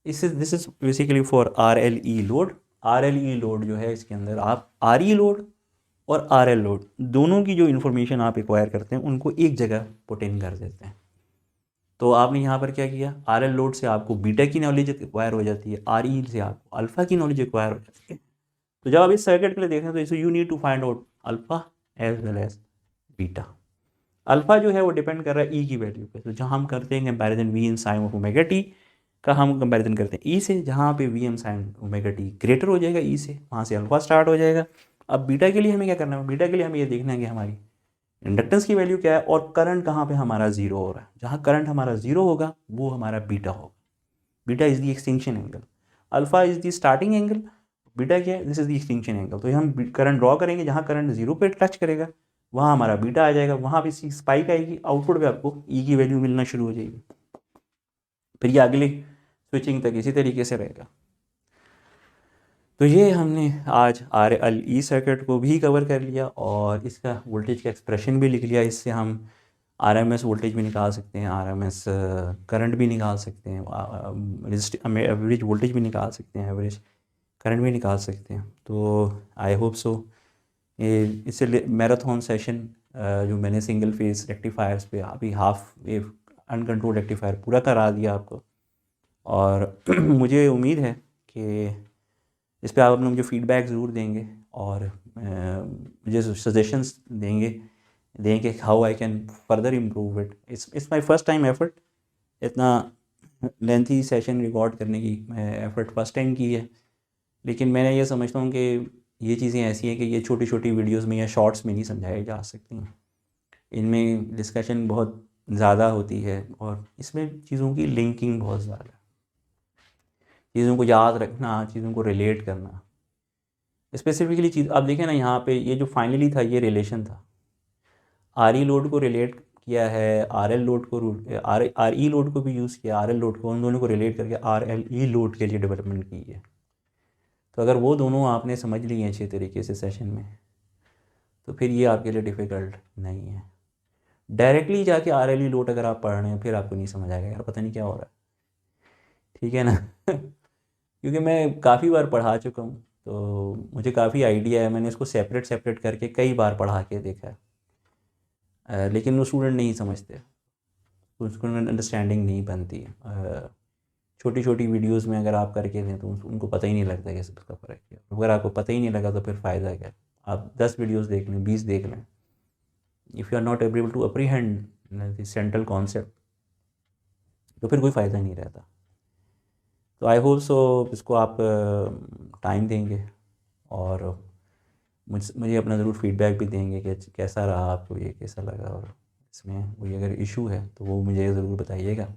This is basically for RLE load. RLE load जो है इसके अंदर आप RE लोड और RL लोड दोनों की जो इन्फॉर्मेशन आप एक्वायर करते हैं उनको एक जगह पुट इन कर देते हैं। तो आपने यहाँ पर क्या किया, RL लोड से आपको बीटा की नॉलेज एक्वायर हो जाती है, RE से आपको अल्फ़ा की नॉलेज एक्वायर हो जाती है। तो जब आप इस सर्किट के लिए देखें तो इसे you need to find out alpha as well as beta. Alpha जो है वो डिपेंड कर रहा है ई की वैल्यू पे। तो जहाँ हम करते हैं comparison V in sine of omega t का हम कंपैरिजन करते हैं ई से, जहाँ पे V M sine omega t greater हो जाएगा ई से, वहाँ से अल्फ़ा स्टार्ट हो जाएगा। अब बीटा के लिए हमें क्या करना है, बीटा के लिए हमें ये देखना है कि हमारी इंडक्टेंस की वैल्यू क्या है और करंट कहाँ पे हमारा जीरो हो रहा है। जहाँ करंट हमारा जीरो होगा वो हमारा बीटा होगा। Beta is the extinction angle, alpha is the starting angle, beta क्या है, this is the extinction angle. तो हम करंट ड्रॉ करेंगे, जहाँ करंट जीरो पे टच करेगा वहाँ हमारा बीटा आ जाएगा, वहाँ पे स्पाइक आएगी, आउटपुट पे आपको ई की वैल्यू मिलना शुरू हो जाएगी। फिर ये अगली स्विचिंग तक इसी तरीके से रहेगा। तो ये हमने आज RLE सर्किट को भी कवर कर लिया और इसका वोल्टेज का एक्सप्रेशन भी लिख लिया। इससे हम RMS वोल्टेज भी निकाल सकते हैं, RMS करंट भी निकाल सकते हैं, एवरेज वोल्टेज भी निकाल सकते हैं, एवरेज करंट भी निकाल सकते हैं। तो आई होप सो ये इससे मैराथन सेशन जो मैंने सिंगल फेज रेक्टिफायर्स पे अभी हाफ वेव अनकंट्रोल रेक्टिफायर पूरा करा दिया आपको। और मुझे उम्मीद है कि इस पर आप अपना मुझे फीडबैक ज़रूर देंगे और मुझे सजेशंस देंगे how I can further improve it. It's my first time effort, इतना लेंथी सेशन रिकॉर्ड करने की मैं एफ़र्ट फर्स्ट टाइम की है। लेकिन मैंने ये समझता हूँ कि ये चीज़ें ऐसी हैं कि ये छोटी छोटी वीडियोस में या शॉर्ट्स में नहीं समझाई जा सकती हैं। इनमें डिस्कशन बहुत ज़्यादा होती है और इसमें चीज़ों की लिंकिंग बहुत ज़्यादा है, चीज़ों को याद रखना, चीज़ों को रिलेट करना। स्पेसिफिकली चीज़ आप देखें ना, यहाँ पे ये जो फाइनली था ये रिलेशन था, RE लोड को रिलेट किया है, RL लोड को RE लोड को भी यूज़ किया, RL लोड को, उन दोनों को रिलेट करके RLE लोड के लिए डेवलपमेंट की है। तो अगर वो दोनों आपने समझ लिए अच्छे तरीके से सेशन में तो फिर ये आपके लिए डिफ़िकल्ट नहीं है। डायरेक्टली जाके RLE लोड अगर आप पढ़ रहे हैं फिर आपको नहीं समझ आएगा, यार पता नहीं क्या हो रहा है, ठीक है ना। क्योंकि मैं काफ़ी बार पढ़ा चुका हूँ तो मुझे काफ़ी आइडिया है, मैंने इसको सेपरेट सेपरेट करके कई बार पढ़ा के देखा है। लेकिन वो स्टूडेंट नहीं समझते, उसको अंडरस्टैंडिंग नहीं बनती है। छोटी छोटी वीडियोस में अगर आप करके दें तो उनको पता ही नहीं लगता कि इसका फ़र्क क्या है। अगर आपको पता ही नहीं लगा तो फिर फ़ायदा क्या, आप 10 वीडियोस देख लें, 20 देख लें, if you are not able to apprehend the central concept तो फिर कोई फ़ायदा नहीं रहता। तो आई होप सो इसको आप टाइम देंगे और मुझे अपना ज़रूर फीडबैक भी देंगे कि कैसा रहा आपको, ये कैसा लगा, और इसमें कोई अगर इशू है तो वो मुझे ज़रूर बताइएगा।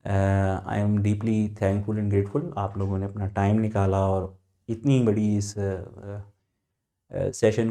I am deeply thankful and grateful, आप लोगों ने अपना टाइम निकाला और इतनी बड़ी इस सेशन